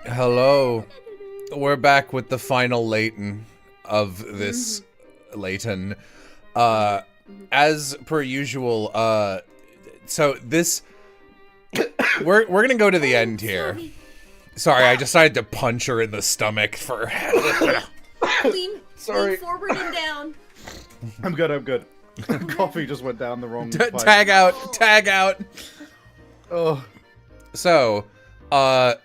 Hello. We're back with the final Layton of this Layton. As per usual, so this we're gonna go to the end here. Sorry, I decided to punch her in the stomach for Lean forward and down. I'm good. Coffee just went down the wrong pipe. Tag out. Oh. So,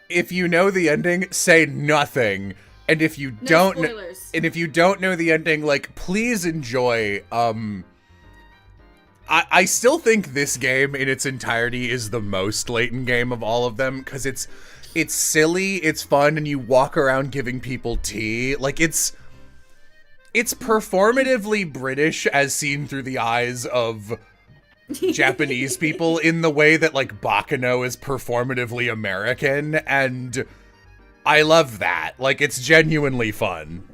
if you know the ending, say nothing. And if you don't know the ending, like, please enjoy. I still think this game in its entirety is the most Layton game of all of them, because it's silly, it's fun, and you walk around giving people tea. Like, it's performatively British as seen through the eyes of Japanese people in the way that, like, Bakano is performatively American, and I love that. Like, it's genuinely fun.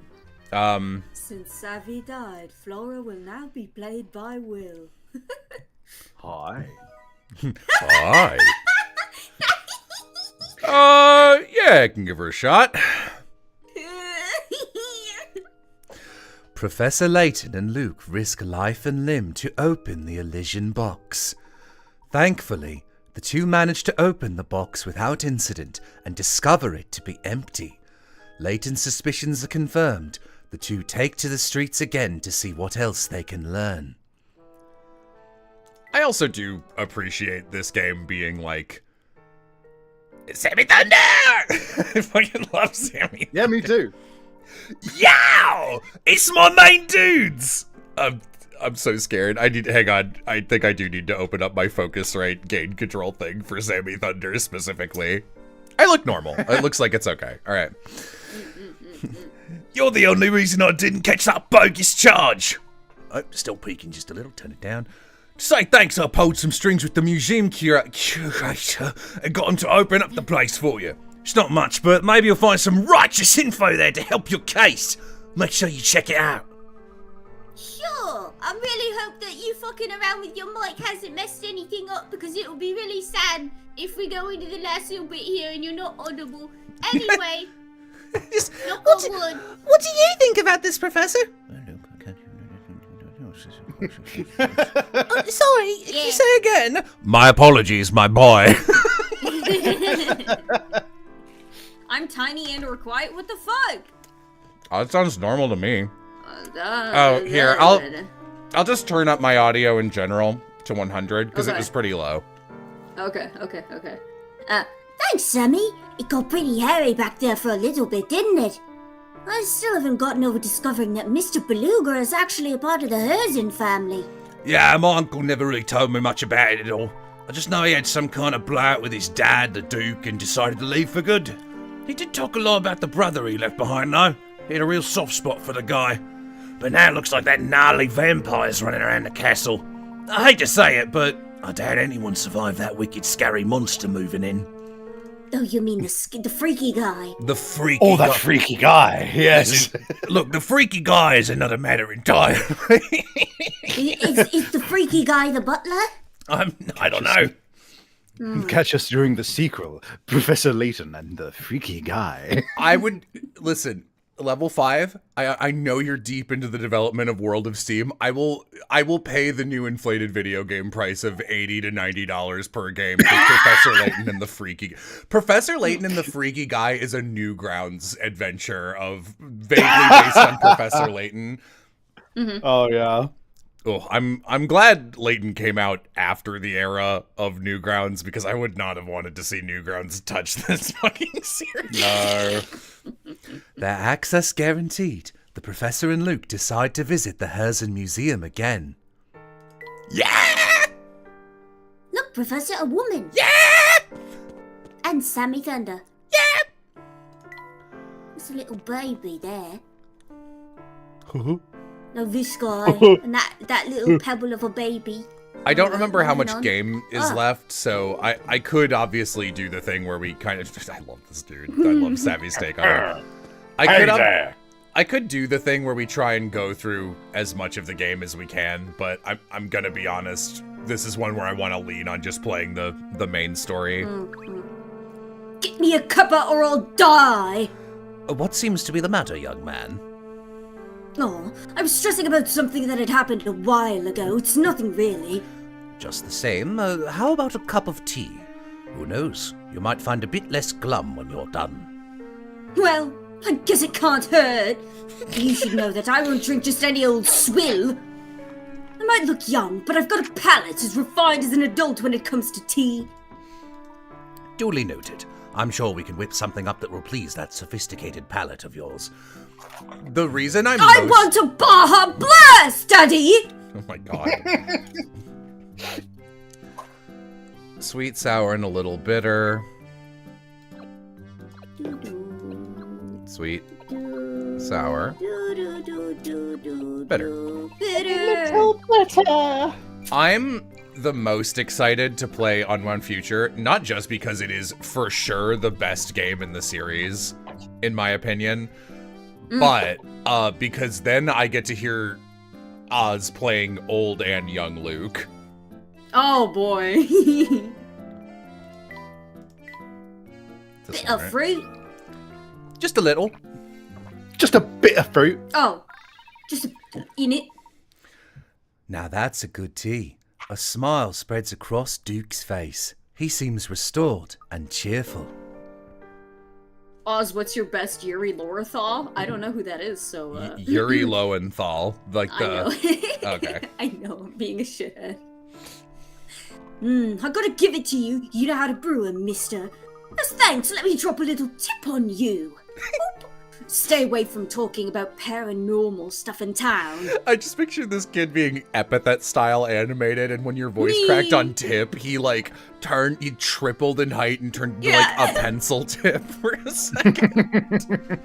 Since Savvy died, Flora will now be played by Will. Hi. Hi. Yeah, I can give her a shot. Professor Layton and Luke risk life and limb to open the Elysian box. Thankfully, the two manage to open the box without incident and discover it to be empty. Layton's suspicions are confirmed. The two take to the streets again to see what else they can learn. I also do appreciate this game being like, Sammy Thunder! I fucking love Sammy. Yeah, me too. Yow! It's my main dudes! I'm so scared. Hang on. I think I do need to open up my focus rate gain control thing for Sammy Thunder specifically. I look normal. It looks like it's okay. Alright. You're the only reason I didn't catch that bogus charge. Oh, still peeking just a little. Turn it down. To say thanks, I pulled some strings with the museum curator and got him to open up the place for you. It's not much, but maybe you'll find some righteous info there to help your case. Make sure you check it out. Sure. I really hope that you fucking around with your mic hasn't messed anything up, because it will be really sad if we go into the last little bit here and you're not audible. Anyway, knock on wood. What do you think about this, Professor? Sorry, can you say again? My apologies, my boy. I'm tiny and or quiet. What the fuck? Oh, that sounds normal to me. Here, I'll just turn up my audio in general to 100 because it was pretty low. Okay. Thanks, Sammy. It got pretty hairy back there for a little bit, didn't it? I still haven't gotten over discovering that Mr. Beluga is actually a part of the Herzen family. Yeah, my uncle never really told me much about it at all. I just know he had some kind of blowout with his dad, the Duke, and decided to leave for good. He did talk a lot about the brother he left behind, though. He had a real soft spot for the guy. But now it looks like that gnarly vampire's running around the castle. I hate to say it, but I doubt anyone survived that wicked, scary monster moving in. Oh, you mean the freaky guy? The freaky Oh, that freaky guy, yes. Look, the freaky guy is another matter entirely. Is the freaky guy the butler? I don't know. Catch us during the sequel, Professor Layton and the freaky guy. I would, listen, level 5, I know you're deep into the development of World of Steam. I will pay the new inflated video game price of $80 to $90 per game for Professor Layton and the Freaky. Professor Layton and the Freaky Guy is a Newgrounds adventure of vaguely based on Professor Layton. Mm-hmm. Oh, yeah. Oh, I'm glad Layton came out after the era of Newgrounds, because I would not have wanted to see Newgrounds touch this fucking series. No. Their access guaranteed, the Professor and Luke decide to visit the Herzen Museum again. Yeah! Look, Professor, a woman. Yeah! And Sammy Thunder. Yeah! There's a little baby there. No, this guy and that little pebble of a baby. I don't remember how much game is left, so I could obviously do the thing where we kind of... I love this dude. I love Savvy's take on it. I could do the thing where we try and go through as much of the game as we can, but I'm gonna be honest. This is one where I want to lean on just playing the main story. Get me a cuppa or I'll die! What seems to be the matter, young man? Oh, I was stressing about something that had happened a while ago. It's nothing really. Just the same, how about a cup of tea? Who knows, you might find a bit less glum when you're done. Well, I guess it can't hurt. You should know that I won't drink just any old swill. I might look young, but I've got a palate as refined as an adult when it comes to tea. Duly noted. I'm sure we can whip something up that will please that sophisticated palate of yours. The reason I want a Baja Blast, Daddy! Oh my god. Sweet, sour, and a little bitter. Sweet, sour, bitter. Little bitter. I'm the most excited to play Unwound Future, not just because it is for sure the best game in the series, in my opinion, but because then I get to hear Oz playing old and young Luke. Oh boy. Bit of fruit? Just a little. Just a bit of fruit. Oh, just in it. Now that's a good tea. A smile spreads across Duke's face. He seems restored and cheerful. Oz, what's your best Yuri Lorathal? I don't know who that is, so Yuri Lowenthal, like I the. know. Okay. I know, I'm being a shithead. I gotta give it to you. You know how to brew 'em, mister. As thanks, let me drop a little tip on you. Stay away from talking about paranormal stuff in town. I just pictured this kid being epithet style animated, and when your voice cracked on tip, he he tripled in height and turned into like a pencil tip for a second.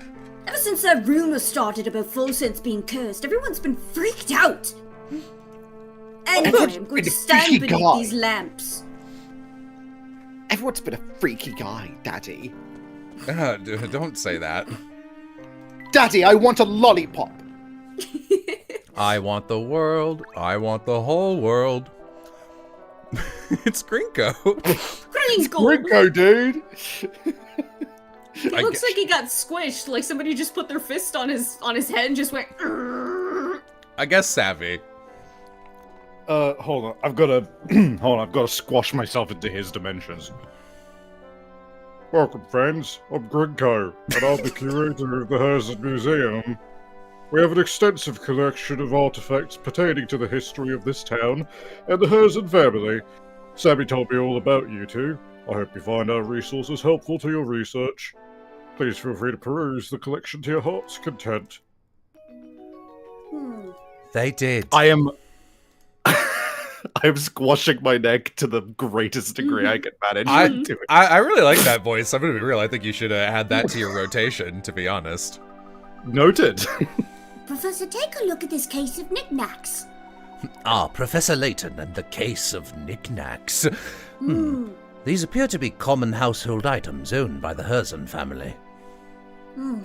Ever since that rumor started about Full Sense being cursed, everyone's been freaked out. Anyway, I'm going to stand beneath these lamps. Everyone's been a freaky guy, Daddy. Don't say that. Daddy, I want a lollipop. I want the world. I want the whole world. It's Grinko. Grinko, dude. He looks like he got squished, like somebody just put their fist on his head and just went. I guess savvy. Hold on. I've got to I've got to squash myself into his dimensions. Welcome, friends. I'm Grinko, and I'm the curator of the Herzog Museum. We have an extensive collection of artifacts pertaining to the history of this town and the Herzog family. Sammy told me all about you two. I hope you find our resources helpful to your research. Please feel free to peruse the collection to your heart's content. They did. I am squashing my neck to the greatest degree I can manage. I really like that voice. I'm going to be real. I think you should have had that to your rotation, to be honest. Noted. Professor, take a look at this case of knickknacks. Ah, Professor Layton and the case of knickknacks. These appear to be common household items owned by the Herzog family.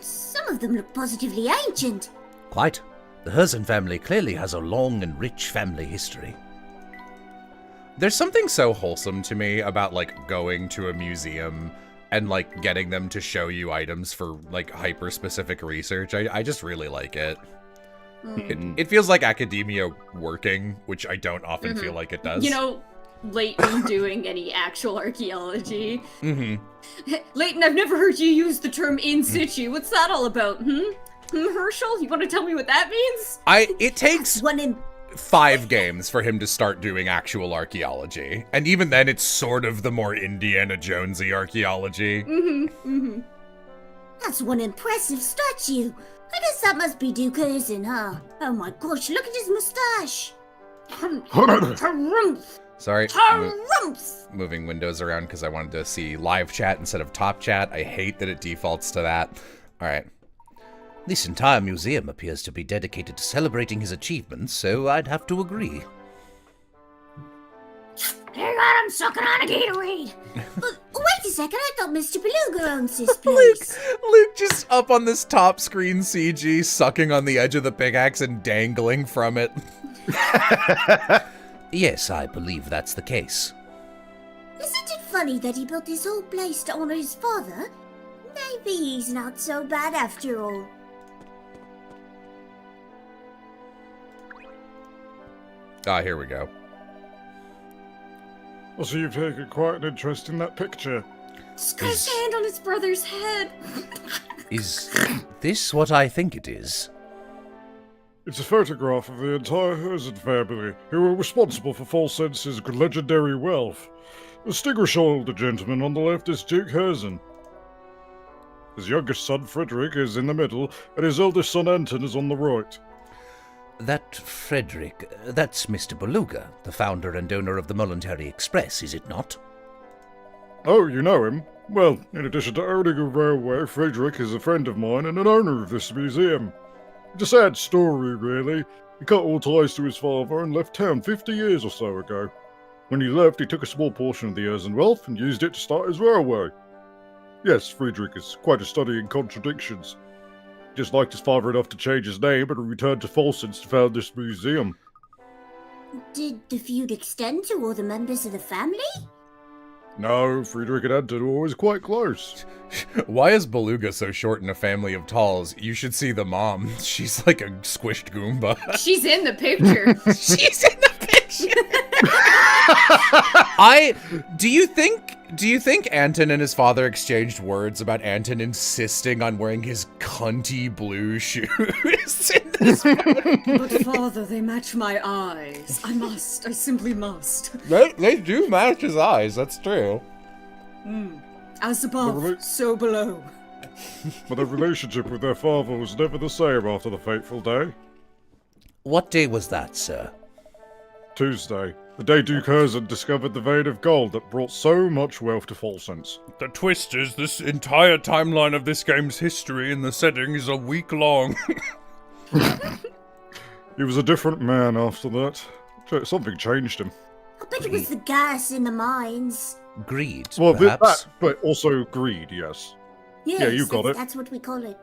Some of them look positively ancient. Quite. The Herzog family clearly has a long and rich family history. There's something so wholesome to me about, going to a museum and, getting them to show you items for, hyper-specific research. I just really like it. It feels like academia working, which I don't often feel like it does. You know, Layton doing any actual archaeology. Layton, I've never heard you use the term in situ. What's that all about, Herschel? You want to tell me what that means? It takes 5 games for him to start doing actual archaeology. And even then, it's sort of the more Indiana Jonesy archaeology. That's one impressive statue. I guess that must be Duke Erzin, huh? Oh my gosh, look at his mustache. Sorry. Harumph! Moving windows around because I wanted to see live chat instead of top chat. I hate that it defaults to that. Alright. This entire museum appears to be dedicated to celebrating his achievements, so I'd have to agree. Hang on, I'm sucking on a Gatorade. Wait a second, I thought Mr. Beluga owns this place. Luke just up on this top screen CG, sucking on the edge of the pickaxe and dangling from it. Yes, I believe that's the case. Isn't it funny funny that he built this whole place to honor his father. Maybe he's not so bad after all. Ah, here we go. I see you've taken quite an interest in that picture. This guy's hand on his brother's head. Is this what I think it is? It's a photograph of the entire Herzog family, who were responsible for Falsence's legendary wealth. The distinguished older gentleman on the left is Duke Herzog. His youngest son, Frederick, is in the middle, and his eldest son, Anton, is on the right. That Frederick, that's Mr. Beluga, the founder and owner of the Voluntary Express, is it not? Oh, you know him? Well, in addition to owning a railway, Frederick is a friend of mine and an owner of this museum. It's a sad story, really. He cut all ties to his father and left town 50 years or so ago. When he left, he took a small portion of the Herzog wealth and used it to start his railway. Yes, Friedrich is quite a study in contradictions. He just liked his father enough to change his name and returned to Falsens to found this museum. Did the feud extend to all the members of the family? No, Friedrich and Anton were always quite close. Why is Beluga so short in a family of talls? You should see the mom. She's like a squished Goomba. She's in the picture. She's in the picture. Do you think Anton and his father exchanged words about Anton insisting on wearing his cunty blue shoes in this photo? But father, they match my eyes. I simply must. They do match his eyes, that's true. As above, so below. But their relationship with their father was never the same after the fateful day. What day was that, sir? Tuesday, the day Duke Herzog discovered the vein of gold that brought so much wealth to Falsens. The twist is this entire timeline of this game's history and the setting is a week long. He was a different man after that. Something changed him. I bet it was the gas in the mines. Greed, Well, perhaps? that, but also greed, yes. Yes, Yeah, you got it. That's what we call it.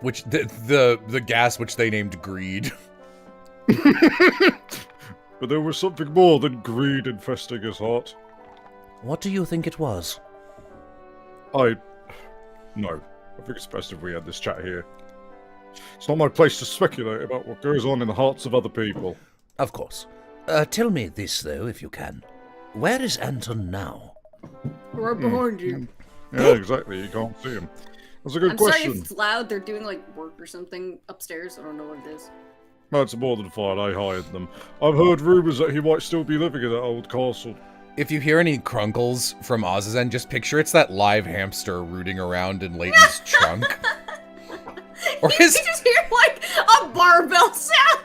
Which the gas which they named greed. But there was something more than greed infesting his heart. What do you think it was? No. I think it's best if we had this chat here. It's not my place to speculate about what goes on in the hearts of other people. Of course. Tell me this, though, if you can. Where is Anton now? Right behind you. Yeah, exactly. You can't see him. That's a good I'm question. sorry if it's loud. They're doing like work or something upstairs. I don't know what it is. That's more than fine. I hired them. I've heard rumours that he might still be living in that old castle. If you hear any crunkles from Oz's end, just picture it's that live hamster rooting around in Layton's trunk. Or You just hear like a barbell sound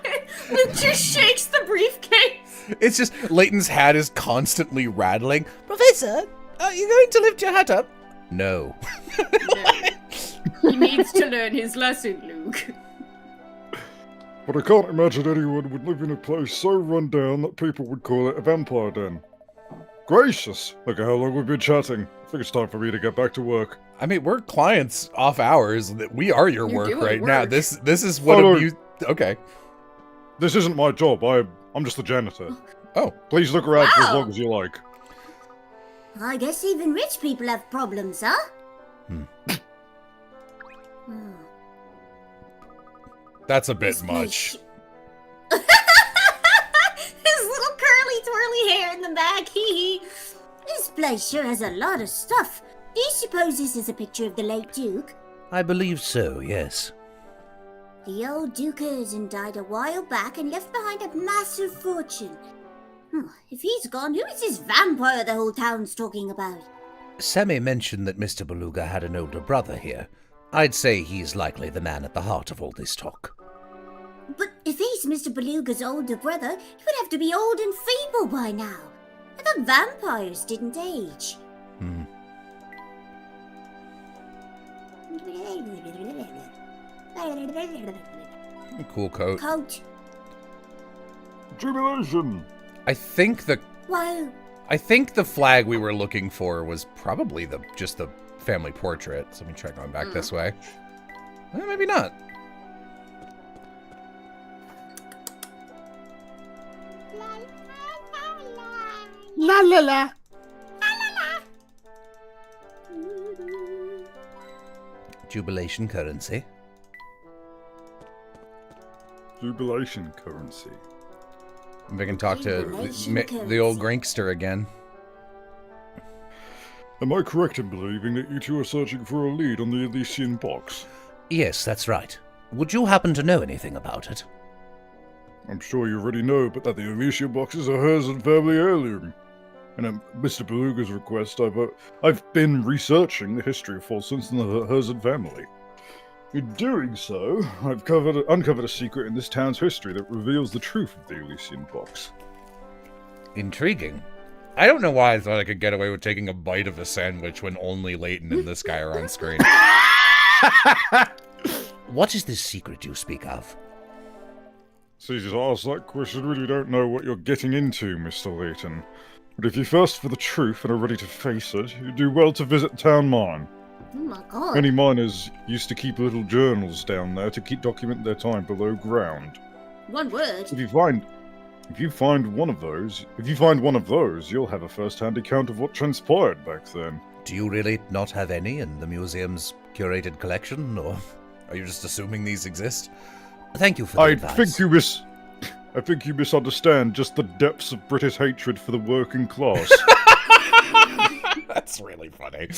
that just shakes the briefcase. It's just Layton's hat is constantly rattling. Professor, are you going to lift your hat up? No. He needs to learn his lesson, Luke. But I can't imagine anyone would live in a place so run down that people would call it a vampire den. Gracious! Look at how long we've been chatting. I think it's time for me to get back to work. I mean, we're clients off hours. We are your You're work doing right now. work. This is what Oh, no. you. Okay. This isn't my job. I'm just the janitor. Oh, Please look around for as Wow. long as you like. I guess even rich people have problems, huh? that's a bit This much. place- His little curly twirly hair in the back, hee. This place sure has a lot of stuff. Do you suppose this is a picture of the late Duke? I believe so, yes. The old Duke Herzog died a while back and left behind a massive fortune. If he's gone, who is this vampire the whole town's talking about? Sammy mentioned that Mr. Beluga had an older brother here. I'd say he's likely the man at the heart of all this talk. But if he's Mr. Beluga's older brother, he would have to be old and feeble by now. I thought vampires didn't age. Cool coat. Coat. Jubilation! I think the Whoa. flag we were looking for was probably just the family portrait. So let me try going back this way. Maybe not. La la la. Jubilation currency. Jubilation currency. We can talk to the old Grinkster again. Am I correct in believing that you two are searching for a lead on the Elysian box? Yes, that's right. Would you happen to know anything about it? I'm sure you already know, but that the Elysian box is a Herzen family heirloom. And at Mr. Beluga's request, I've been researching the history of Folsons and the Herzen family. In doing so, I've uncovered a secret in this town's history that reveals the truth of the Elysian box. Intriguing. I don't know why I thought I could get away with taking a bite of a sandwich when only Layton and this guy are on screen. What is this secret you speak of? Caesar's asked that question when you don't know what you're getting into, Mr. Layton. But if you thirst for the truth and are ready to face it, you do well to visit the town mine. Oh my god. Many miners used to keep little journals down there to document their time below ground. One word. If you find one of those, you'll have a first-hand account of what transpired back then. Do you really not have any in the museum's curated collection, or are you just assuming these exist? Thank you for the advice. I think you misunderstand just the depths of British hatred for the working class. That's really funny.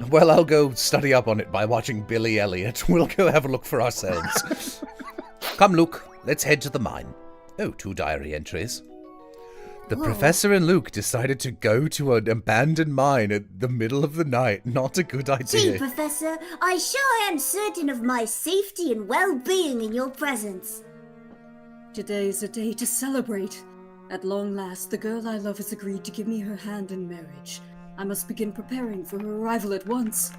Well, I'll go study up on it by watching Billy Elliot. We'll go have a look for ourselves. Come, Luke, let's head to the mine. Oh, 2 diary entries. The professor and Luke decided to go to an abandoned mine at the middle of the night. Not a good idea. Gee, Professor, I sure am certain of my safety and well-being in your presence. Today is a day to celebrate. At long last, the girl I love has agreed to give me her hand in marriage. I must begin preparing for her arrival at once.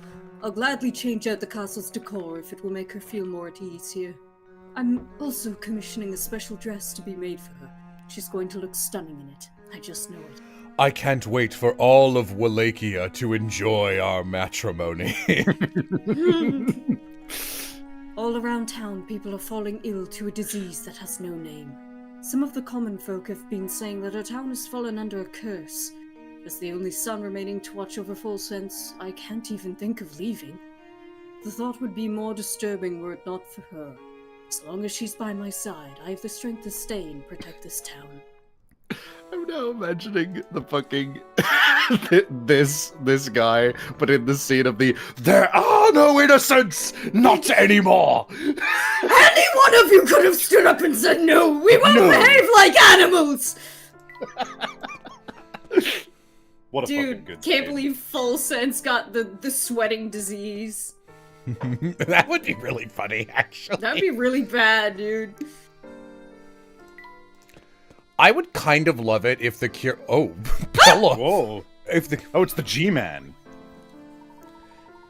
I'll gladly change out the castle's decor if it will make her feel more at ease here. I'm also commissioning a special dress to be made for her. She's going to look stunning in it. I just know it. I can't wait for all of Wallachia to enjoy our matrimony. All around town, people are falling ill to a disease that has no name. Some of the common folk have been saying that our town has fallen under a curse. As the only son remaining to watch over Folsons, I can't even think of leaving. The thought would be more disturbing were it not for her. As long as she's by my side, I have the strength to stay and protect this town. I'm now imagining the fucking this guy, but in the scene of the "There are no innocents, not anymore." Any one of you could have stood up and said no. We won't behave like animals. What a fucking Dude, good can't scene. believe Folsons got the sweating disease. That would be really funny, actually. That'd be really bad, dude. I would kind of love it if the cure. Oh, Bella. Whoa. If the Oh, it's the G-Man.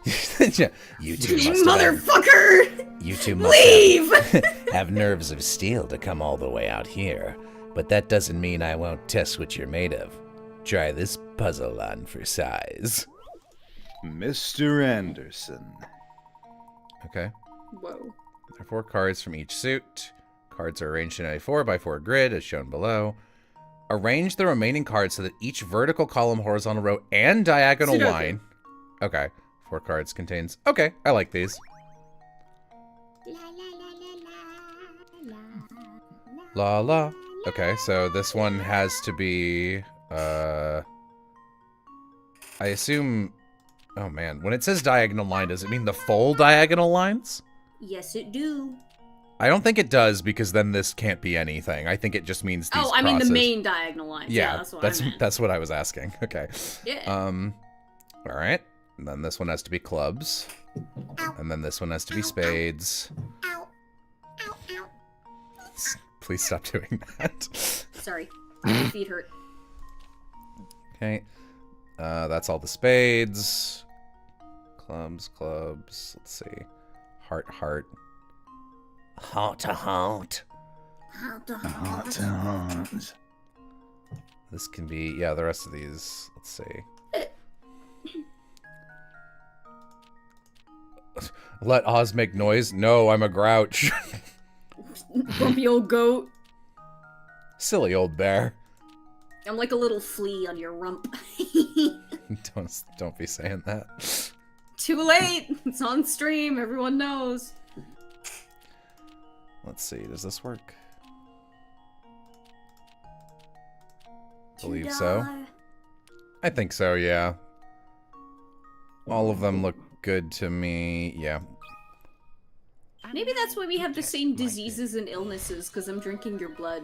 You two must Motherfucker! You two must Leave! have nerves of steel to come all the way out here. But that doesn't mean I won't test what you're made of. Try this puzzle on for size. Mr. Anderson. Okay. Whoa. There are 4 cards from each suit. Cards are arranged in a 4x4 grid, as shown below. Arrange the remaining cards so that each vertical column, horizontal row, and diagonal Sudoku. line. Okay. 4 cards contains. Okay, I like these. La la. Okay, so this one has to be. I assume. Oh man, when it says diagonal line, does it mean the full diagonal lines? Yes, it do. I don't think it does, because then this can't be anything. I think it just means these I mean the crosses. main diagonal lines. Yeah, that's what I meant. that's what I was asking. Okay. Yeah. All right. And then this one has to be clubs. And then this one has to be spades. Please stop doing that. Sorry. My feet hurt. Okay. That's all the spades. Clubs. Let's see. Heart. Heart to heart. Heart to heart. This can be, yeah, the rest of these. Let's see. Let Oz make noise? No, I'm a grouch. Grumpy old goat. Silly old bear. I'm like a little flea on your rump. Don't be saying that. Too late. It's on stream. Everyone knows. Let's see. Does this work? Believe so. I think so, yeah. All of them look good to me. Yeah. Maybe that's why we have the same diseases and illnesses, because I'm drinking your blood.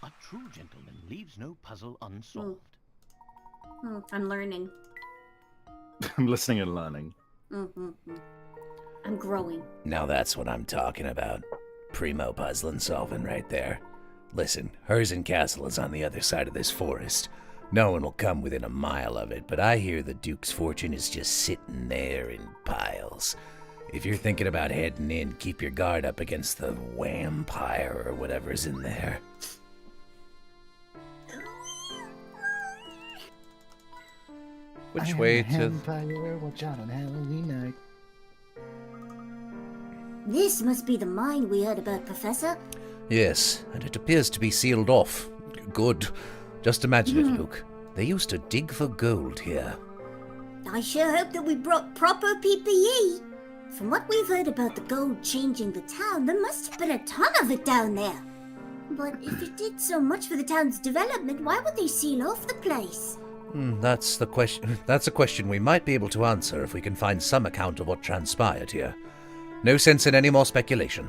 A true gentleman leaves no puzzle unsolved. I'm learning. I'm listening and learning. I'm growing. Now that's what I'm talking about. Primo puzzling solving right there. Listen, Herzen Castle is on the other side of this forest. No one will come within a mile of it, but I hear the Duke's fortune is just sitting there in piles. If you're thinking about heading in, keep your guard up against the vampire or whatever's in there. Which way to... Watch out on Halloween night. This must be the mine we heard about, Professor. Yes, and it appears to be sealed off. Good. Just imagine it, Luke. They used to dig for gold here. I sure hope that we brought proper PPE. From what we've heard about the gold changing the town, there must have been a ton of it down there. But if it did so much for the town's development, why would they seal off the place? That's the question. That's a question we might be able to answer if we can find some account of what transpired here. No sense in any more speculation.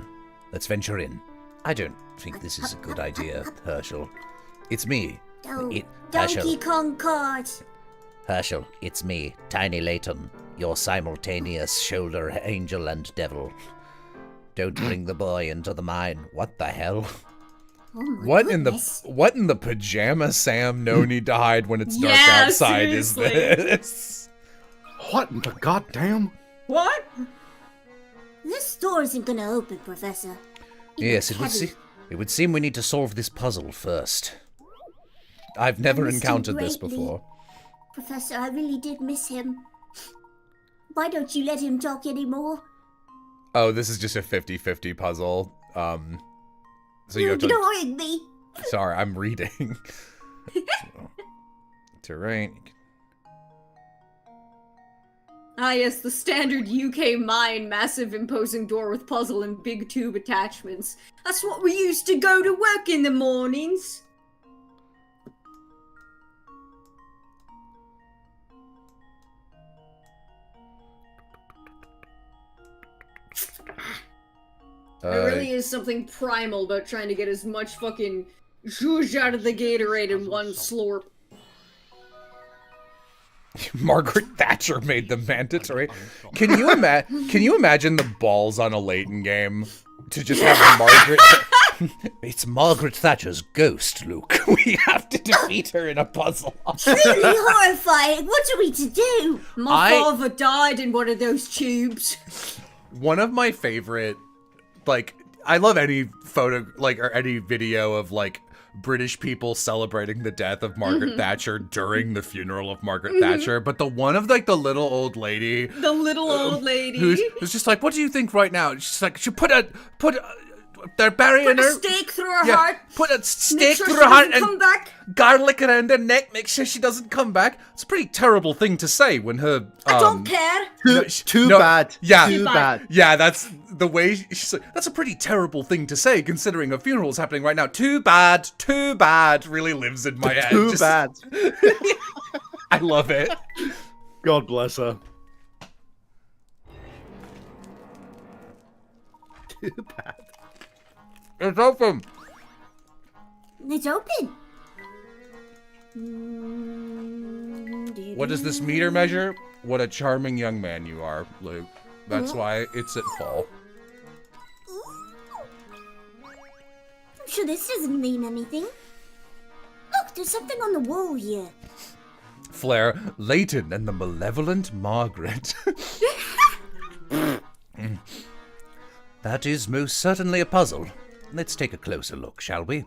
Let's venture in. I don't think this is a good idea, Herschel. It's me. Donkey Herschel. Kong cards. Herschel, it's me, Tiny Layton, your simultaneous shoulder angel and devil. Don't bring the boy into the mine. What the hell? Oh my What goodness. in the pajama Sam no need to hide when it's dark Yeah, outside seriously. is this? What in the goddamn? What? This door isn't gonna open, Professor. Yes, Heavy. it would seem we need to solve this puzzle first. I've never missed him encountered this greatly. before. Professor, I really did miss him. Why don't you let him talk anymore? Oh, this is just a 50-50 puzzle. So you You're have to... ignoring me. Sorry, I'm reading. Terrain. Ah, yes, the standard UK mine, massive imposing door with puzzle and big tube attachments. That's what we used to go to work in the mornings. There really is something primal about trying to get as much fucking zhuzh out of the Gatorade in one slurp. Margaret Thatcher made them mandatory. Can you imagine the balls on a Layton game to just have Margaret? It's Margaret Thatcher's ghost, Luke. We have to defeat her in a puzzle. Truly horrifying. What are we to do? My father died in one of those tubes. One of my favorite, like, I love any photo, like, or any video of, like, British people celebrating the death of Margaret Thatcher during the funeral of Margaret Thatcher, but the one of, like, the little old lady. The little old lady. Who's just like, what do you think right now? She's like, she they're burying Put a her. stake through her heart. Put a Make stake sure through she her heart doesn't come and back. garlic around her neck. Make sure she doesn't come back. It's a pretty terrible thing to say when her. I don't care. Too bad. Yeah. Too bad. Yeah, that's the way she's like, that's a pretty terrible thing to say considering a funeral is happening right now. Too bad really lives in my head. Too bad. I love it. God bless her. Too bad. It's open. It's open. What does this meter measure? What a charming young man you are, Luke. That's why it's at full. I'm sure this doesn't mean anything. Look, there's something on the wall here. Flair, Layton, and the malevolent Margaret. That is most certainly a puzzle. Let's take a closer look, shall we?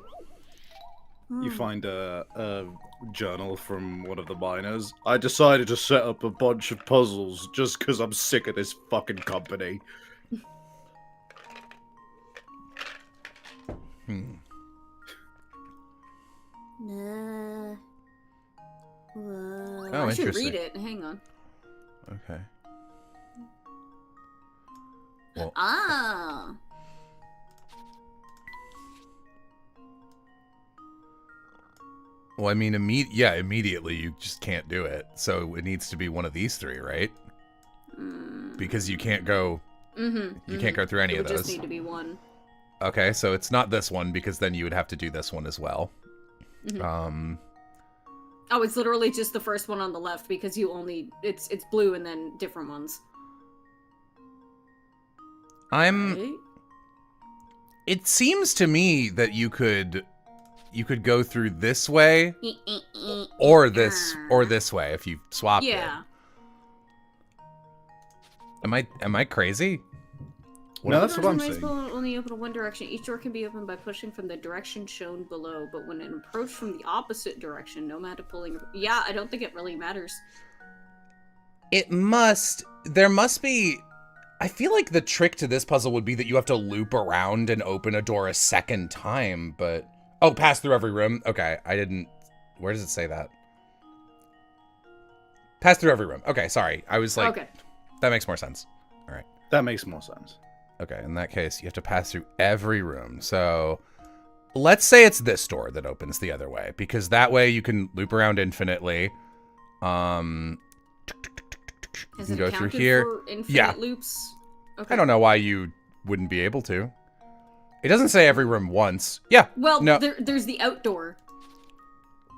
You find a journal from one of the miners. I decided to set up a bunch of puzzles just because I'm sick of this fucking company. Oh, I should interesting. read it. Hang on. Okay. Well, Ah. well, I mean, immediately you just can't do it. So it needs to be one of these three, right? Because you can't go. You can't go through any It of would those. just need to be one. Okay, so it's not this one because then you would have to do this one as well. Oh, it's literally just the first one on the left because you only it's blue and then different ones. Right? It seems to me that you could go through this way or this way if you swap it. Yeah. Am I crazy? No, that's what I'm Doors saying. will only open in one direction. Each door can be opened by pushing from the direction shown below, but when approached from the opposite direction, no matter pulling. Yeah, I don't think it really matters. There must be. I feel like the trick to this puzzle would be that you have to loop around and open a door a second time, but... Oh, pass through every room? Okay, I didn't... Where does it say that? Pass through every room. Okay, sorry. I was like... Okay. That makes more sense. All right. That makes more sense. Okay, in that case, you have to pass through every room. So, let's say it's this door that opens the other way, because that way you can loop around infinitely. You Has can it go through counted here. for infinite Yeah. loops? Okay. I don't know why you wouldn't be able to. It doesn't say every room once. Yeah. Well, no. there's the outdoor.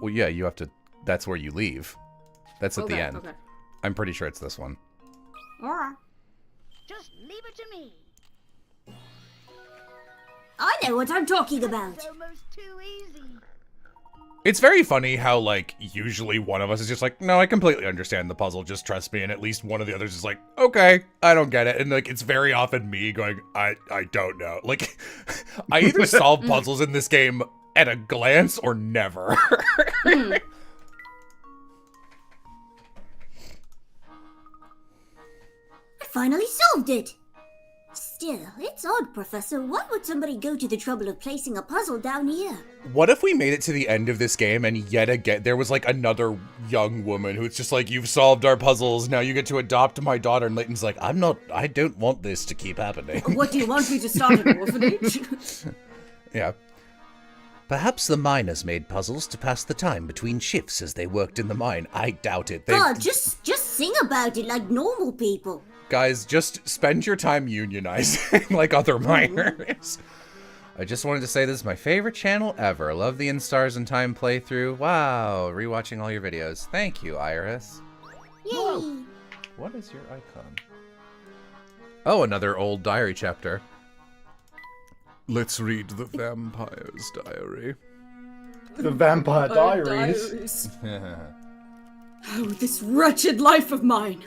Well, yeah, you have to... That's where you leave. That's at the Okay, end. okay. I'm pretty sure it's this one. Alright. Just leave it to me. I know what I'm talking about. It's almost too easy. It's very funny how, like, usually one of us is just like, no, I completely understand the puzzle, just trust me, and at least one of the others is like, okay, I don't get it, and, like, it's very often me going, I don't know. Like, I either solve puzzles in this game at a glance or never. I finally solved it. Still, it's odd, Professor. Why would somebody go to the trouble of placing a puzzle down here? What if we made it to the end of this game and yet again there was like another young woman who's just like, you've solved our puzzles, now you get to adopt my daughter, and Layton's like, I don't want this to keep happening. What do you want me to start an orphanage? Yeah. Perhaps the miners made puzzles to pass the time between shifts as they worked in the mine. I doubt it. God, just sing about it like normal people. Guys, just spend your time unionizing like other miners. I just wanted to say this is my favorite channel ever. Love the In-Stars and Time playthrough. Wow, rewatching all your videos. Thank you, Iris. Yay! What is your icon? Oh, another old diary chapter. Let's read the vampire's diary. The Vampire Diaries. Oh, this wretched life of mine!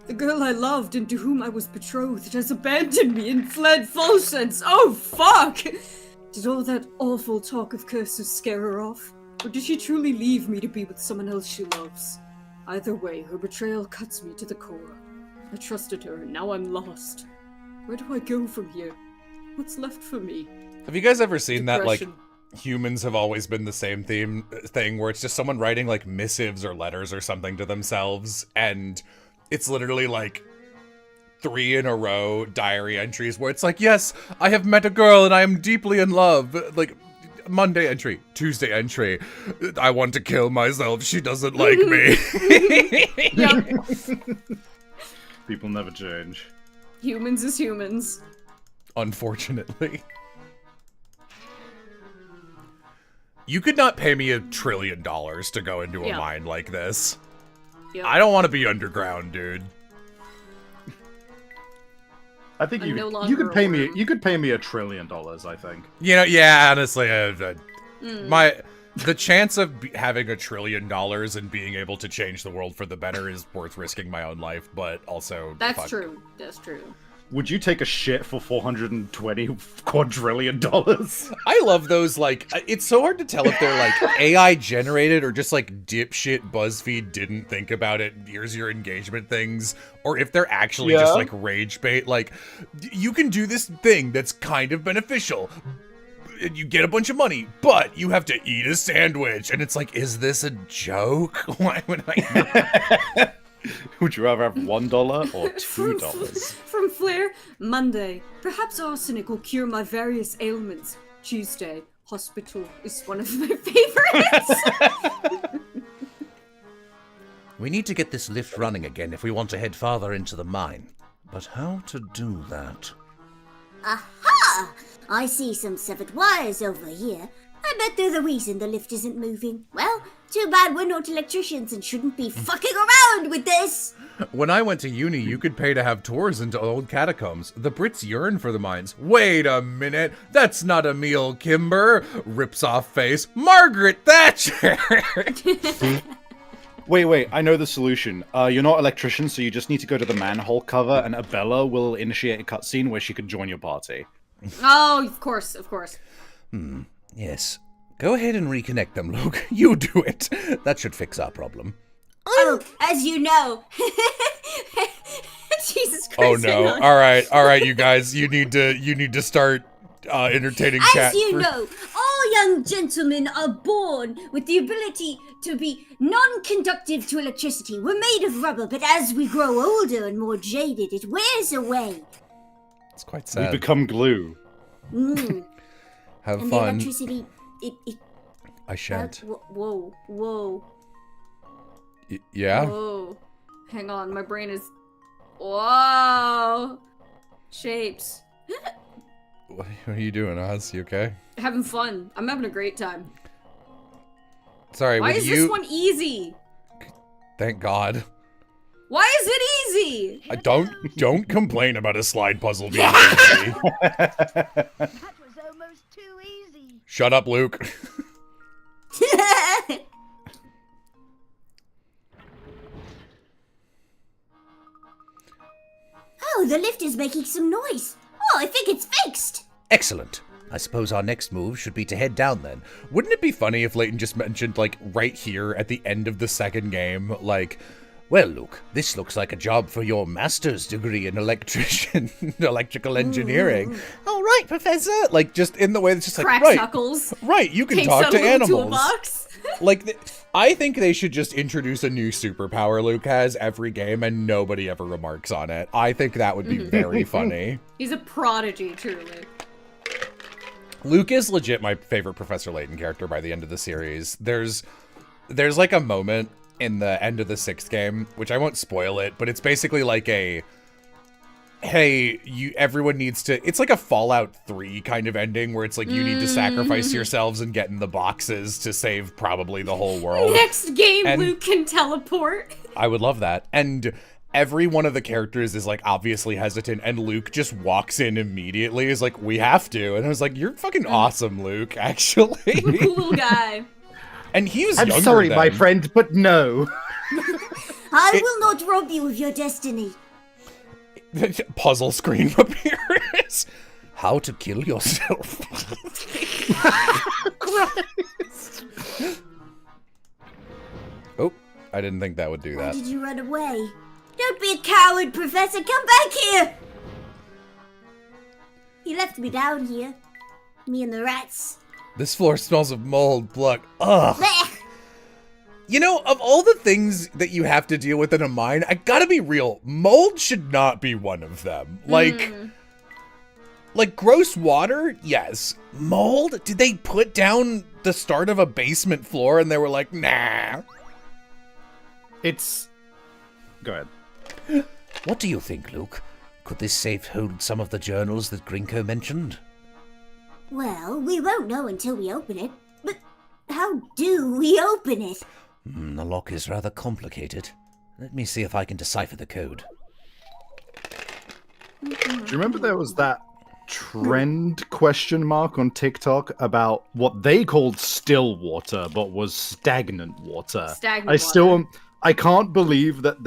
The girl I loved and to whom I was betrothed has abandoned me and fled Fulsence! Oh, fuck! Did all that awful talk of curses scare her off? Or did she truly leave me to be with someone else she loves? Either way, her betrayal cuts me to the core. I trusted her, and now I'm lost. Where do I go from here? What's left for me? Have you guys ever seen that, like, Depression. humans have always been the same thing where it's just someone writing, like, missives or letters or something to themselves, and it's literally, like, 3 in a row diary entries where it's like, yes, I have met a girl and I am deeply in love. Like, Monday entry, Tuesday entry, I want to kill myself, she doesn't like me. Yep. People never change. Humans is humans. Unfortunately. You could not pay me $1 trillion to go into a Yeah. mine like this. Yep. I don't want to be underground, dude. I think I'm you no you longer could pay me a worm. you could pay me $1 trillion, I think. You know, yeah, honestly, the chance of having $1 trillion and being able to change the world for the better is worth risking my own life, but also That's fuck. true. That's true. Would you take a shit for $420 quadrillion? I love those, like, it's so hard to tell if they're, like, AI generated or just, like, dipshit BuzzFeed didn't think about it, here's your engagement things, or if they're actually just, like, rage bait. Like, you can do this thing that's kind of beneficial, and you get a bunch of money, but you have to eat a sandwich, and it's like, is this a joke? Why would I? Would you rather have $1 or $2? From Flair, Monday. Perhaps arsenic will cure my various ailments. Tuesday, hospital is one of my favorites. We need to get this lift running again if we want to head farther into the mine. But how to do that? Aha! I see some severed wires over here. I bet they're the reason the lift isn't moving. Well, too bad we're not electricians and shouldn't be fucking around with this. When I went to uni, you could pay to have tours into old catacombs. The Brits yearn for the mines. Wait a minute, that's not Emil Kimber. Rips off face. Margaret Thatcher. Wait, I know the solution. You're not electricians, so you just need to go to the manhole cover, and Abella will initiate a cutscene where she can join your party. Oh, of course. Yes. Go ahead and reconnect them, Luke. You do it. That should fix our problem. Oh, as you know. Jesus Christ. Oh no. All right, you guys. You need to start entertaining chat. As you know, all young gentlemen are born with the ability to be non-conductive to electricity. We're made of rubber, but as we grow older and more jaded, it wears away. It's quite We sad. become glue. Have And the fun. electricity, it I shan't. Whoa. Yeah? Whoa. Hang on, my brain is... Whoa. Shapes. What are you doing, Oz? You okay? Having fun. I'm having a great time. Sorry, Why with is you... this one easy? Thank God. Why is it easy? Don't complain about a slide puzzle being easy. That was almost too easy. Shut up, Luke. Oh, the lift is making some noise. Oh, I think it's fixed. Excellent. I suppose our next move should be to head down then. Wouldn't it be funny if Layton just mentioned, like, right here at the end of the second game, like, Well, Luke, this looks like a job for your master's degree in electrical engineering. All right, Professor. like, just in the way that's just like, Crack right, knuckles. right, you can Takes talk out to a little animals. toolbox. Like, I think they should just introduce a new superpower Luke has every game and nobody ever remarks on it. I think that would be very funny. He's a prodigy, truly. Luke is legit my favorite Professor Layton character by the end of the series. There's like a moment in the end of the 6th game, which I won't spoil it, but it's basically like a, hey, everyone needs to, it's like a Fallout 3 kind of ending where it's like you need to sacrifice yourselves and get in the boxes to save probably the whole world. Next game, And- Luke can teleport. I would love that. And every one of the characters is like obviously hesitant, and Luke just walks in immediately, is like, we have to. And I was like, you're fucking awesome, Luke, actually. Cool little guy. And he was I'm younger sorry, then. my friend, but no. I will not rob you of your destiny. Puzzle screen appears. How to kill yourself. Oh, I didn't think that would do Why that. did you run away? Don't be a coward, Professor. Come back here. He left me down here. Me and the rats. This floor smells of mold, blood. Ugh. Blech. You know, of all the things that you have to deal with in a mine, I gotta be real. Mold should not be one of them. Like gross water, yes. Mold? Did they put down the start of a basement floor and they were like, nah? It's... Go ahead. What do you think, Luke? Could this safe hold some of the journals that Grinko mentioned? Well, we won't know until we open it. But how do we open it? The lock is rather complicated. Let me see if I can decipher the code. Do you remember there was that trend question mark on TikTok about what they called still water, but was stagnant water? Stagnant water. I can't believe that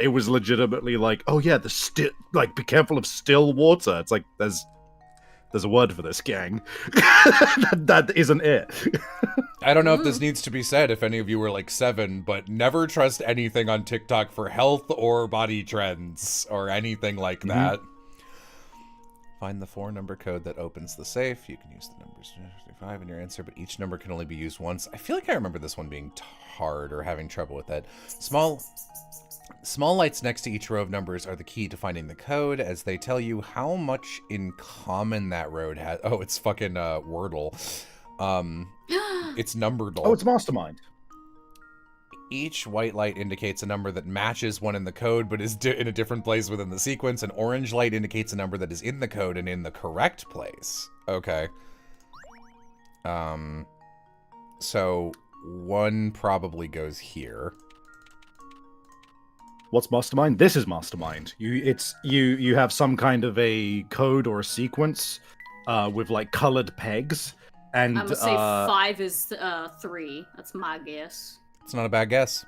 it was legitimately like, oh yeah, be careful of still water. It's like there's a word for this, gang. that isn't it. I don't know if this needs to be said if any of you were like 7, but never trust anything on TikTok for health or body trends or anything like that. Find the 4-number code that opens the safe. You can use the numbers 5 in your answer, but each number can only be used once. I feel like I remember this one being hard or having trouble with that. Small lights next to each row of numbers are the key to finding the code, as they tell you how much in common that road has. Oh, it's fucking Wordle. It's numbered. Oh, it's Mastermind. Each white light indicates a number that matches one in the code, but is in a different place within the sequence. An orange light indicates a number that is in the code and in the correct place. Okay. So 1 probably goes here. What's Mastermind? This is Mastermind. You have some kind of a code or a sequence with like colored pegs, and I'm gonna say 5 is 3. That's my guess. It's not a bad guess.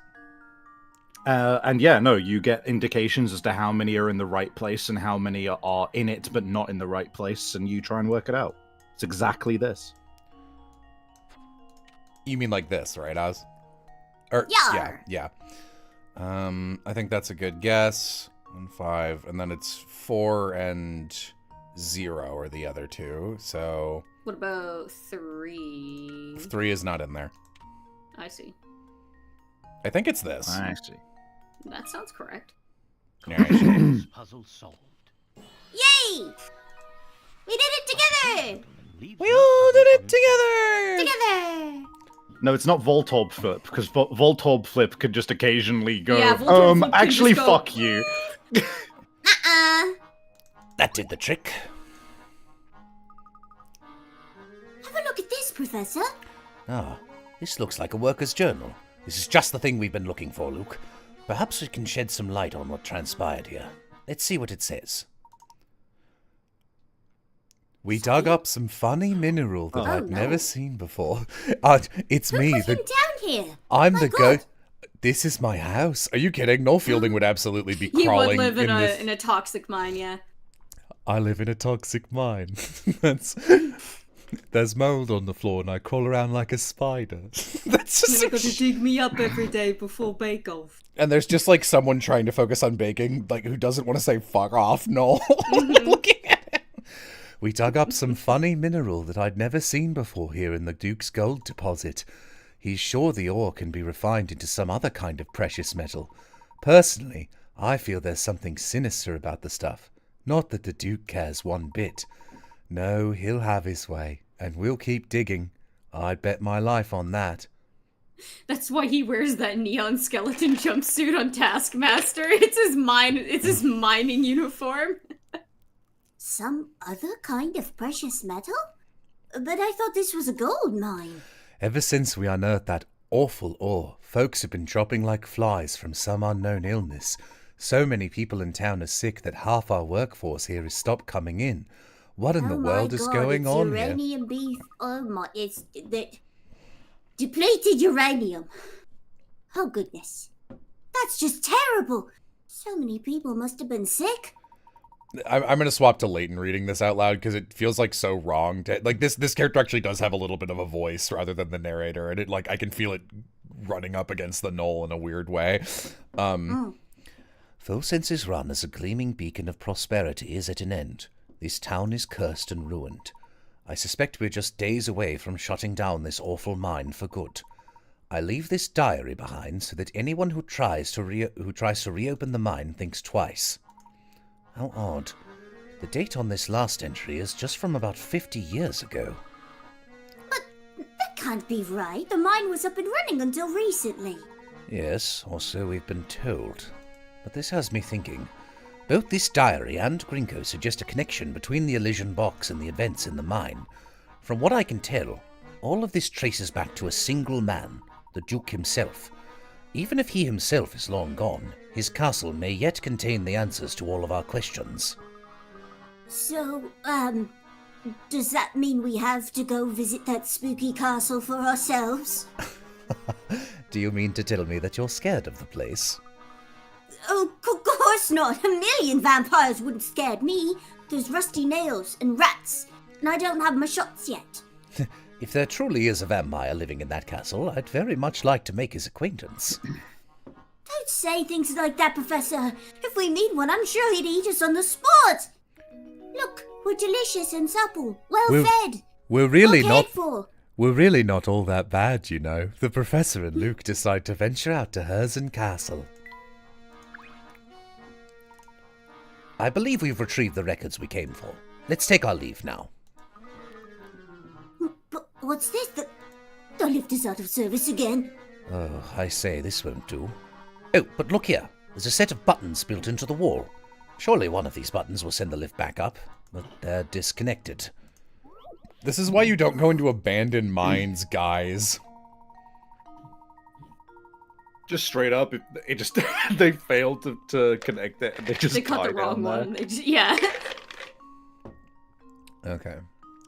And yeah, no, you get indications as to how many are in the right place and how many are in it but not in the right place, and you try and work it out. It's exactly this. You mean like this, right, Oz? Or, yeah. I think that's a good guess. 1, 5, and then it's 4 and 0 are the other two. So what about 3? 3 is not in there. I see. I think it's this. I see. That sounds correct. Puzzle solved. Yay! We did it together! We all did it together! Together! No, it's not Voltorb Flip, because Voltorb Flip could just occasionally go, Yeah, Voltorb Flip actually, can just go, fuck you. That did the trick. Have a look at this, Professor. Ah, this looks like a worker's journal. This is just the thing we've been looking for, Luke. Perhaps it can shed some light on what transpired here. Let's see what it says. We dug up some funny mineral that I've never seen before. It's me. Who put him down here? I'm My the God. ghost. This is my house. Are you kidding? Noel Fielding would absolutely be He crawling would live in this. in a toxic mine, yeah. I live in a toxic mine. There's mold on the floor and I crawl around like a spider. That's just You're gonna dig me up every day before bake-off. And there's just like someone trying to focus on baking, like who doesn't want to say fuck off, Noel. Looking at it. We dug up some funny mineral that I'd never seen before here in the Duke's gold deposit. He's sure the ore can be refined into some other kind of precious metal. Personally, I feel there's something sinister about the stuff. Not that the Duke cares one bit. No, he'll have his way, and we'll keep digging. I'd bet my life on that. That's why he wears that neon skeleton jumpsuit on Taskmaster. It's his mining uniform. Some other kind of precious metal? But I thought this was a gold mine. Ever since we unearthed that awful ore, folks have been dropping like flies from some unknown illness. So many people in town are sick that half our workforce here has stopped coming in. What in the world is going it's on here? uranium beef. Oh my, it's the depleted uranium. Oh goodness. That's just terrible. So many people must have been sick. I'm going to swap to Layton reading this out loud because it feels like so wrong. Like this character actually does have a little bit of a voice rather than the narrator, and it like I can feel it running up against the Knoll in a weird way. Full Sense's run as a gleaming beacon of prosperity is at an end. This town is cursed and ruined. I suspect we're just days away from shutting down this awful mine for good. I leave this diary behind so that anyone who tries to reopen the mine thinks twice. How odd. The date on this last entry is just from about 50 years ago. But that can't be right. The mine was up and running until recently. Yes, or so we've been told. But this has me thinking. Both this diary and Grinko suggest a connection between the Elysian box and the events in the mine. From what I can tell, all of this traces back to a single man, the Duke himself. Even if he himself is long gone, his castle may yet contain the answers to all of our questions. So, does that mean we have to go visit that spooky castle for ourselves? Do you mean to tell me that you're scared of the place? Oh, of course not. 1,000,000 vampires wouldn't scare me. There's rusty nails and rats, and I don't have my shots yet. If there truly is a vampire living in that castle, I'd very much like to make his acquaintance. Don't say things like that, Professor. If we meet one, I'm sure he'd eat us on the spot. Look, We're delicious and supple, well We're- fed, We're really well not. cared for. We're really not all that bad, you know. The Professor and Luke decide to venture out to Herzen Castle. I believe we've retrieved the records we came for. Let's take our leave now. But what's this? The lift is out of service again. Oh, I say, this won't do. Oh, but look here. There's a set of buttons built into the wall. Surely one of these buttons will send the lift back up, but they're disconnected. This is why you don't go into abandoned mines, guys. Just straight up, it just they failed to connect it. And They cut the wrong one. Yeah. Okay.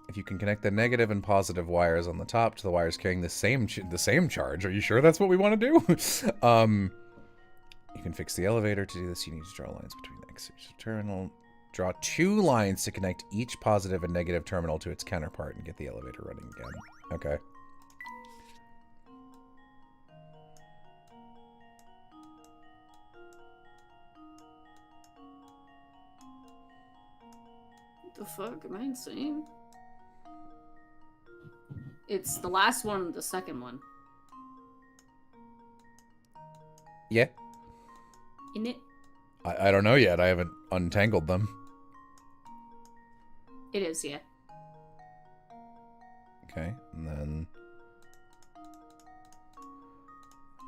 If you can connect the negative and positive wires on the top to the wires carrying the same charge, are you sure that's what we want to do? You can fix the elevator. To do this, you need to draw lines between the exit terminal. Draw 2 lines to connect each positive and negative terminal to its counterpart and get the elevator running again. Okay. What the fuck am I insane? It's the last one, the second one. Yeah. In it? I don't know yet. I haven't untangled them. It is, yeah. Okay, and then...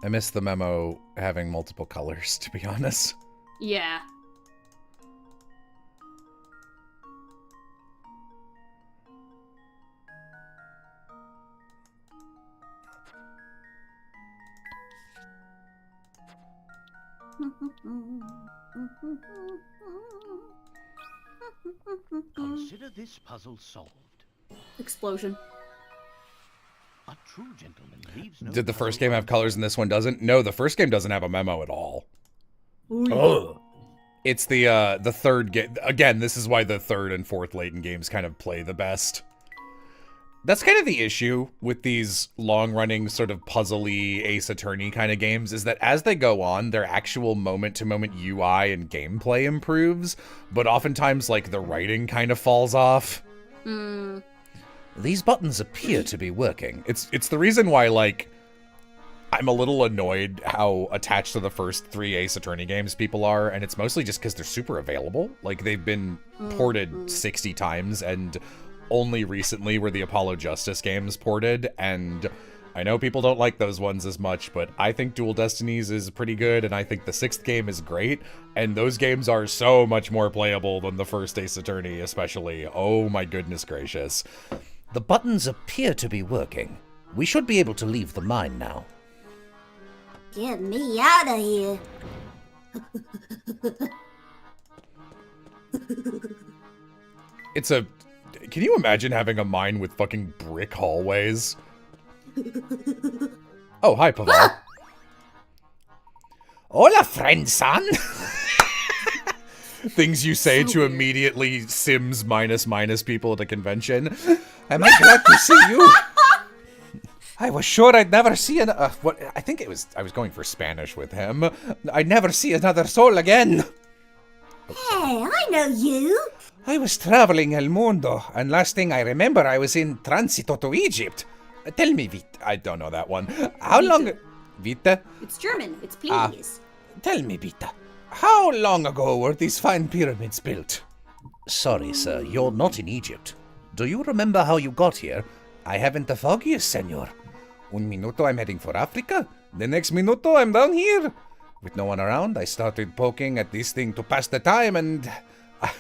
I missed the memo having multiple colors, to be honest. Yeah. Consider this puzzle solved. Explosion. A true gentleman leaves no Did the first puzzle game have colors and this one doesn't? No, the first game doesn't have a memo at all. Oh. It's the third game. Again, this is why the third and fourth Layton games kind of play the best. That's kind of the issue with these long-running sort of puzzly Ace Attorney kind of games, is that as they go on, their actual moment-to-moment UI and gameplay improves, but oftentimes, like, the writing kind of falls off. These buttons appear to be working. It's the reason why, like, I'm a little annoyed how attached to the first 3 Ace Attorney games people are, and it's mostly just because they're super available. Like, they've been ported 60 times, and only recently were the Apollo Justice games ported, and I know people don't like those ones as much, but I think Dual Destinies is pretty good, and I think the 6th game is great, and those games are so much more playable than the first Ace Attorney, especially. Oh my goodness gracious. The buttons appear to be working. We should be able to leave the mine now. Get me out of here. It's a... Can you imagine having a mine with fucking brick hallways? Oh, hi, Pavel. Hola, friend, son! Things you say to immediately Sims minus people at a convention. Am I glad to see you? I was sure I'd never see What? I think it was... I was going for Spanish with him. I'd never see another soul again. Hey, I know you. I was traveling El Mundo, and last thing I remember, I was in Transito to Egypt. Tell me, Vita. I don't know that one. How long... Vita? It's German. It's please. Tell me, Vita. How long ago were these fine pyramids built? Sorry, sir, you're not in Egypt. Do you remember how you got here? I haven't the foggiest, senor. Un minuto I'm heading for Africa. The next minuto I'm down here. With no one around, I started poking at this thing to pass the time, and...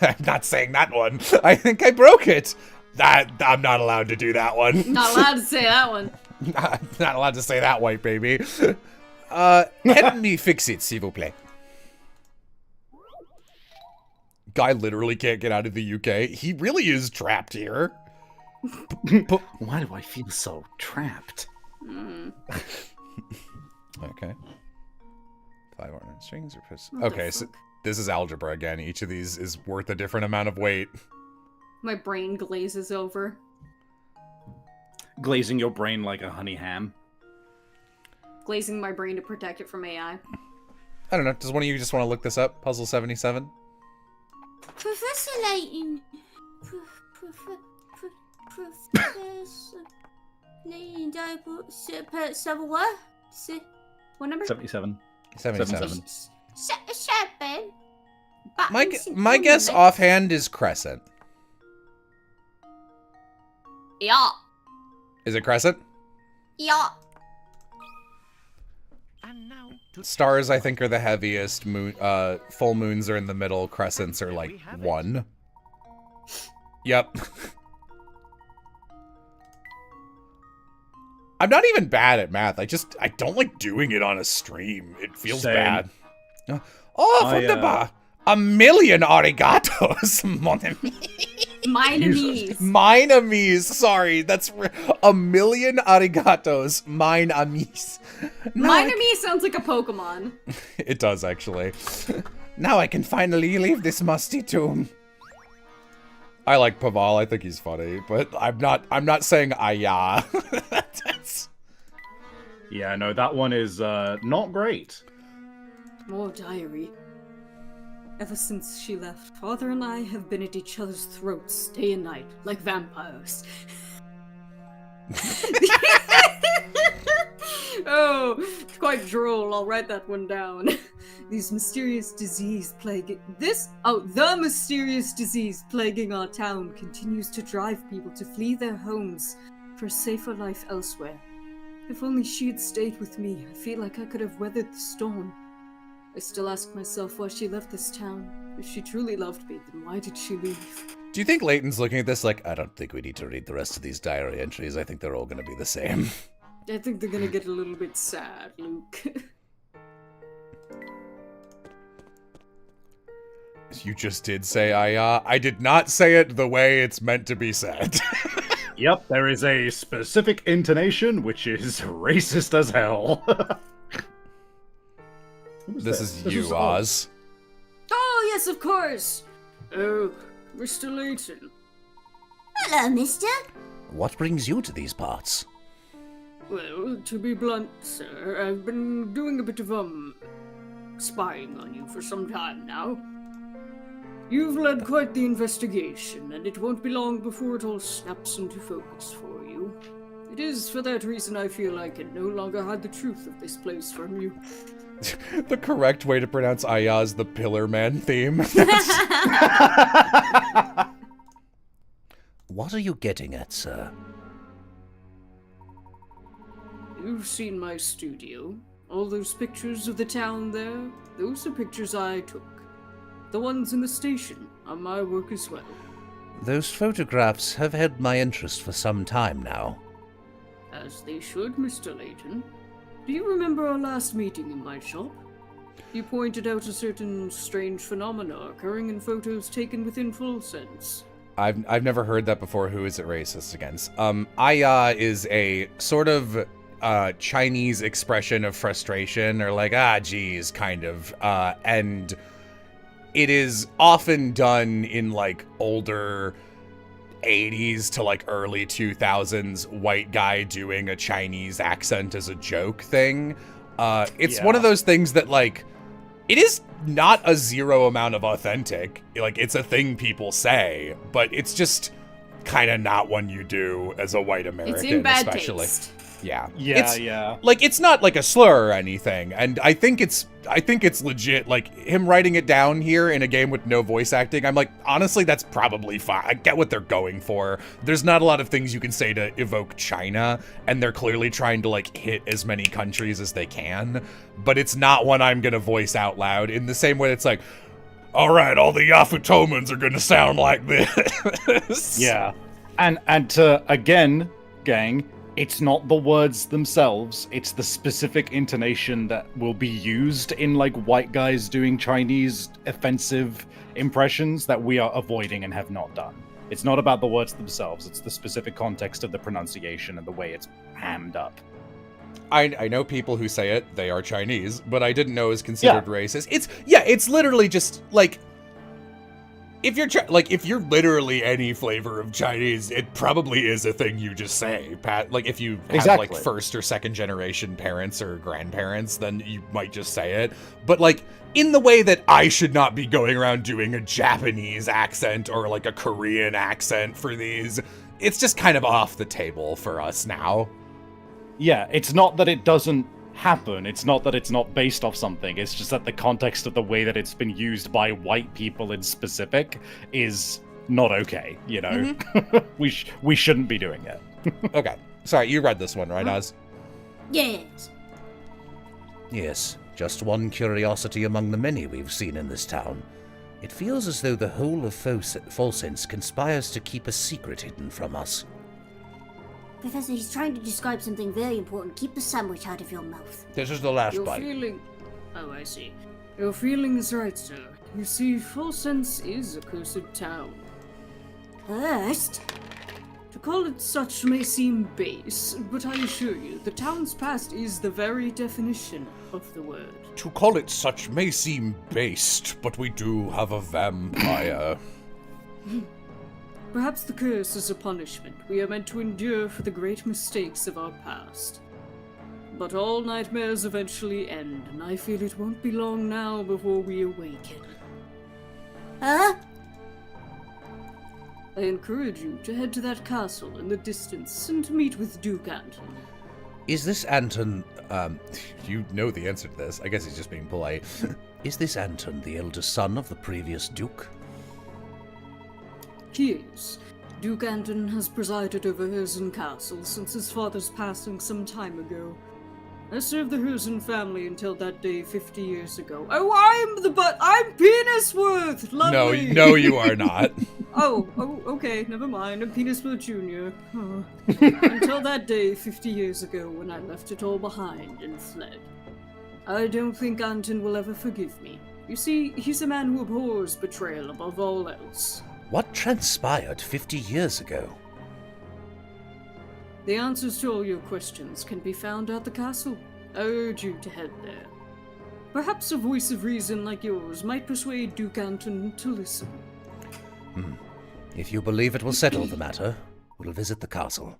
I'm not saying that one. I think I broke it. I'm not allowed to do that one. Not allowed to say that one. Not allowed to say that, white baby. Help me fix it, s'il vous plaît. Guy literally can't get out of the UK. He really is trapped here. But why do I feel so trapped? Okay. 5 ornament strings or okay, so this is algebra again. Each of these is worth a different amount of weight. My brain glazes over. Glazing your brain like a honey ham. Glazing my brain to protect it from AI. I don't know. Does one of you just want to look this up? Puzzle 77? Professor Layton, Professor Layton Diabolical. What? What number? 77. 77. 7. My guess offhand is Crescent. Yeah. Is it Crescent? Yeah. And now to Stars, I think, are the heaviest. Full moons are in the middle. Crescents are like 1. Yep. I'm not even bad at math. I don't like doing it on a stream. It feels Same. bad. Oh, wunderbar. A million arigatos, mon ami. Mine-amies. Mine amis. Sorry, that's a million arigatos. Mine amis. Mine-amies sounds like a Pokemon. It does, actually. Now I can finally leave this musty tomb. I like Paval. I think he's funny, but I'm not saying ayah. Yeah, no, that one is not great. More diary. Ever since she left, Father and I have been at each other's throats day and night, like vampires. Oh, it's quite droll. I'll write that one down. The mysterious disease plaguing our town continues to drive people to flee their homes for a safer life elsewhere. If only she had stayed with me, I feel like I could have weathered the storm. I still ask myself why she left this town. If she truly loved me, then why did she leave? Do you think Layton's looking at this like, I don't think we need to read the rest of these diary entries. I think they're all going to be the same. I think they're gonna get a little bit sad, Luke. You just did say ayah. I did not say it the way it's meant to be said. Yep, there is a specific intonation which is racist as hell. This is you, Oz. Oh, yes, of course! Oh, Mr. Layton. Hello, mister. What brings you to these parts? Well, to be blunt, sir, I've been doing a bit of, spying on you for some time now. You've led quite the investigation, and it won't be long before it all snaps into focus for you. It is for that reason I feel I can no longer hide the truth of this place from you. The correct way to pronounce ayah is the Pillar Man theme. What are you getting at, sir? You've seen my studio. All those pictures of the town there, those are pictures I took. The ones in the station are my work as well. Those photographs have held my interest for some time now. As they should, Mr. Layton. Do you remember our last meeting in my shop? You pointed out a certain strange phenomena occurring in photos taken within full sense. I've never heard that before. Who is it racist against? Ayah is a sort of Chinese expression of frustration, or like, geez, kind of. And it is often done in like older 80s to like early 2000s white guy doing a Chinese accent as a joke thing. It's one of those things that like, it is not a zero amount of authentic. Like, it's a thing people say, but it's just kind of not one you do as a white American, It's in bad especially. taste. Yeah. Yeah. Like, it's not like a slur or anything, and I think it's legit. Like, him writing it down here in a game with no voice acting, I'm like, honestly, that's probably fine. I get what they're going for. There's not a lot of things you can say to evoke China, and they're clearly trying to, like, hit as many countries as they can, but it's not one I'm gonna voice out loud in the same way it's like, all right, all the Yafutomans are gonna sound like this. Yeah. And to, again, gang, it's not the words themselves, it's the specific intonation that will be used in, like, white guys doing Chinese offensive impressions that we are avoiding and have not done. It's not about the words themselves, it's the specific context of the pronunciation and the way it's hammed up. I know people who say it, they are Chinese, but I didn't know it was considered racist. It's literally just, like, if you're literally any flavor of Chinese, it probably is a thing you just say. Like, if you have like first or second generation parents or grandparents, then you might just say it. But like, in the way that I should not be going around doing a Japanese accent or like a Korean accent for these, it's just kind of off the table for us now. Yeah, it's not that it doesn't happen, it's not that it's not based off something, it's just that the context of the way that it's been used by white people in specific is not okay, you know? We shouldn't be doing it. Okay. Sorry, you read this one, right, Oz? Yes. Yes, just one curiosity among the many we've seen in this town. It feels as though the whole of Folsense conspires to keep a secret hidden from us. Professor, he's trying to describe something very important. Keep the sandwich out of your mouth. This is the last Your bite. feeling... Oh, I see. Your feeling is right, sir. You see, Folsense is a cursed town. First, To call it such may seem base, but I assure you, the town's past is the very definition of the word. To call it such may seem based, but we do have a vampire. Perhaps the curse is a punishment we are meant to endure for the great mistakes of our past. But all nightmares eventually end, and I feel it won't be long now before we awaken. huh? I encourage you to head to that castle in the distance and to meet with Duke Anton. Is this Anton, You know the answer to this. I guess he's just being polite. is this Anton the eldest son of the previous Duke? He is. Duke Anton has presided over Herzen Castle since his father's passing some time ago. I served the Herzen family until that day 50 years ago. Oh, I'm Penisworth! Lovely! No, you are not. Oh, okay, never mind. I'm Penisworth Jr. Oh. Until that day 50 years ago when I left it all behind and fled. I don't think Anton will ever forgive me. You see, he's a man who abhors betrayal above all else. What transpired 50 years ago? The answers to all your questions can be found at the castle. I urge you to head there. Perhaps a voice of reason like yours might persuade Duke Anton to listen. If you believe it will settle the matter, we'll visit the castle.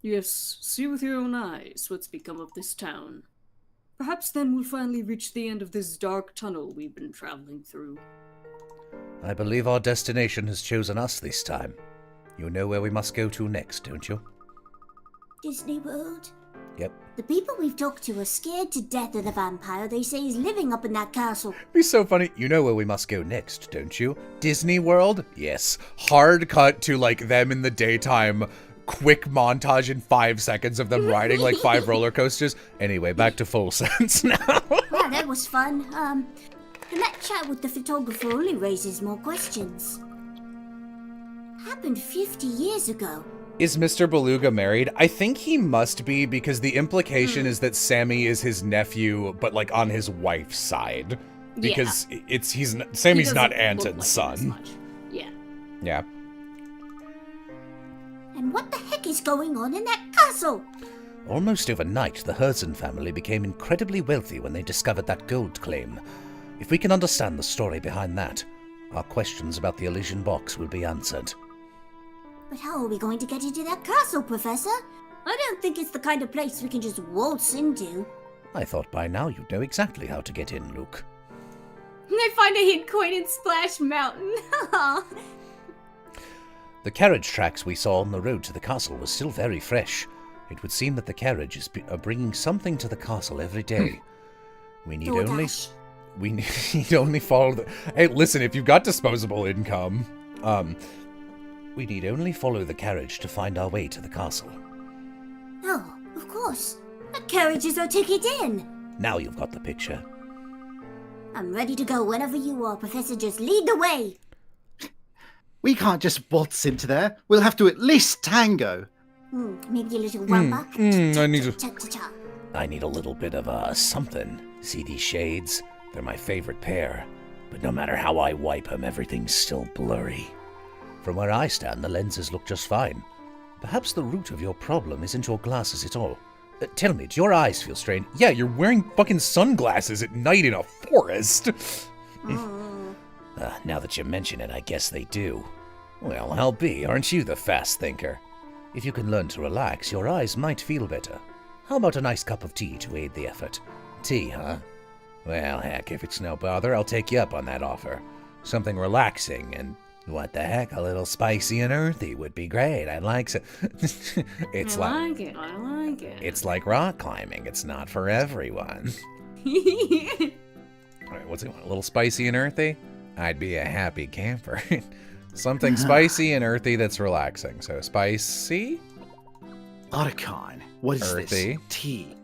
Yes, see with your own eyes what's become of this town. Perhaps then we'll finally reach the end of this dark tunnel we've been traveling through. I believe our destination has chosen us this time. You know where we must go to next, don't you? Disney World? Yep. The people we've talked to are scared to death of the vampire they say is living up in that castle. Be so funny. You know where we must go next, don't you? Disney World? Yes. Hard cut to, like, them in the daytime. Quick montage in 5 seconds of them riding, like, 5 roller coasters. Anyway, back to Full Sense now. Wow, that was fun. And that chat with the photographer only raises more questions. Happened 50 years ago. Is Mr. Beluga married? I think he must be, because the implication is that Sammy is his nephew, but like on his wife's side. Because Sammy's not Anton's son. Yeah. Yeah. And what the heck is going on in that castle? Almost overnight, the Herzen family became incredibly wealthy when they discovered that gold claim. If we can understand the story behind that, our questions about the Elysian box will be answered. But how are we going to get into that castle, Professor? I don't think it's the kind of place we can just waltz into. I thought by now you'd know exactly how to get in, Luke. They find a hidden coin in Splash Mountain. The carriage tracks we saw on the road to the castle were still very fresh. It would seem that the carriages are bringing something to the castle every day. We need only follow the... Hey, listen, if you've got disposable income, we need only follow the carriage to find our way to the castle. Oh, of course. That carriage is our ticket in. Now you've got the picture. I'm ready to go whenever you are, Professor. Just lead the way. We can't just waltz into there. We'll have to at least tango. Maybe a little rumba. I need a little bit of something. See these shades? They're my favorite pair. But no matter how I wipe them, everything's still blurry. From where I stand, the lenses look just fine. Perhaps the root of your problem isn't your glasses at all. Tell me, do your eyes feel strained? Yeah, you're wearing fucking sunglasses at night in a forest. Now that you mention it, I guess they do. Well, I'll be, aren't you the fast thinker? If you can learn to relax, your eyes might feel better. How about a nice cup of tea to aid the effort? Tea, huh? Well, heck, if it's no bother, I'll take you up on that offer. Something relaxing and What the heck? A little spicy and earthy would be great. I'd like to. It's I like it. It's like rock climbing. It's not for everyone. All right, what's he want? A little spicy and earthy? I'd be a happy camper. Something spicy and earthy that's relaxing. So spicy, Archon, what is earthy, this? Tea.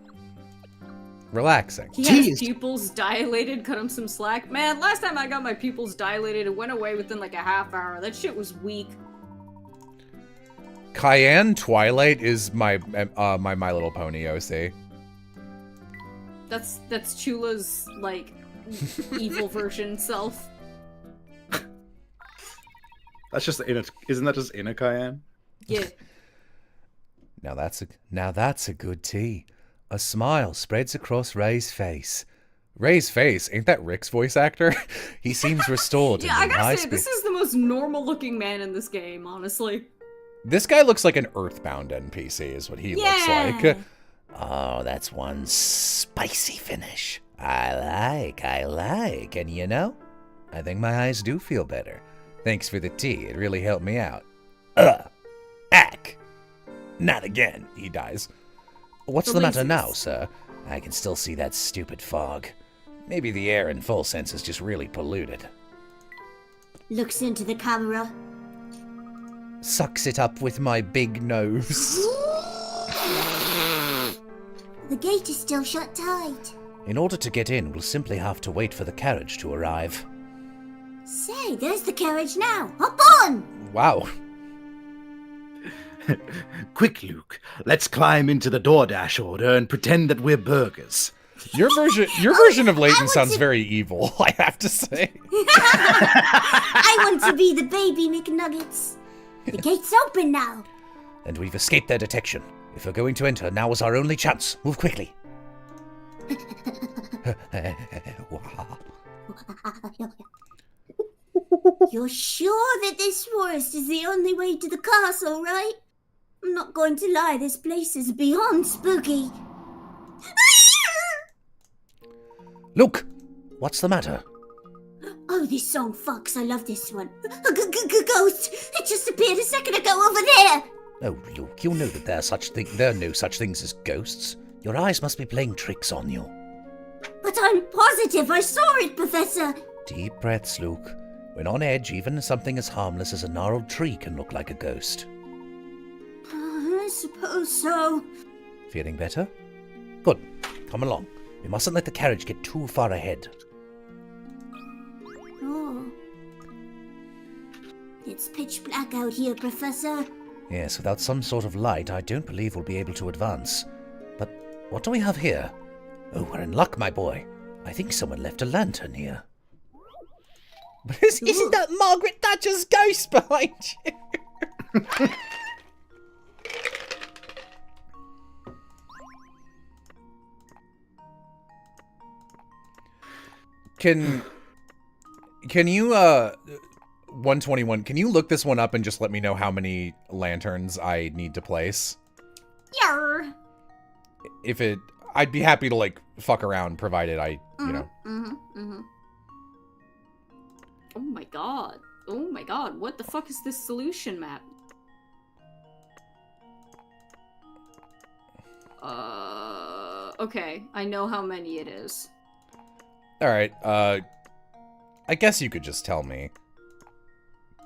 relaxing. He has his pupils dilated, cut him some slack. Man, last time I got my pupils dilated, it went away within like a half hour. That shit was weak. Cayenne Twilight is my My Little Pony OC. That's Chula's, like, evil version self. That's just isn't that just in a Cayenne? Yeah. Now that's a good tea. A smile spreads across Ray's face. Ray's face, ain't that Rick's voice actor? He seems restored. Yeah, I gotta say, this is the most normal-looking man in this game, honestly. This guy looks like an Earthbound NPC is what he looks like. Oh, that's one spicy finish. I like. And you know, I think my eyes do feel better. Thanks for the tea. It really helped me out. Ack. Not again. He dies. What's the matter now, sir? I can still see that stupid fog. Maybe the air in full sense is just really polluted. Looks into the camera. Sucks it up with my big nose. The gate is still shut tight. In order to get in, we'll simply have to wait for the carriage to arrive. Say, there's the carriage now. Hop on! Wow. Quick, Luke. Let's climb into the DoorDash order and pretend that we're burgers. Your version of Layton sounds very evil, I have to say. I want to be the baby McNuggets. The gate's open now. And we've escaped their detection. If we're going to enter, now is our only chance. Move quickly. You're sure that this forest is the only way to the castle, right? I'm not going to lie, this place is beyond spooky. Luke, what's the matter? Oh, this song fucks. I love this one. A ghost! It just appeared a second ago over there! Oh, Luke, you know that there are no such things as ghosts. Your eyes must be playing tricks on you. But I'm positive I saw it, Professor! Deep breaths, Luke. When on edge, even something as harmless as a gnarled tree can look like a ghost. I suppose so. Feeling better? Good. Come along. We mustn't let the carriage get too far ahead. Oh. It's pitch black out here, Professor. Yes, without some sort of light, I don't believe we'll be able to advance. But what do we have here? Oh, we're in luck, my boy. I think someone left a lantern here. But isn't that Margaret Thatcher's ghost behind you? Can you 121, can you look this one up and just let me know how many lanterns I need to place? Yarr. I'd be happy to like fuck around provided I, you know. Oh my god. Oh my god. What the fuck is this solution map? Okay. I know how many it is. Alright, I guess you could just tell me.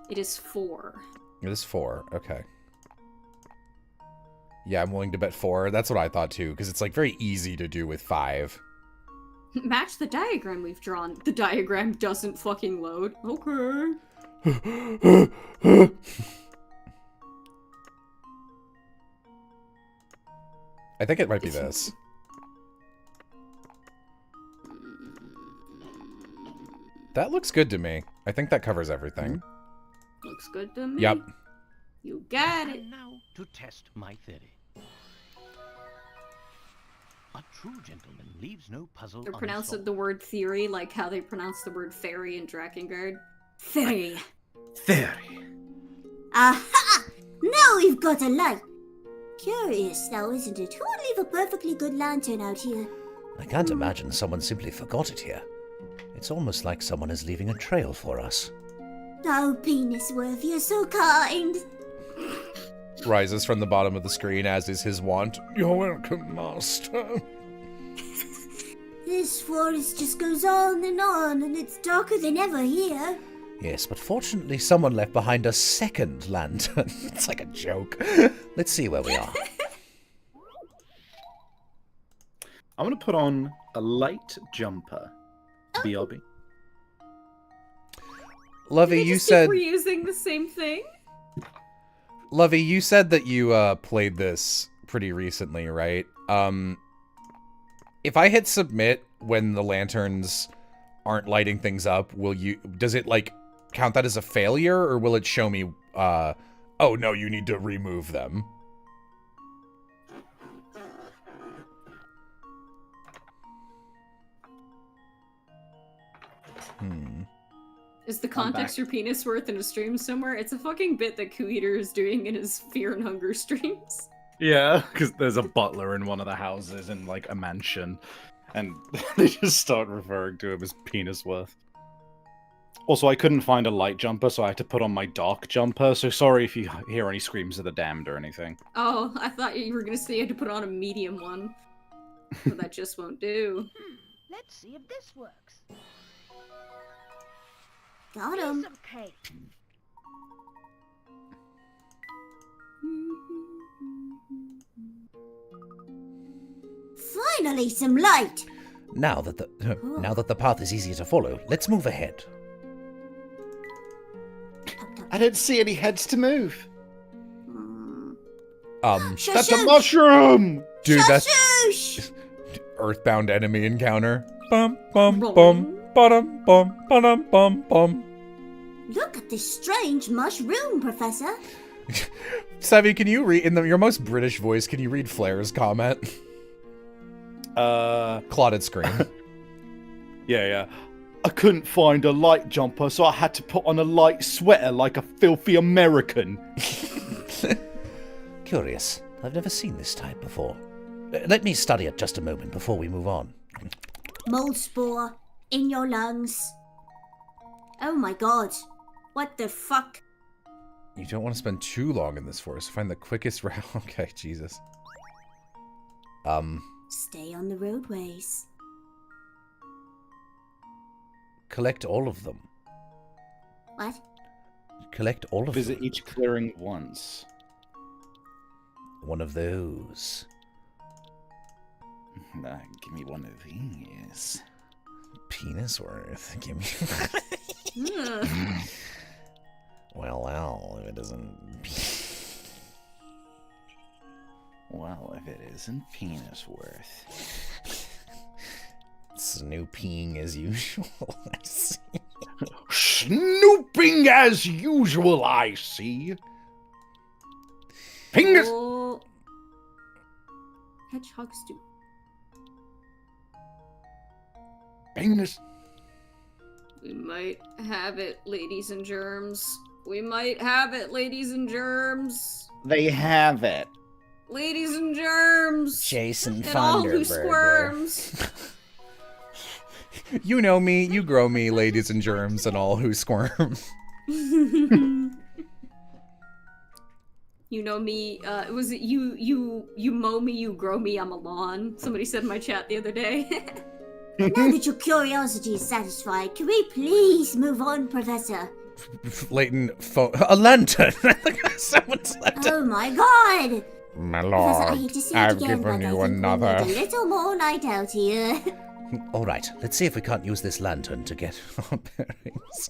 It is 4. It is 4, okay. Yeah, I'm willing to bet 4. That's what I thought too, because it's like very easy to do with 5. Match the diagram we've drawn. The diagram doesn't fucking load. Okay. I think it might be this. That looks good to me. I think that covers everything. Looks good to me. Yep. You got it. And now to test my theory. A true gentleman leaves no puzzle They're unsolved. pronouncing the word theory like how they pronounce the word fairy in Drakengard. Theory. Theory. Aha! Now we've got a light. Curious though, isn't it? Who would leave a perfectly good lantern out here? I can't imagine someone simply forgot it here. It's almost like someone is leaving a trail for us. Oh, Penisworth, you're so kind. Rises from the bottom of the screen, as is his wont. You're welcome, master. This forest just goes on, and it's darker than ever here. Yes, but fortunately someone left behind a second lantern. It's like a joke. Let's see where we are. I'm going to put on a light jumper. BRB. Lovey, you said... We're using the same thing? Lovey, you said that you played this pretty recently, right? If I hit submit when the lanterns aren't lighting things up, does it like count that as a failure, or will it show me oh no, you need to remove them? Is the context your penis worth in a stream somewhere? It's a fucking bit that Coup Eater is doing in his Fear and Hunger streams. Yeah, because there's a butler in one of the houses in, like, a mansion. And they just start referring to him as Penisworth. Also, I couldn't find a light jumper, so I had to put on my dark jumper. So sorry if you hear any screams of the damned or anything. Oh, I thought you were gonna say you had to put on a medium one. But that just won't do. Let's see if this works. Got him. Piece of cake. Finally, some light. Now that the path is easier to follow, let's move ahead. I don't see any heads to move. That's a mushroom! Dude, that's Shush! Earthbound enemy encounter. Bum bum bum bum bum bum bum bum. Look at this strange mushroom, Professor. Savvy, can you read in your most British voice? Can you read Flair's comment? Clotted screen. Yeah. I couldn't find a light jumper, so I had to put on a light sweater like a filthy American. Curious. I've never seen this type before. Let me study it just a moment before we move on. Mold spore in your lungs. Oh my god. What the fuck? You don't want to spend too long in this forest. Find the quickest route. Okay, Jesus. Stay on the roadways. Collect all of them. What? Collect all of Visit them. each clearing once. One of those. Give me one of these. Penisworth. Give me. Well, if it isn't. Well, if it isn't Penisworth. Snooping as usual, I see. Snooping as usual, I see. Fingers. Oh. Hedgehog stew. Fingers. We might have it, ladies and germs. We might have it, ladies and germs. They have it. Ladies and germs. Jason And all who squirms. You know me, you grow me, ladies and germs, and all who squirm. You know me, was it you mow me, you grow me, I'm a lawn. Somebody said in my chat the other day. Now that your curiosity is satisfied, can we please move on, Professor? Layton, a lantern. Someone's lantern. Oh my god! My Professor, I lord, hate to say I've it again, given but I you think another. we need a little more light out here. All right, let's see if we can't use this lantern to get our bearings.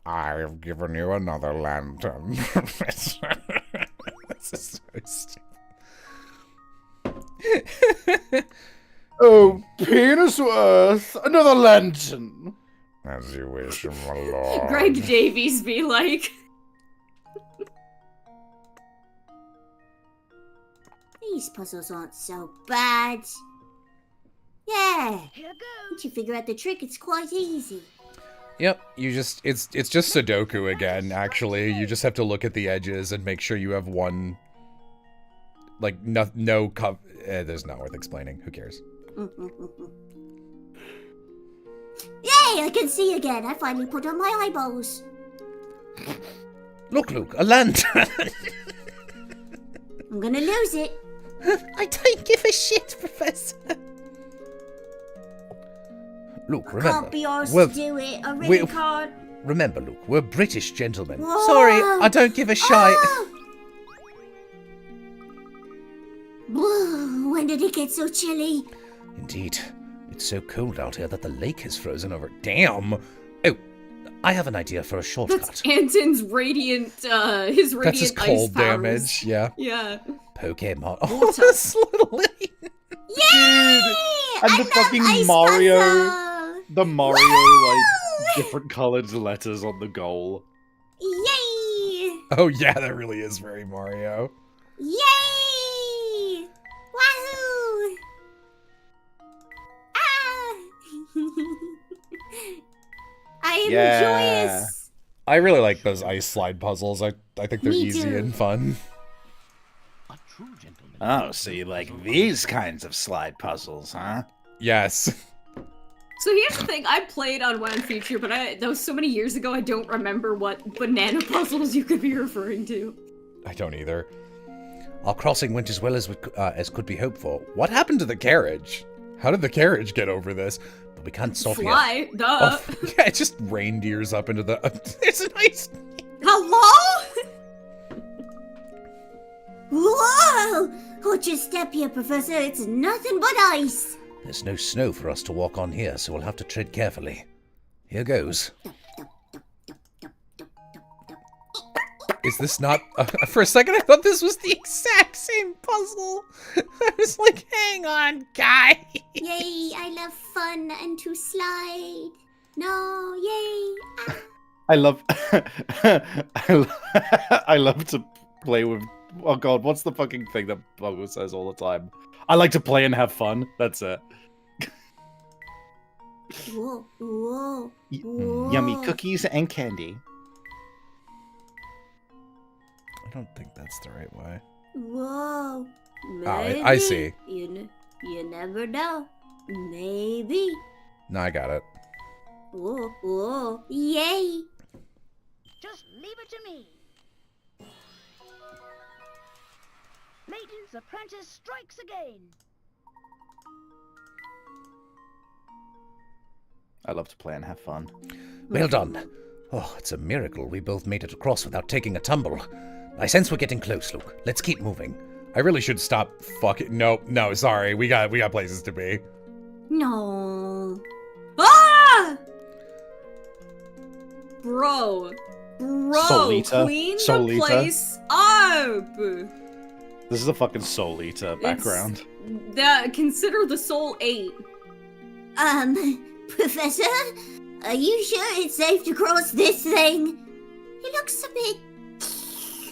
I've given you another lantern. This is so stupid. Oh, Penisworth, another lantern. As you wish, my lord. Greg Davies be like. These puzzles aren't so bad. Yeah. Here goes. Once you figure out the trick, it's quite easy. Yep, it's just Sudoku again, actually. You just have to look at the edges and make sure you have one, like, no cover. There's not worth explaining. Who cares? Yay! I can see again. I finally put on my eyeballs. Look, Luke, a lantern. I'm gonna lose it. I don't give a shit, Professor. Luke, remember. Can't be arsed we're- to do it. I really can't. Remember, Luke, we're British gentlemen. Whoa. Sorry, I don't give a shite. Ah! Whoa, when did it get so chilly? Indeed. It's so cold out here that the lake has frozen over. Damn. Oh, I have an idea for a shortcut. That's Anton's radiant, his radiant That's his cold ice powers. damage. Yeah. Yeah. Pokemon. Water. Oh, this little lady. Yay! And I the love fucking ice Mario, puzzle. the Mario, Woo! like, different colored letters on the goal. Yay! Oh yeah, that really is very Mario. Yay! Wahoo! Ah! I am Yeah. joyous. I really like those ice slide puzzles. I think they're Me easy too. and fun. A true gentleman. Oh, so you like these kinds of slide puzzles, huh? Yes. So here's the thing, I played on WoW Future, but that was so many years ago I don't remember what banana puzzles you could be referring to. I don't either. Our crossing went as well as could be hoped for. What happened to the carriage? How did the carriage get over this? But we can't stop here. Fly, duh. Oh, yeah, it just reindeers up into the... There's an ice... Hello? Whoa! Watch your step here, Professor. It's nothing but ice. There's no snow for us to walk on here, so we'll have to tread carefully. Here goes. Is this not... for a second I thought this was the exact same puzzle. I was like, hang on, guy. Yay, I love fun and to slide. No, yay. Ah. I love, I love to play with. Oh god, what's the fucking thing that Bogo says all the time? I like to play and have fun. That's it. Whoa, whoa, whoa. Yummy cookies and candy. I don't think that's the right way. Whoa. Maybe. I see. You never know. Maybe. No, I got it. Whoa, whoa. Yay. Just leave it to me. Layton's apprentice strikes again. I love to play and have fun. Well done. Oh, it's a miracle we both made it across without taking a tumble. I sense we're getting close, Luke. Let's keep moving. I really should stop fucking... No, sorry. We got places to be. No. Ah! Bro, Solita. clean Solita. the place up. This is a fucking Soul Eater background. Consider the Soul 8. Professor, are you sure it's safe to cross this thing? It looks a bit...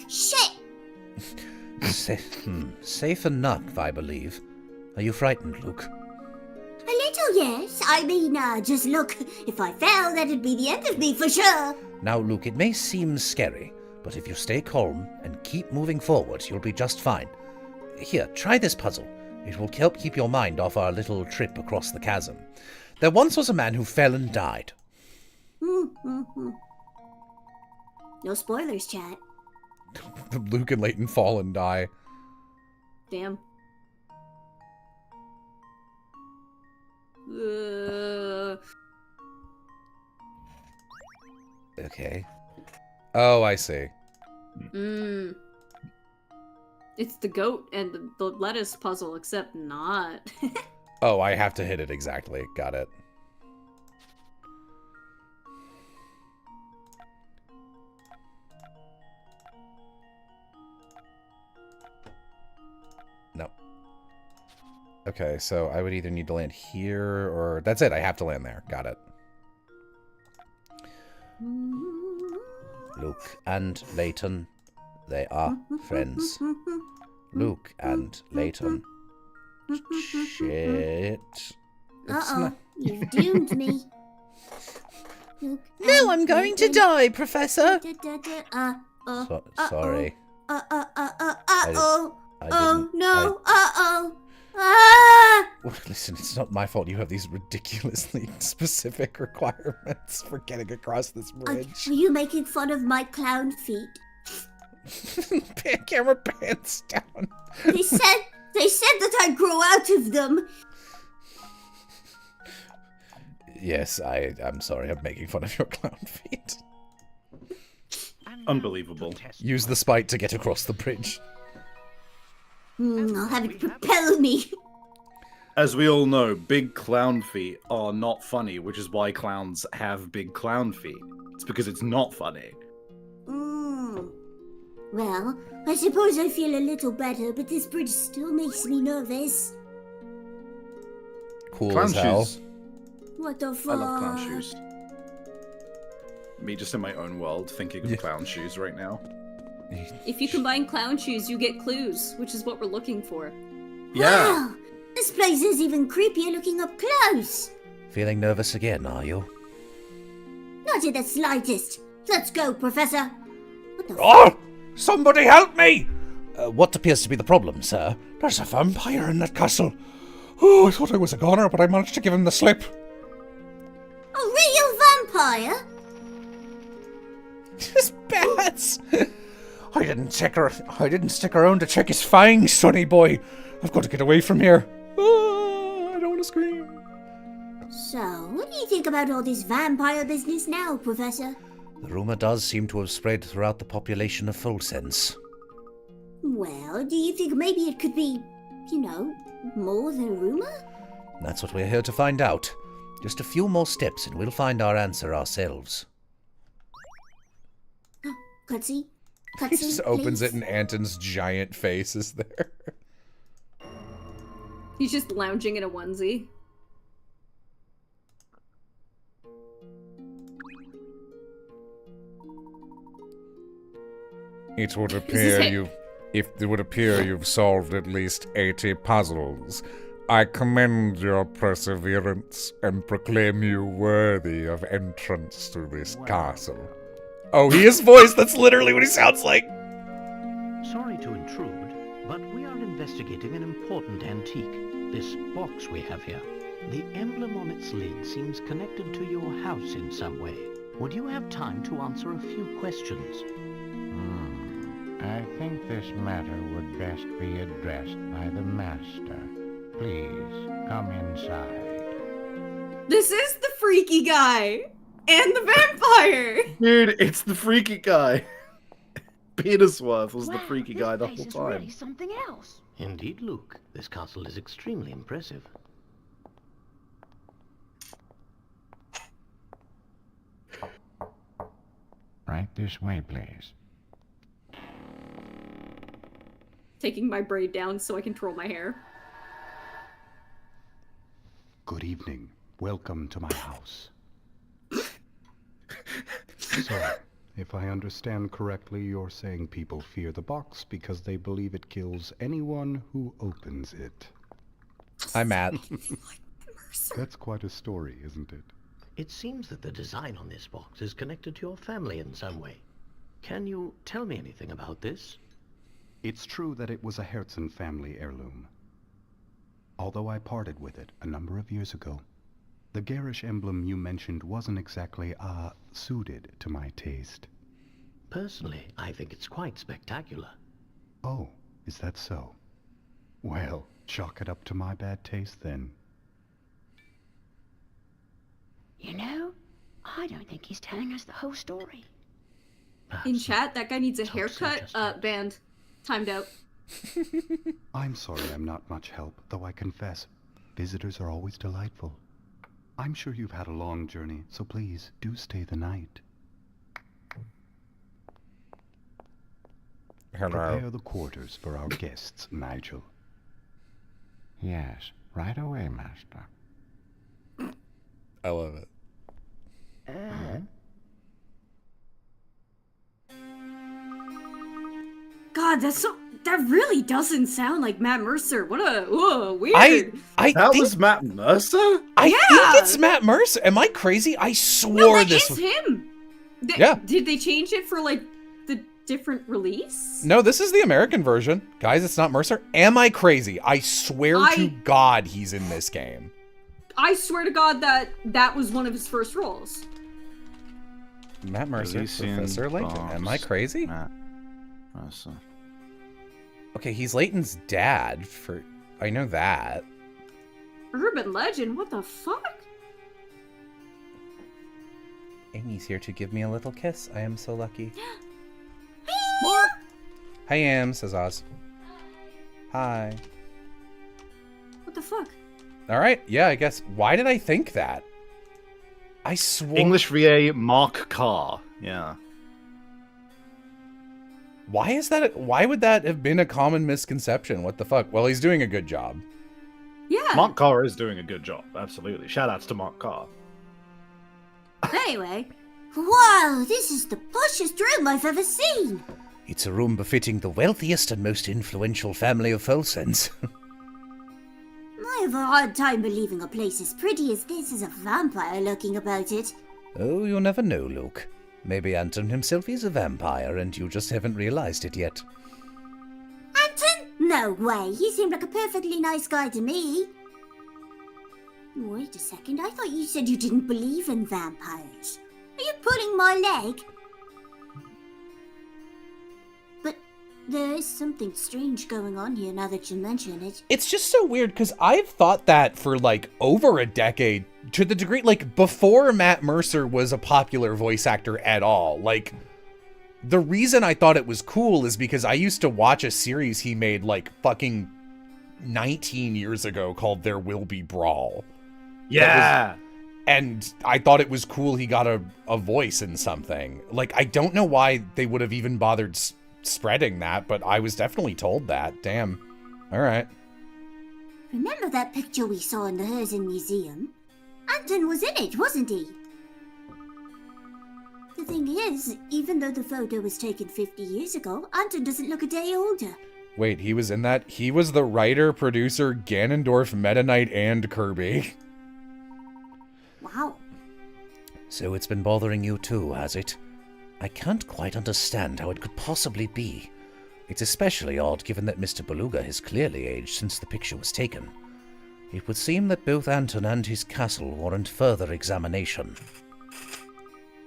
shit. Safe enough, I believe. Are you frightened, Luke? A little, yes. I mean, just look. If I fell, that'd be the end of me for sure. Now, Luke, it may seem scary, but if you stay calm and keep moving forward, you'll be just fine. Here, try this puzzle. It will help keep your mind off our little trip across the chasm. There once was a man who fell and died. No spoilers, chat. Luke and Layton fall and die. Damn. Okay. Oh, I see. It's the goat and the lettuce puzzle, except not. Oh, I have to hit it exactly. Got it. No. Okay, so I would either need to land here or... That's it, I have to land there. Got it. Luke and Layton, they are friends. Luke and Layton. Shit. Uh-oh, you've doomed me. No, I'm going to die, Professor. Uh-oh. Sorry. Uh-oh. I Oh, didn't- no. Uh-oh. Ah! Well, listen, it's not my fault you have these ridiculously specific requirements for getting across this bridge. Are you making fun of my clown feet? Camera pants down. They said that I'd grow out of them. Yes, I'm sorry, I'm making fun of your clown feet. Unbelievable. Use the spite to get across the bridge. I'll have it propel me. As we all know, big clown feet are not funny, which is why clowns have big clown feet. It's because it's not funny. Well, I suppose I feel a little better, but this bridge still makes me nervous. Cool Clown as hell. shoes. What the fuck? I love clown shoes. Me just in my own world thinking of clown shoes right now. If you combine clown shoes, you get clues, which is what we're looking for. Yeah. Wow! This place is even creepier looking up close. Feeling nervous again, are you? Not in the slightest. Let's go, Professor. What the Oh! Somebody help me! What appears to be the problem, sir? There's a vampire in that castle. Oh, I thought I was a goner, but I managed to give him the slip. A real vampire? Just bats. I didn't stick around to check his fangs, sonny boy. I've got to get away from here. Oh, I don't want to scream. So, what do you think about all this vampire business now, Professor? The rumour does seem to have spread throughout the population of Fulsense. Well, do you think maybe it could be, more than a rumor? That's what we're here to find out. Just a few more steps and we'll find our answer ourselves. Cutscene? He just opens it and Anton's giant face is there. He's just lounging in a onesie. It would appear you've solved at least 80 puzzles. I commend your perseverance and proclaim you worthy of entrance to this castle. Oh, he is voiced. That's literally what he sounds like. Sorry to intrude, but we are investigating an important antique. This box we have here. The emblem on its lid seems connected to your house in some way. Would you have time to answer a few questions? I think this matter would best be addressed by the master. Please, come inside. This is the freaky guy! And the vampire! Dude, it's the freaky guy. Petersworth was the freaky guy the whole time. Really something else. Indeed, Luke. This castle is extremely impressive. Right this way, please. Taking my braid down so I can twirl my hair. Good evening. Welcome to my house. So, if I understand correctly, you're saying people fear the box because they believe it kills anyone who opens it. I'm Matt. That's quite a story, isn't it? It seems that the design on this box is connected to your family in some way. Can you tell me anything about this? It's true that it was a Herzen family heirloom. Although I parted with it a number of years ago, the garish emblem you mentioned wasn't exactly, suited to my taste. Personally, I think it's quite spectacular. Oh, is that so? Well, chalk it up to my bad taste then. I don't think he's telling us the whole story. In chat, that guy needs a haircut. Banned. Timed out. I'm sorry I'm not much help, though I confess, visitors are always delightful. I'm sure you've had a long journey, so please do stay the night. Hello. Prepare the quarters for our guests, Nigel. Yes, right away, Master. I love it. God, that really doesn't sound like Matt Mercer. What a weird. That was Matt Mercer? I think it's Matt Mercer. Am I crazy? I swore No, that this is him. Yeah. Did they change it for like the different release? No, this is the American version. Guys, it's not Mercer. Am I crazy? I swear to God he's in this game. I swear to God that was one of his first roles. Matt Mercer, Elysian Professor Layton. Bombs. Am I crazy? Matt Mercer. Okay, he's Layton's dad. I know that. Urban legend? What the fuck? Amy's here to give me a little kiss. I am so lucky. Hi, Am, says Oz. Hi. What the fuck? All right, yeah, I guess. Why did I think that? I swore. English VA Mark Carr. Yeah. Why is that? Why would that have been a common misconception? What the fuck? Well, he's doing a good job. Yeah. Mark Carr is doing a good job. Absolutely. Shoutouts to Mark Carr. Anyway, wow, this is the poshest room I've ever seen. It's a room befitting the wealthiest and most influential family of Folsense. I have a hard time believing a place as pretty as this is a vampire lurking about it. Oh, you never know, Luke. Maybe Anton himself is a vampire and you just haven't realized it yet. Anton? No way, he seemed like a perfectly nice guy to me. Wait a second, I thought you said you didn't believe in vampires. Are you pulling my leg? But there is something strange going on here now that you mention it. It's just so weird because I've thought that for like over a decade, to the degree like before Matt Mercer was a popular voice actor at all. Like the reason I thought it was cool is because I used to watch a series he made like fucking 19 years ago called There Will Be Brawl. Yeah. And I thought it was cool he got a voice in something. Like, I don't know why they would have even bothered spreading that, but I was definitely told that. Damn. All right. Remember that picture we saw in the Herzen Museum? Anton was in it, wasn't he? The thing is, even though the photo was taken 50 years ago, Anton doesn't look a day older. Wait, he was in that? He was the writer, producer, Ganondorf, Meta Knight, and Kirby. Wow. So it's been bothering you too, has it? I can't quite understand how it could possibly be. It's especially odd given that Mr. Beluga has clearly aged since the picture was taken. It would seem that both Anton and his castle warrant further examination.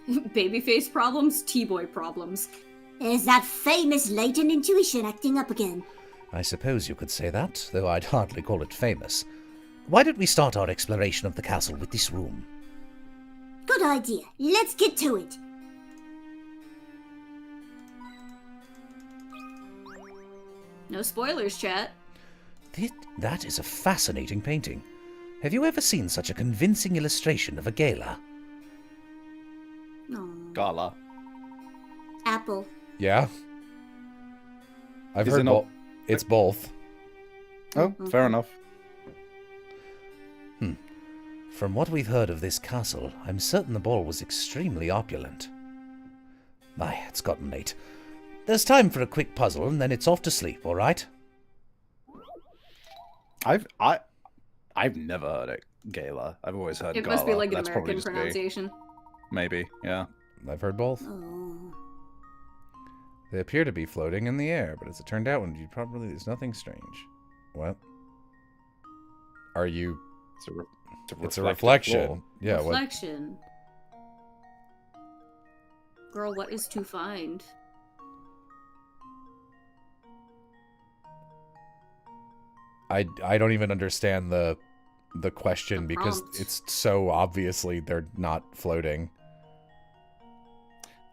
Babyface problems, T-boy problems. There's that famous latent intuition acting up again. I suppose you could say that, though I'd hardly call it famous. Why don't we start our exploration of the castle with this room? Good idea. Let's get to it. No spoilers, chat. That is a fascinating painting. Have you ever seen such a convincing illustration of a gala? Oh. Gala. Apple. Yeah. I've Is heard it not- it's both. Oh, fair enough. From what we've heard of this castle, I'm certain the ball was extremely opulent. Aye, it's gotten late. There's time for a quick puzzle, and then it's off to sleep, all right? I've never heard it gala. I've always heard It gala. must be like an That's probably American just me. pronunciation. Maybe, yeah. I've heard both. Oh. They appear to be floating in the air, but as it turned out, there's nothing strange. What? Are you? It's a reflection. floor. Yeah. What? Reflection. Girl, what is to find? I don't even understand the question The because prompt. it's so obviously they're not floating.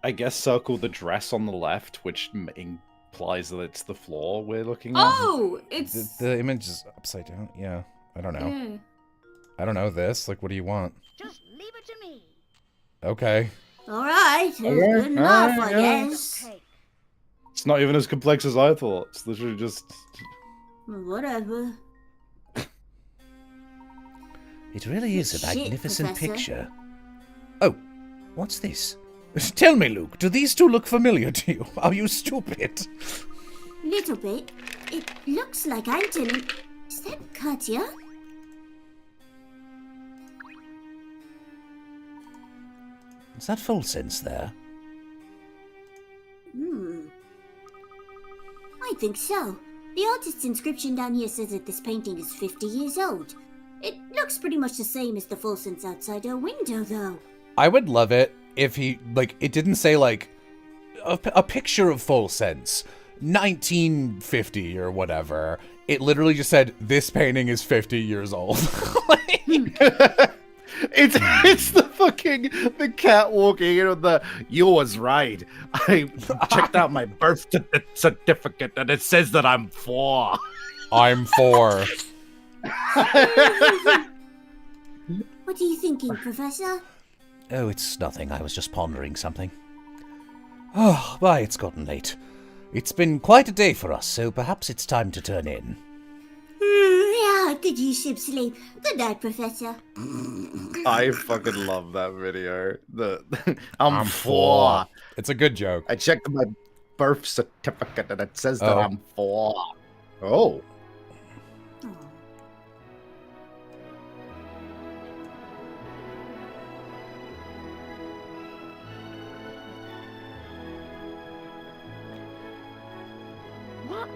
I guess circle the dress on the left, which implies that it's the floor we're looking at. Oh, it's The image is upside down. Yeah. I don't know. yeah. I don't know this. Like, what do you want? Just leave it to me. Okay. All right. It's Okay, good enough, I yeah. guess. Okay. It's not even as complex as I thought. It's literally just... Whatever. It really is a Shit, magnificent Professor. picture. Oh, what's this? Tell me, Luke, do these two look familiar to you? Are you stupid? Little bit. It looks like Anton. Is that Katya? Is that full sense there? I think so. The artist's inscription down here says that this painting is 50 years old. It looks pretty much the same as the Fulsons outside our window, though. I would love it if he, like, it didn't say, like, a picture of Fulsons, 1950 or whatever. It literally just said, this painting is 50 years old. It's the cat walking in with the, you was right. I checked out my birth certificate and it says that I'm 4. I'm 4. What are you thinking, Professor? Oh, it's nothing. I was just pondering something. Oh, why, it's gotten late. It's been quite a day for us, so perhaps it's time to turn in. Yeah, good use of sleep. Good night, Professor. I fucking love that video. I'm 4. It's a good joke. I checked my birth certificate and it says that I'm 4. Oh. What?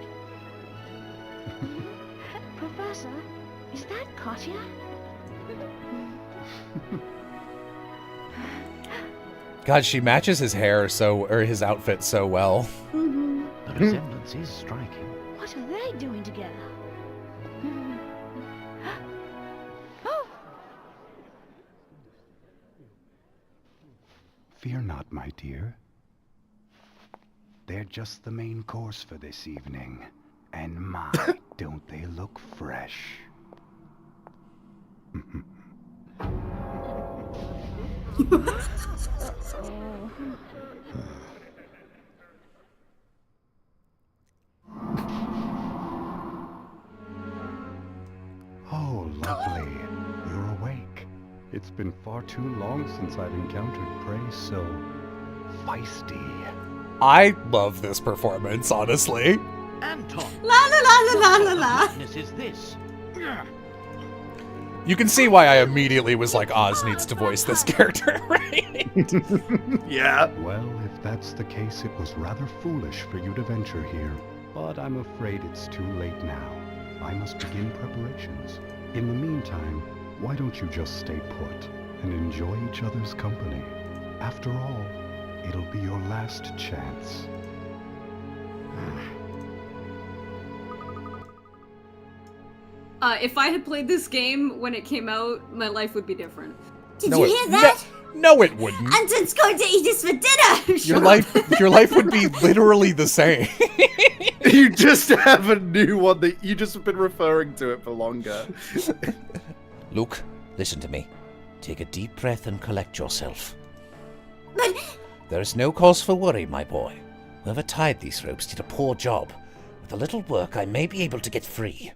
Professor, is that Katya? God, she matches his hair or his outfit so well. Mm-hmm. The resemblance is striking. What are they doing together? Oh! Fear not, my dear. They're just the main course for this evening. And my, don't they look fresh? Oh, lovely. You're awake. It's been far too long since I've encountered prey so feisty. I love this performance, honestly. Anton! La la la la la la la. What witness is this? You can see why I immediately was like, Oz needs to voice this character, right? Yeah. Well, if that's the case, it was rather foolish for you to venture here. But I'm afraid it's too late now. I must begin preparations. In the meantime, why don't you just stay put and enjoy each other's company? After all, it'll be your last chance. If I had played this game when it came out, my life would be different. Did you hear that? No, it wouldn't. Anton's going to eat us for dinner! Your life would be literally the same. You just have a new one that you just have been referring to it for longer. Luke, listen to me. Take a deep breath and collect yourself. But... There is no cause for worry, my boy. Whoever tied these ropes did a poor job. With a little work, I may be able to get free.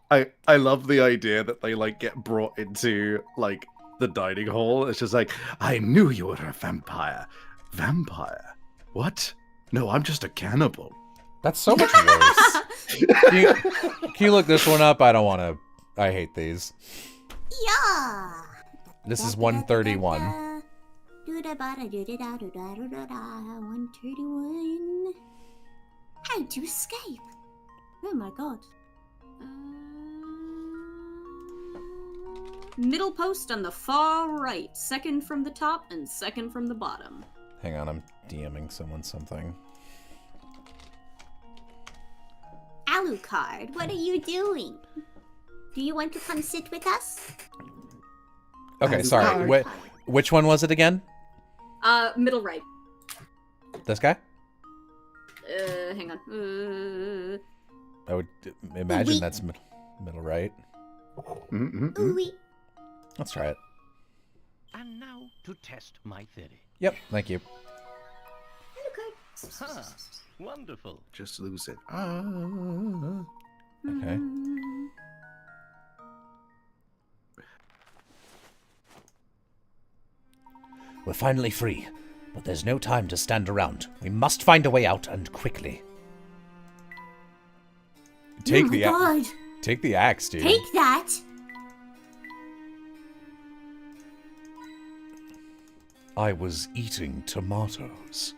I love the idea that they, like, get brought into, like, the dining hall. It's just like, I knew you were a vampire. Vampire? What? No, I'm just a cannibal. That's so much worse. Can you look this one up? I don't want to. I hate these. Yeah. This is 131. 131. How to escape? Oh my god. Middle post on the far right, second from the top and second from the bottom. Hang on, I'm DMing someone something. Alucard, what are you doing? Do you want to come sit with us? Okay, sorry. Which one was it again? Middle right. This guy? Hang on. I would imagine that's middle right. Let's try it. And now to test my theory. Yep, thank you. Huh, wonderful. Just lose it. Okay. We're finally free, but there's no time to stand around. We must find a way out, and quickly. Take God. Take the axe, dude. Take that. I was eating tomatoes.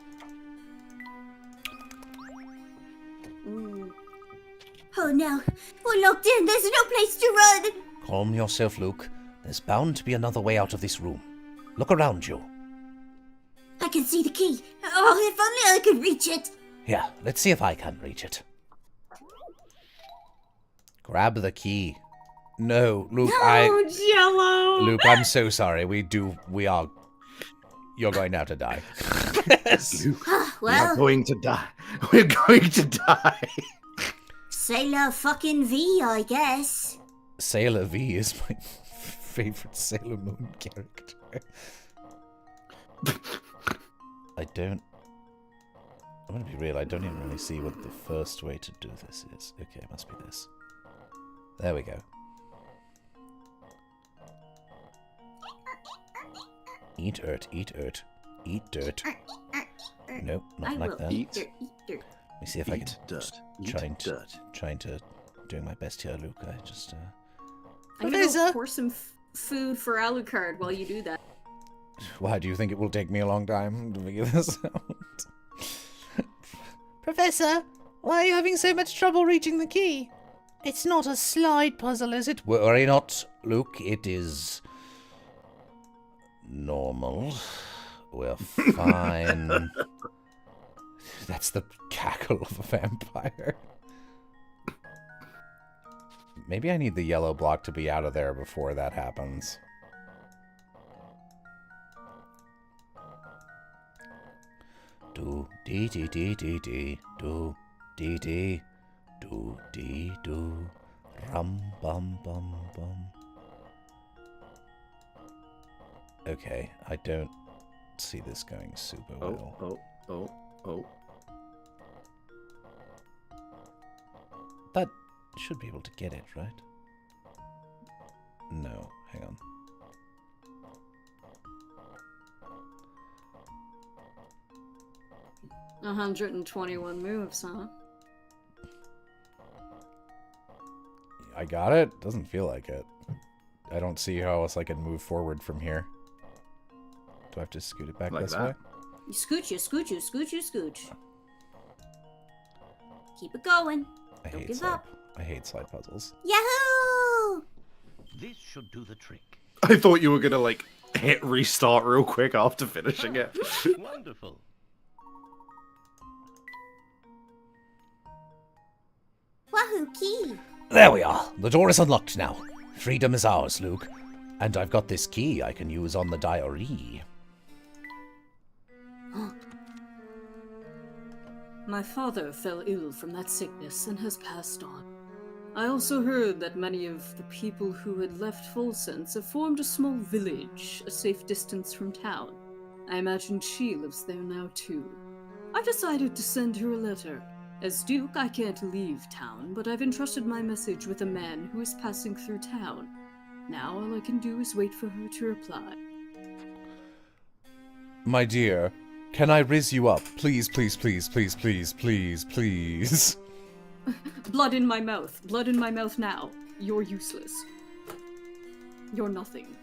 Oh no, we're locked in. There's no place to run. Calm yourself, Luke. There's bound to be another way out of this room. Look around you. I can see the key. Oh, if only I could reach it. Here, let's see if I can reach it. Grab the key. No, Luke, Jello! Luke, I'm so sorry. We are... You're going now to die. Luke, Well, we're going to die. We're going to die. Sailor fucking V, I guess. Sailor V is my favorite Sailor Moon character. I'm gonna be real, I don't even really see what the first way to do this is. Okay, it must be this. There we go. Eat earth, eat earth, eat dirt. Nope, not like that. Eat Let me see if I can... dirt. Trying to... Doing my best here, Luke. I just, I'm gonna go pour some food for Alucard while you do that. Why do you think it will take me a long time to figure this out? Professor, why are you having so much trouble reaching the key? It's not a slide puzzle, is it? Worry not, Luke. It is... normal. We're fine. That's the cackle of a vampire. Maybe I need the yellow block to be out of there before that happens. Do dee dee dee dee dee do dee dee do dee do rum bum bum bum. Okay, I don't see this going super well. Oh. That should be able to get it, right? No, hang on. Oh. 121 moves, huh? I got it? Doesn't feel like it. I don't see how else I can move forward from here. Do I have to scoot it back Like this that? way? You scooch, you scooch, you scooch, you scooch. Keep it going. Don't give up. I hate slide puzzles. Yahoo! This should do the trick. I thought you were gonna, like, hit restart real quick after finishing it. Wonderful. Wahoo key. There we are. The door is unlocked now. Freedom is ours, Luke. And I've got this key I can use on the diary. My father fell ill from that sickness and has passed on. I also heard that many of the people who had left Volsense have formed a small village, a safe distance from town. I imagine she lives there now too. I've decided to send her a letter. As Duke, I can't leave town, but I've entrusted my message with a man who is passing through town. Now all I can do is wait for her to reply. My dear, can I riz you up? Please, please, please, please, please, please, please. Blood in my mouth. Blood in my mouth now. You're useless. You're nothing.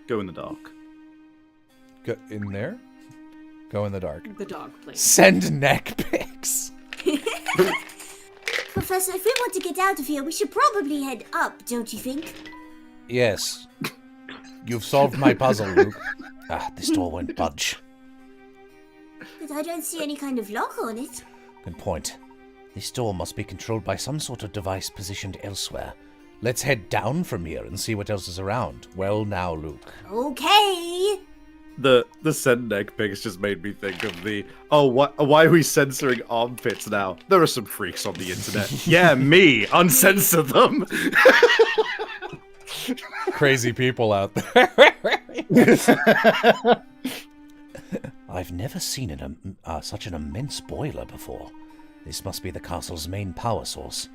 Go in the dark. Go in there? Go in the dark. The dog, please. Send neck pics. Professor, if we want to get out of here, we should probably head up, don't you think? Yes. You've solved my puzzle, Luke. Ah, this door won't budge. But I don't see any kind of lock on it. Good point. This door must be controlled by some sort of device positioned elsewhere. Let's head down from here and see what else is around. Well now, Luke. Okay. The send neck pics just made me think of the, why are we censoring armpits now? There are some freaks on the internet. Yeah, me. Uncensor them. Crazy people out there. I've never seen such an immense boiler before. This must be the castle's main power source.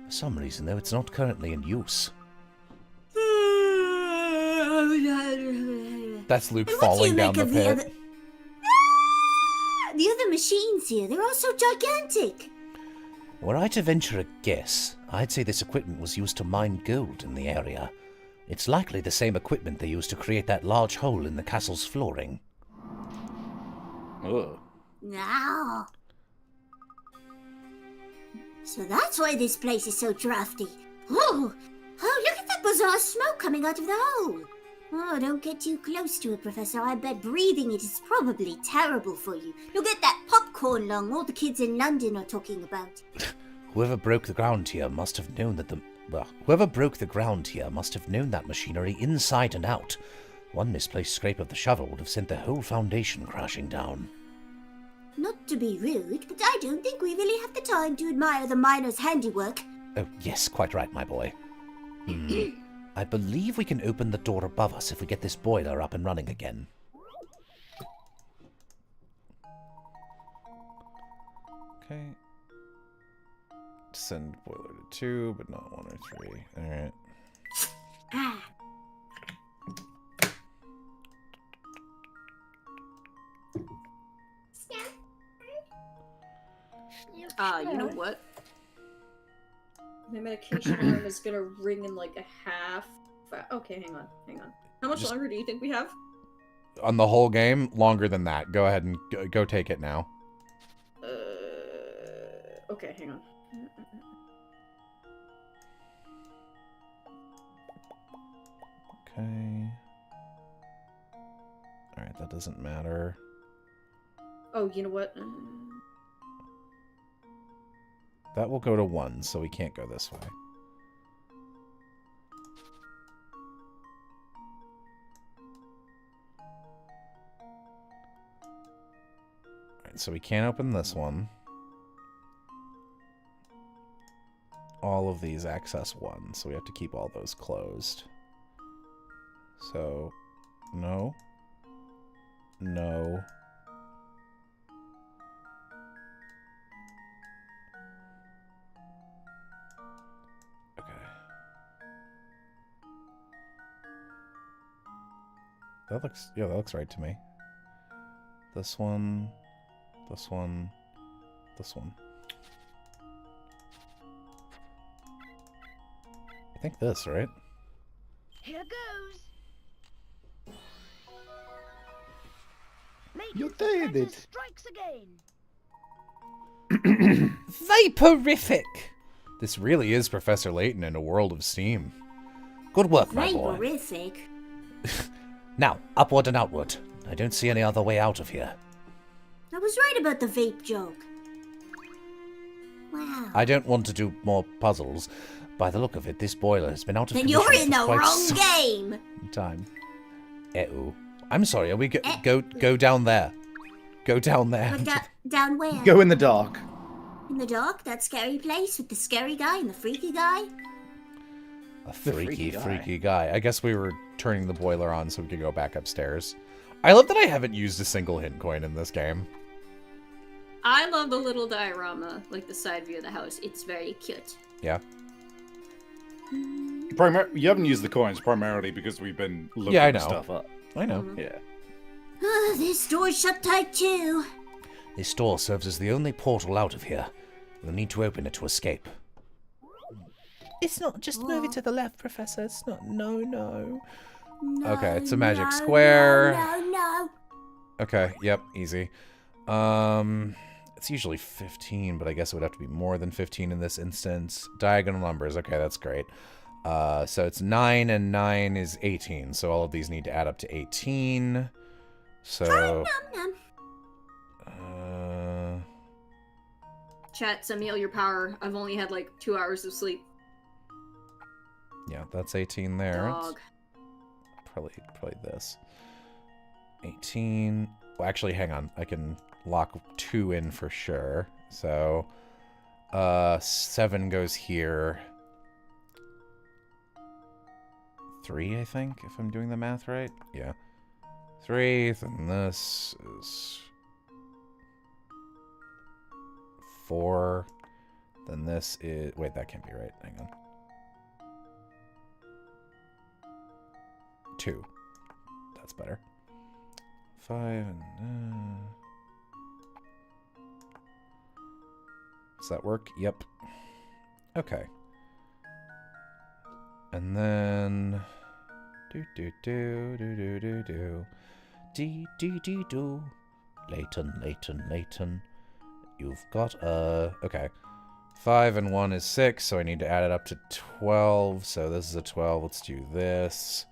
For some reason, though, it's not currently in use. That's Luke falling down the pit. The other machines here, they're all so gigantic. Were I to venture a guess, I'd say this equipment was used to mine gold in the area. It's likely the same equipment they used to create that large hole in the castle's flooring. Ugh. No. So that's why this place is so drafty. Oh, look at that bizarre smoke coming out of the hole. Oh, don't get too close to it, Professor. I bet breathing it is probably terrible for you. You'll get that popcorn lung all the kids in London are talking about. Whoever broke the ground here must have known that whoever broke the ground here must have known that machinery inside and out. One misplaced scrape of the shovel would have sent the whole foundation crashing down. Not to be rude, but I don't think we really have the time to admire the miner's handiwork. Oh, yes, quite right, my boy. I believe we can open the door above us if we get this boiler up and running again. Okay. Send boiler to 2, but not 1 or 3. Alright. You know what? My medication alarm is gonna ring in like a half. Okay, hang on. How much longer do you think we have? On the whole game, longer than that. Go ahead and go take it now. Okay, hang on. Okay. Alright, that doesn't matter. Oh, you know what? That will go to 1, so we can't go this way. Alright, so we can't open this one. All of these access 1, so we have to keep all those closed. So, no. No. That looks right to me. This one, this one, this one. I think this, right? Here goes. You did it. Strikes again. Vaporific! This really is Professor Layton in a world of steam. Good work, my boy. Vaporific. Now, upward and outward. I don't see any other way out of here. I was right about the vape joke. Wow. I don't want to do more puzzles. By the look of it, this boiler has been out of Then commission you're in for the quite wrong some game. time. Uh-oh. I'm sorry, are we go down there? Go down there. Down where? Go in the dark. In the dark? That scary place with the scary guy and the freaky guy? A freaky freaky guy. I guess we were turning the boiler on so we could go back upstairs. I love that I haven't used a single hint coin in this game. I love the little diorama, like the side view of the house. It's very cute. Yeah. You haven't used the coins primarily because we've been looking stuff up. I know. Yeah. This door's shut tight too. This door serves as the only portal out of here. We'll need to open it to escape. It's not. Just move it to the left, Professor. It's not. No. Okay, it's a magic square. No. Okay, yep, easy. It's usually 15, but I guess it would have to be more than 15 in this instance. Diagonal numbers, okay, that's great. So it's 9 and 9 is 18, so all of these need to add up to 18. So... Chat, send me all your power. I've only had like 2 hours of sleep. Yeah, that's 18 there. Dog. Probably this. 18. Well, actually, hang on. I can lock 2 in for sure. So, 7 goes here. 3, I think, if I'm doing the math right. Yeah. 3, then this is 4. Then this is... Wait, that can't be right. Hang on. 2. That's better. 5 and... Does that work? Yep. Okay. And then... Layton. You've got, okay. 5 and 1 is 6, so I need to add it up to 12. So this is a 12. Let's do this.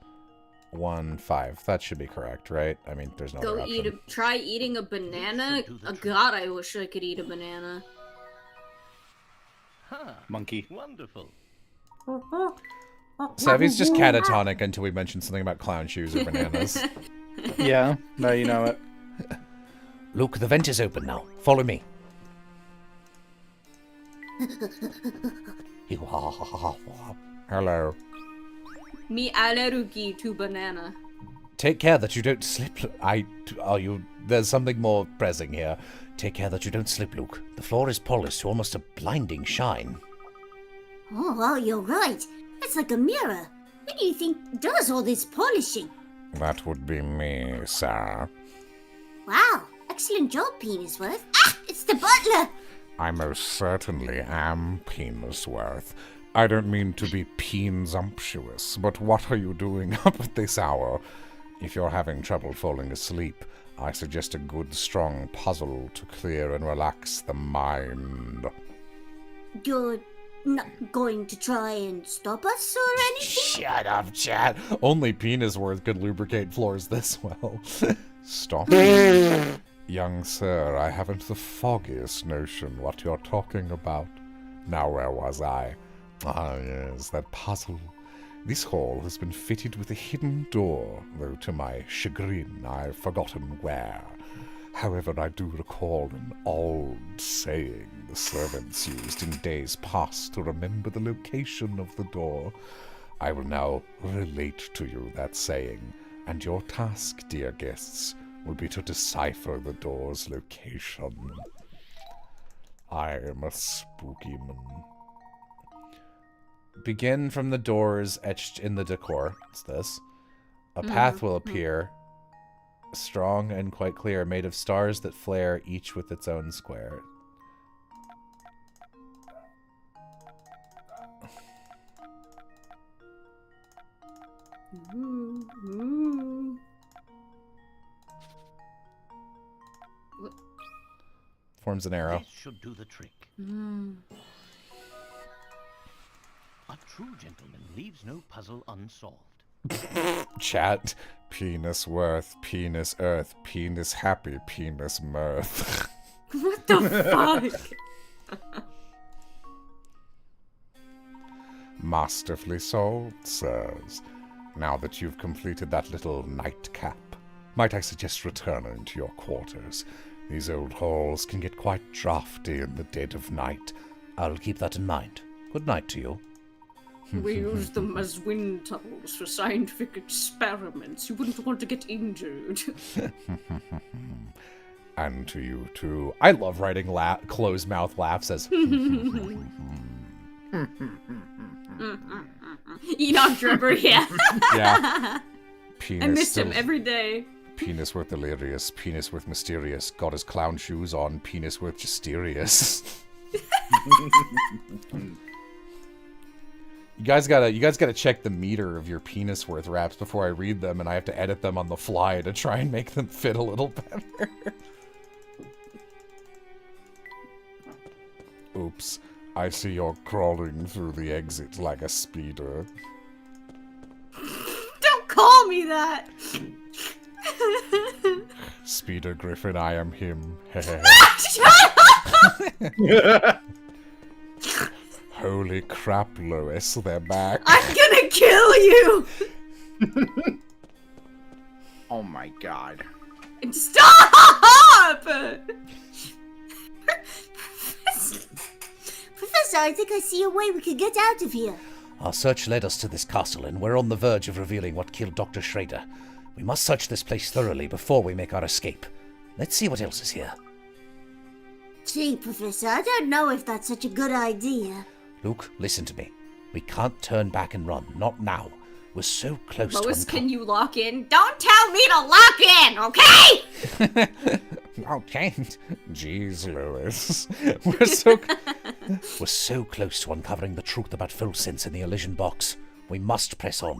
1, 5. That should be correct, right? I mean, there's no other option. Try eating a banana? Oh, God, I wish I could eat a banana. Monkey. Wonderful. Savvy's just catatonic until we mention something about clown shoes or bananas. Yeah, now you know it. Luke, the vent is open now. Follow me. Hello. Me allergy to banana. Take care that you don't slip. There's something more pressing here. Take care that you don't slip, Luke. The floor is polished to almost a blinding shine. Oh, well, you're right. It's like a mirror. Who do you think does all this polishing? That would be me, sir. Wow, excellent job, Penisworth. Ah, it's the butler! I most certainly am Penisworth. I don't mean to be peensumptuous, but what are you doing up at this hour? If you're having trouble falling asleep, I suggest a good, strong puzzle to clear and relax the mind. You're not going to try and stop us or anything? Shut up, Chad. Only Penisworth could lubricate floors this well. Stop. Young sir, I haven't the foggiest notion what you're talking about. Now, where was I? Ah, yes, that puzzle. This hall has been fitted with a hidden door, though to my chagrin I've forgotten where. However, I do recall an old saying the servants used in days past to remember the location of the door. I will now relate to you that saying, and your task, dear guests, will be to decipher the door's location. I am a spooky man. Begin from the doors etched in the decor. What's this? A path will appear, strong and quite clear, made of stars that flare, each with its own square. Forms an arrow. This should do the trick. A true gentleman leaves no puzzle unsolved. Chat. Penis worth, penis earth, penis happy, penis mirth. What the fuck? Masterfully solved, sirs. Now that you've completed that little nightcap, might I suggest returning to your quarters? These old halls can get quite drafty in the dead of night. I'll keep that in mind. Good night to you. We use them as wind tunnels for scientific experiments. You wouldn't want to get injured. And to you too. I love writing closed mouth laughs as Enoch Drebber, yeah. Yeah. Penis I missed him every day. Penis worth delirious, penis worth mysterious, got his clown shoes on, penis worth mysterious. You guys gotta check the meter of your penis worth raps before I read them, and I have to edit them on the fly to try and make them fit a little better. Oops. I see you're crawling through the exit like a speeder. Don't call me that! Speeder Griffin, I am him. Holy crap, Lois, they're back. I'm gonna kill you! Oh my god. Stop! Professor, I think I see a way we could get out of here. Our search led us to this castle, and we're on the verge of revealing what killed Dr. Schrader. We must search this place thoroughly before we make our escape. Let's see what else is here. Gee, Professor, I don't know if that's such a good idea. Luke, listen to me. We can't turn back and run. Not now. We're so close Lois, to can you lock in? Don't tell me to lock in, okay? Okay. Jeez, Lois. We're so close to uncovering the truth about Fulsense in the Elysian box. We must press on.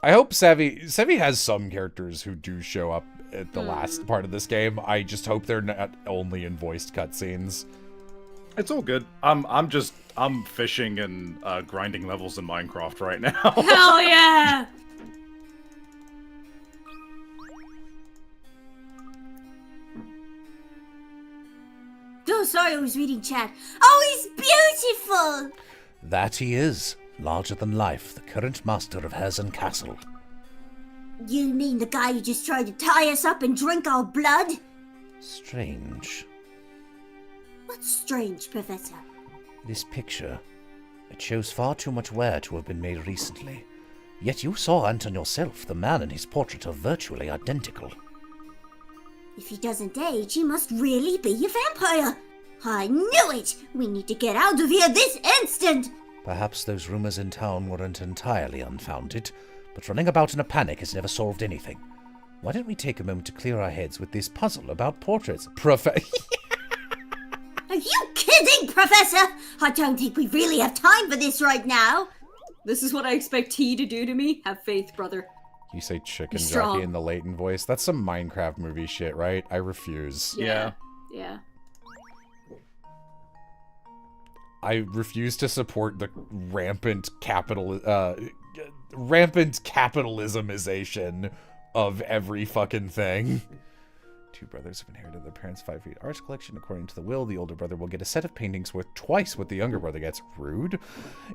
I hope Savvy has some characters who do show up at the last part of this game. I just hope they're not only in voiced cutscenes. It's all good. I'm fishing and grinding levels in Minecraft right now. Hell yeah! Oh, sorry, I was reading chat. Oh, he's beautiful! That he is, larger than life, the current master of Herzen Castle. You mean the guy who just tried to tie us up and drink our blood? Strange. What's strange, Professor? This picture. It shows far too much wear to have been made recently. Yet you saw Anton yourself. The man and his portrait are virtually identical. If he doesn't age, he must really be a vampire. I knew it! We need to get out of here this instant! Perhaps those rumors in town weren't entirely unfounded, but running about in a panic has never solved anything. Why don't we take a moment to clear our heads with this puzzle about portraits? Are you kidding, Professor? I don't think we really have time for this right now. This is what I expect T to do to me? Have faith, brother. You say chicken Strong. jockey in the Layton voice? That's some Minecraft movie shit, right? I refuse. Yeah. I refuse to support the rampant capitalismization of every fucking thing. Two brothers have inherited their parents' 5 feet art collection. According to the will, the older brother will get a set of paintings worth twice what the younger brother gets. Rude.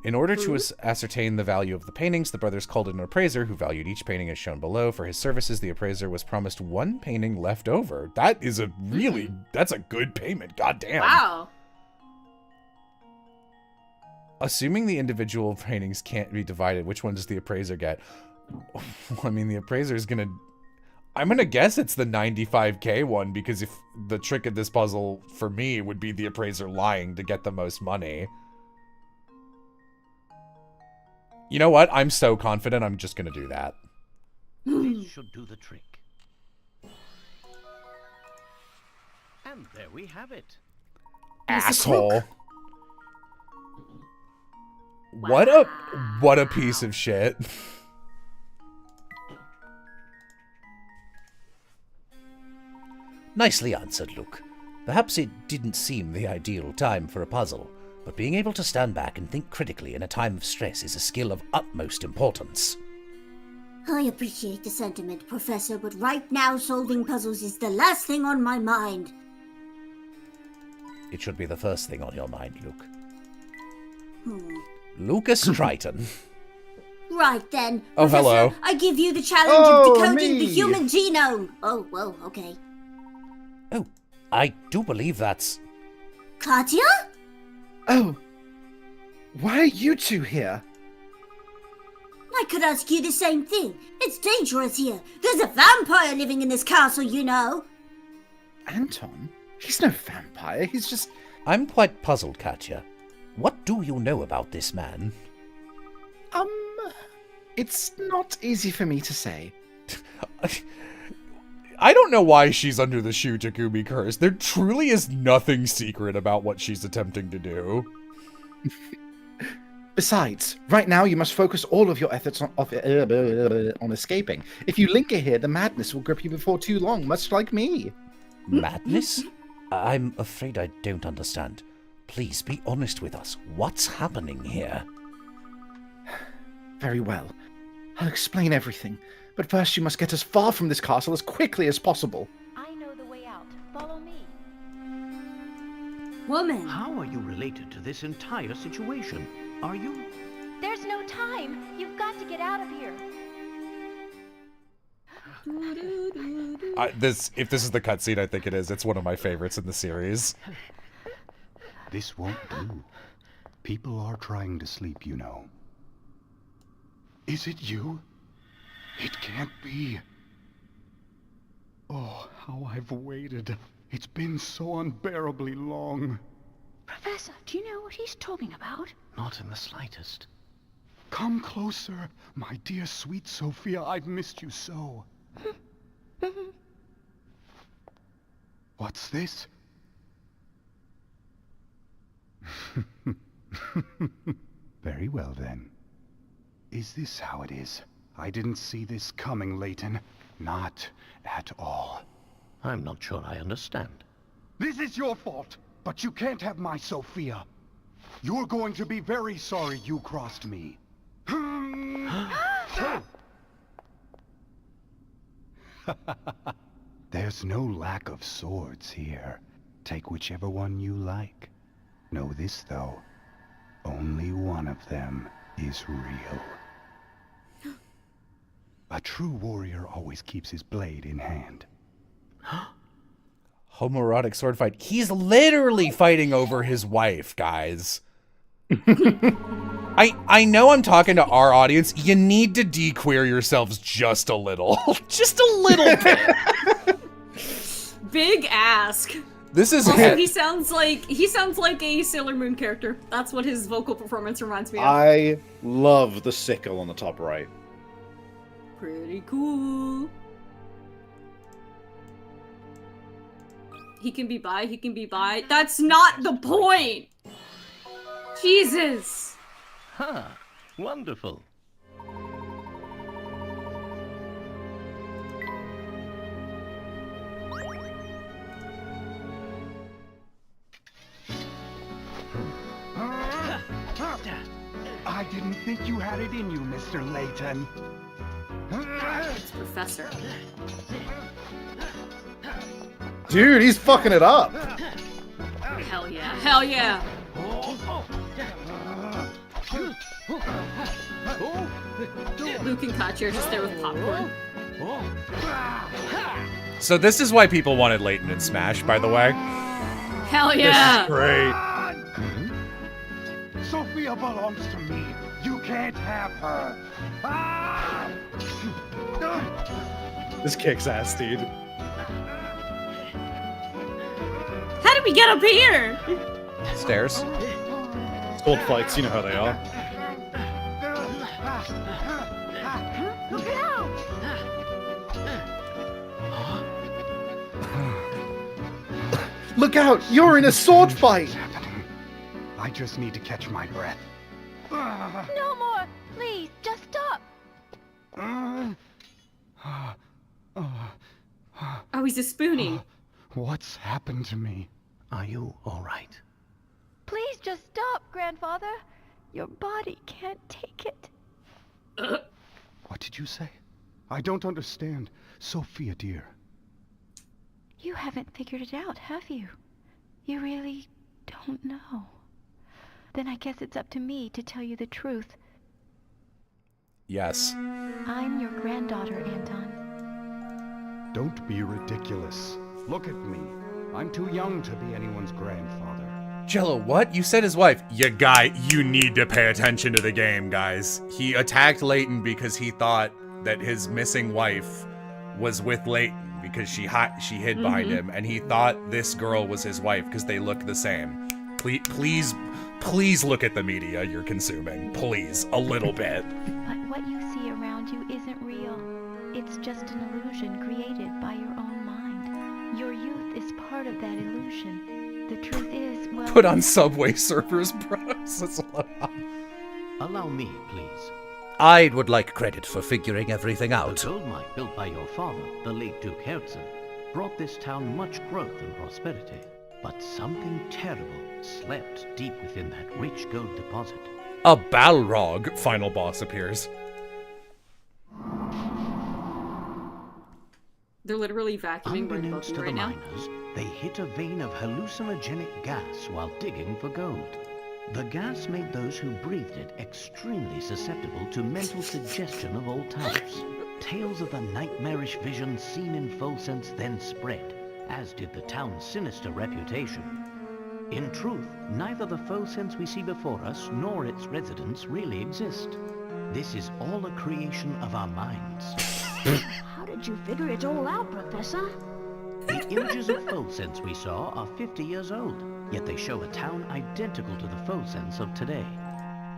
In order to ascertain the value of the paintings, the brothers called in an appraiser who valued each painting as shown below. For his services, the appraiser was promised 1 painting left over. That is that's a good payment. Goddamn. Wow. Assuming the individual paintings can't be divided, which one does the appraiser get? I mean, the appraiser is gonna... I'm gonna guess it's the 95k one, because if the trick of this puzzle, for me, would be the appraiser lying to get the most money. You know what? I'm so confident I'm just gonna do that. This should do the trick. And there we have it. Asshole. What a piece of shit. Nicely answered, Luke. Perhaps it didn't seem the ideal time for a puzzle, but being able to stand back and think critically in a time of stress is a skill of utmost importance. I appreciate the sentiment, Professor, but right now solving puzzles is the last thing on my mind. It should be the first thing on your mind, Luke. Hmm. Lucas Triton. Right then. Oh, Professor, hello. I give you the challenge of decoding the human genome. Oh, whoa, okay. Oh, I do believe that's... Katya? Oh. Why are you two here? I could ask you the same thing. It's dangerous here. There's a vampire living in this castle, you know. Anton? He's no vampire, he's just... I'm quite puzzled, Katya. What do you know about this man? It's not easy for me to say. I don't know why she's under the Shu Takumi curse. There truly is nothing secret about what she's attempting to do. Besides, right now you must focus all of your efforts on escaping. If you linger here, the madness will grip you before too long, much like me. Madness? I'm afraid I don't understand. Please be honest with us. What's happening here? Very well. I'll explain everything. But first you must get as far from this castle as quickly as possible. I know the way out. Follow me. Woman. How are you related to this entire situation? Are you? There's no time. You've got to get out of here. If this is the cutscene, I think it is. It's one of my favorites in the series. This won't do. People are trying to sleep, you know. Is it you? It can't be. Oh, how I've waited. It's been so unbearably long. Professor, do you know what he's talking about? Not in the slightest. Come closer, my dear sweet Sophia. I've missed you so. What's this? Very well, then. Is this how it is? I didn't see this coming, Layton. Not at all. I'm not sure I understand. This is your fault, but you can't have my Sophia. You're going to be very sorry you crossed me. There's no lack of swords here. Take whichever one you like. Know this, though. Only one of them is real. A true warrior always keeps his blade in hand. Homoerotic sword fight. He's literally fighting over his wife, guys. I know I'm talking to our audience. You need to de-queer yourselves just a little. Just a little bit. Big ask. This is also, he sounds like a Sailor Moon character. That's what his vocal performance reminds me of. I love the sickle on the top right. Pretty cool. He can be bi, he can be bi. That's not the point! Jesus! Huh. Wonderful. I didn't think you had it in you, Mr. Layton. It's Professor. Dude, he's fucking it up. Hell yeah. Hell yeah. Luke and Katya are just there with popcorn. So this is why people wanted Layton in Smash, by the way. Hell yeah. This is great. Sophia belongs to me. You can't have her. This kicks ass, dude. How did we get up here? Stairs. Sword fights, you know how they are. Look out! Look out! You're in a sword fight! I just need to catch my breath. No more! Please, just stop! Oh, he's a spoonie. What's happened to me? Are you all right? Please just stop, Grandfather. Your body can't take it. What did you say? I don't understand. Sophia, dear. You haven't figured it out, have you? You really don't know. Then I guess it's up to me to tell you the truth. Yes. I'm your granddaughter, Anton. Don't be ridiculous. Look at me. I'm too young to be anyone's grandfather. Jello, what? You said his wife. You need to pay attention to the game, guys. He attacked Layton because he thought that his missing wife was with Layton because she hid behind him, and he thought this girl was his wife because they look the same. Please look at the media you're consuming. Please, a little bit. But what you see around you isn't real. It's just an illusion created by your own mind. Your youth is part of that illusion. The truth is, well... Put on Subway servers, bros. Allow me, please. I would like credit for figuring everything out. The gold mine built by your father, the late Duke Herzen, brought this town much growth and prosperity. But something terrible slept deep within that rich gold deposit. A Balrog final boss appears. They're literally vacuuming right above Unbeknownst me to the right now. miners, they hit a vein of hallucinogenic gas while digging for gold. The gas made those who breathed it extremely susceptible to mental suggestion of all types. Tales of the nightmarish vision seen in Folsense then spread, as did the town's sinister reputation. In truth, neither the Folsense we see before us nor its residents really exist. This is all a creation of our minds. How did you figure it all out, Professor? The images of Folsense we saw are 50 years old, yet they show a town identical to the Folsense of today.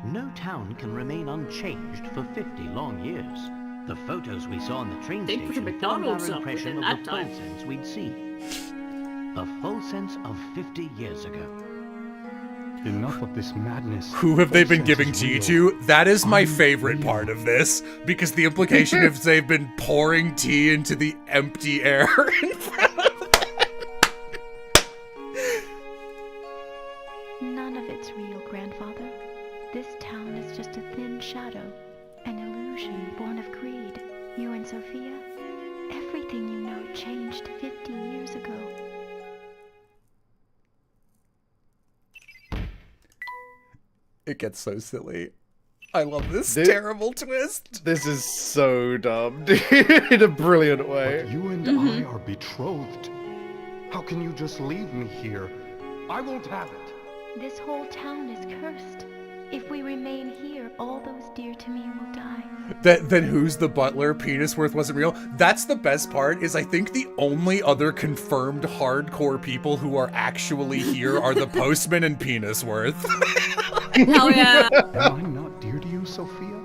No town can remain unchanged for 50 long years. The photos we saw on the train They put a station formed McDonald's our up impression within of the that time. Folsense we'd see. A Folsense of 50 years ago. Enough of this madness. Who have they Full been sense giving is tea real. to? That is my favorite Unreal. part of this, because the implication is they've been pouring tea into the empty air in front of them. None of it's real, Grandfather. This town is just a thin shadow, an illusion born of greed. You and Sophia, everything you know changed 50 years ago. It gets so silly. I love this Dude. terrible twist. This is so dumb, dude, in a brilliant way. But you and I are betrothed. How can you just leave me here? I won't have it. This whole town is cursed. If we remain here, all those dear to me will die. Then who's the butler? Penisworth wasn't real. That's the best part, is I think the only other confirmed hardcore people who are actually here are the postman and Penisworth. Hell yeah. Am I not dear to you, Sophia?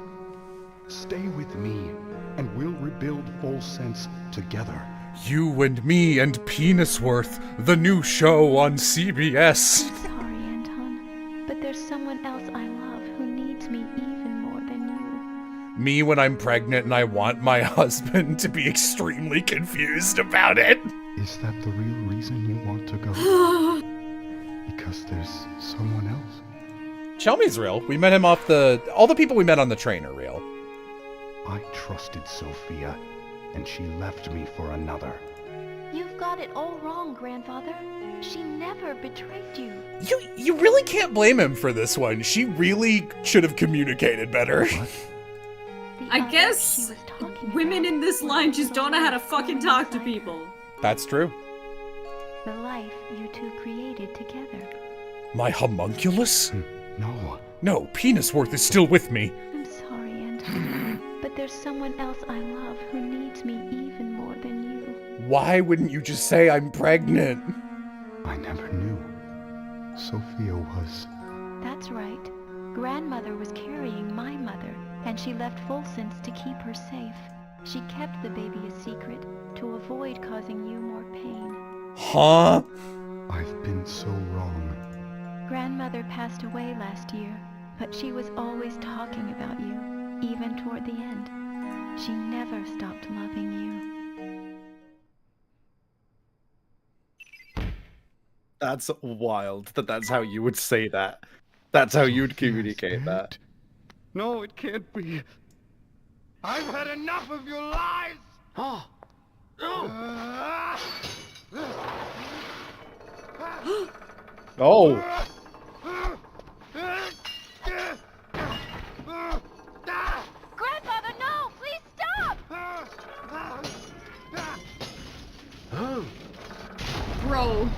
Stay with me, and we'll rebuild Full Sense together. You and me and Penisworth, the new show on CBS. I'm sorry, Anton, but there's someone else I love who needs me even more than you. Me when I'm pregnant and I want my husband to be extremely confused about it. Is that the real reason you want to go? Because there's someone else? Chelmy's real. We met him off all the people we met on the train are real. I trusted Sophia, and she left me for another. You've got it all wrong, Grandfather. She never betrayed you. You really can't blame him for this one. She really should have communicated better. The I other guess she was talking women about, in this line just don't know how to fucking talk to people. That's true. the life you two created together. My homunculus? No. No, Penisworth is still with me. I'm sorry, Anton, but there's someone else I love who needs me even more than you. Why wouldn't you just say I'm pregnant? I never knew. Sophia was... That's right. Grandmother was carrying my mother, and she left Full Sense to keep her safe. She kept the baby a secret to avoid causing you more pain. Huh? I've been so wrong. Grandmother passed away last year, but she was always talking about you, even toward the end. She never stopped loving you. That's wild that that's how you would say that. That's how you'd communicate that. No, it can't be. I've had enough of your lies! Oh, Oh, Grandfather, no! Please stop! Bro.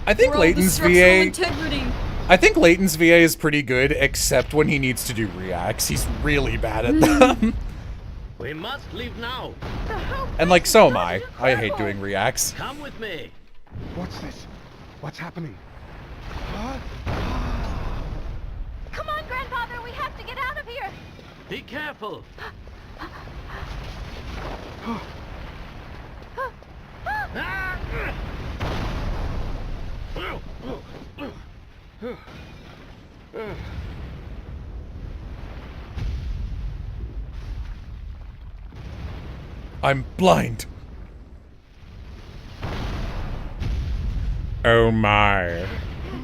I think Bro, Layton's the structural VA. integrity. I think Layton's VA is pretty good, except when he needs to do reacts. He's really bad at them. we must leave now. And like, so am I. I hate doing reacts. Come with me. What's this? What's happening? Come on, Grandfather, we have to get out of here! Be careful. I'm blind. Oh my.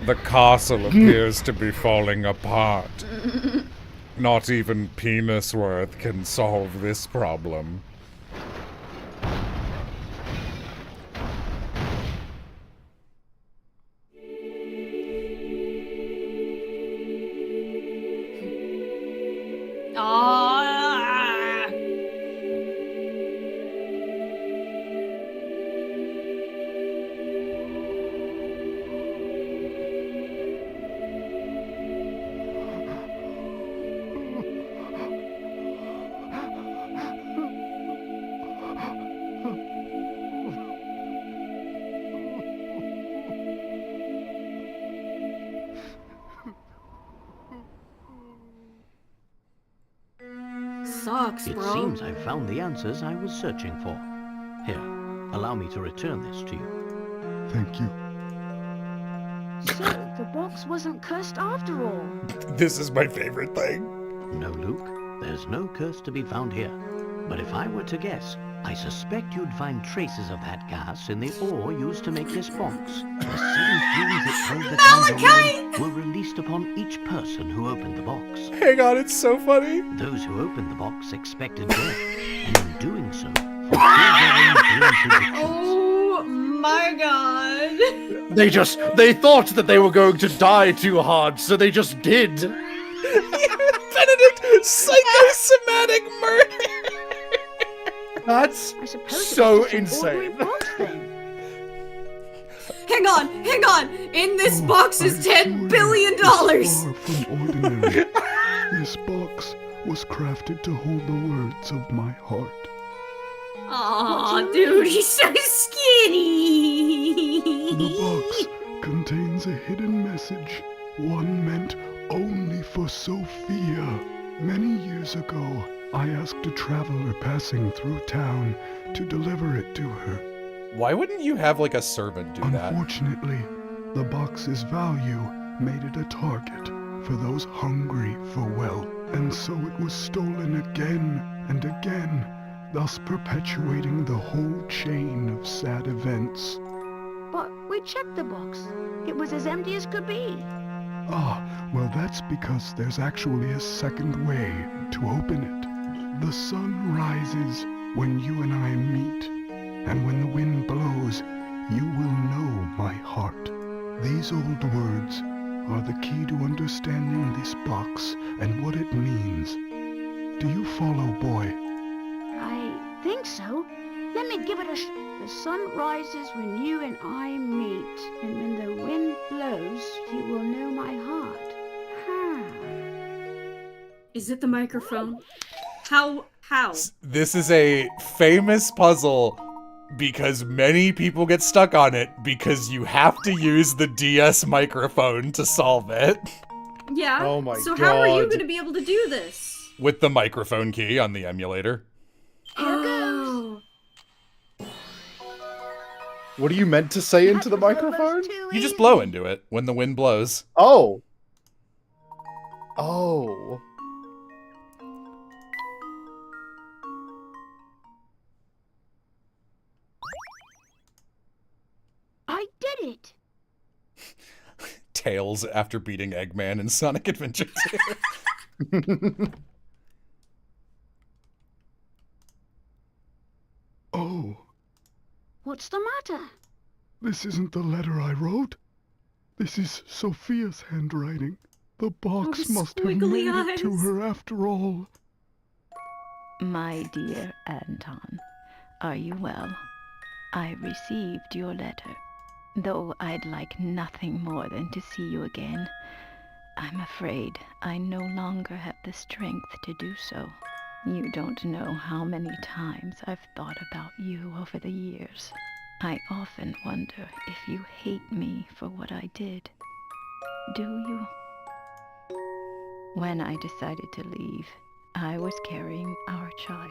The castle appears to be falling apart. Not even Penisworth can solve this problem. Ah. Sucks, It bro. seems I've found the answers I was searching for. Here, allow me to return this to you. Thank you. So, the box wasn't cursed after all. This is my favorite thing. No, Luke, there's no curse to be found here. But if I were to guess, I suspect you'd find traces of that gas in the ore used to make this box. The same fumes that held the town going were released upon each person who opened the box. Hang on, it's so funny. Those who opened the box expected death, and in doing so, fulfilled their own dreams and predictions. Oh my god. They thought that they were going to die too hard, so they just did. Benedict, psychosomatic murder. That's I suppose so it was just an ordinary insane. box then. Hang on. In this box is $10 billion. Far from ordinary. This box was crafted to hold the words of my heart. Aw, dude, he's so skinny. The box contains a hidden message, one meant only for Sophia. Many years ago, I asked a traveler passing through town to deliver it to her. Why wouldn't you have like a servant do that? Unfortunately, the box's value made it a target for those hungry for wealth, and so it was stolen again and again, thus perpetuating the whole chain of sad events. But we checked the box. It was as empty as could be. Ah, well that's because there's actually a second way to open it. The sun rises when you and I meet, and when the wind blows, you will know my heart. These old words are the key to understanding this box and what it means. Do you follow, boy? I think so. Let me give it a The sun rises when you and I meet, and when the wind blows, you will know my heart. Is it the microphone? How? This is a famous puzzle because many people get stuck on it because you have to use the DS microphone to solve it. Yeah. Oh my so how are you God. going to be able to do this? With the microphone key on the emulator. Here goes. What are you meant to say into the That's microphone? almost too You just easy. blow into it when the wind blows. Oh. Oh. I did it. Tails after beating Eggman in Sonic Adventure 2. Oh, What's the matter? this isn't the letter I wrote. This is Sophia's handwriting. The box must have squiggly made it to eyes. her after all. My dear Anton, are you well? I received your letter, though I'd like nothing more than to see you again. I'm afraid I no longer have the strength to do so. You don't know how many times I've thought about you over the years. I often wonder if you hate me for what I did. Do you? When I decided to leave, I was carrying our child.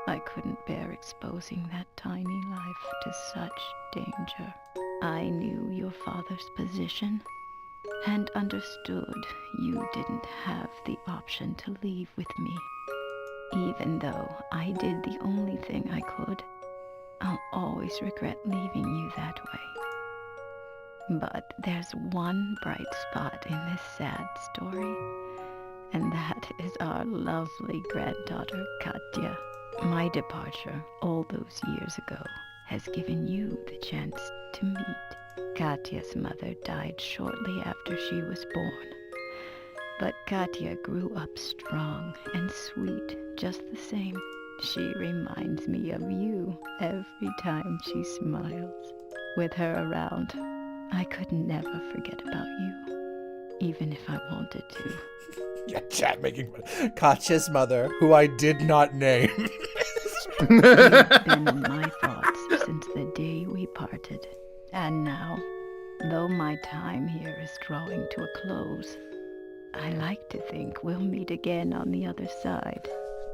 I couldn't bear exposing that tiny life to such danger. I knew your father's position and understood you didn't have the option to leave with me. Even though I did the only thing I could, I'll always regret leaving you that way. But there's one bright spot in this sad story, and that is our lovely granddaughter, Katya. My departure all those years ago has given you the chance to meet. Katya's mother died shortly after she was born. But Katya grew up strong and sweet just the same. She reminds me of you every time she smiles. With her around, I could never forget about you, even if I wanted to. Yeah, chat making fun. Katya's mother, who I did not name. You've been in my thoughts since the day we parted. And now, though my time here is drawing to a close, I like to think we'll meet again on the other side.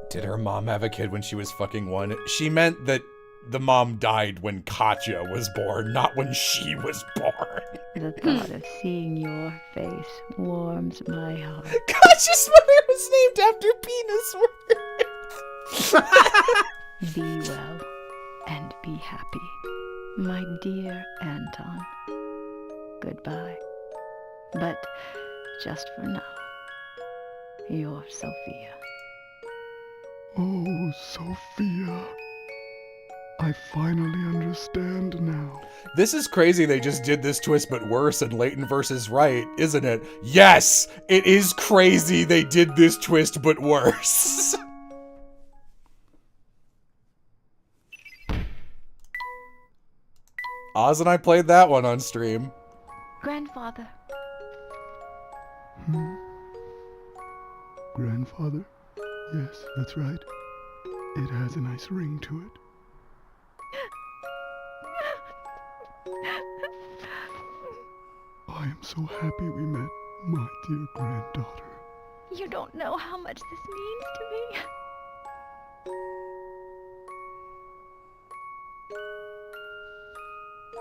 Did her mom have a kid when she was fucking 1? She meant that the mom died when Katya was born, not when she was born. The thought of seeing your face warms my heart. Conscious Mother was named after penis words. Be well and be happy, my dear Anton. Goodbye. But just for now, your Sophia. Oh, Sophia. I finally understand now. This is crazy they just did this twist but worse and Layton versus right, isn't it? Yes, it is crazy they did this twist but worse. Oz and I played that one on stream. Grandfather. Grandfather? Yes, that's right. It has a nice ring to it. I am so happy we met, my dear granddaughter. You don't know how much this means to me.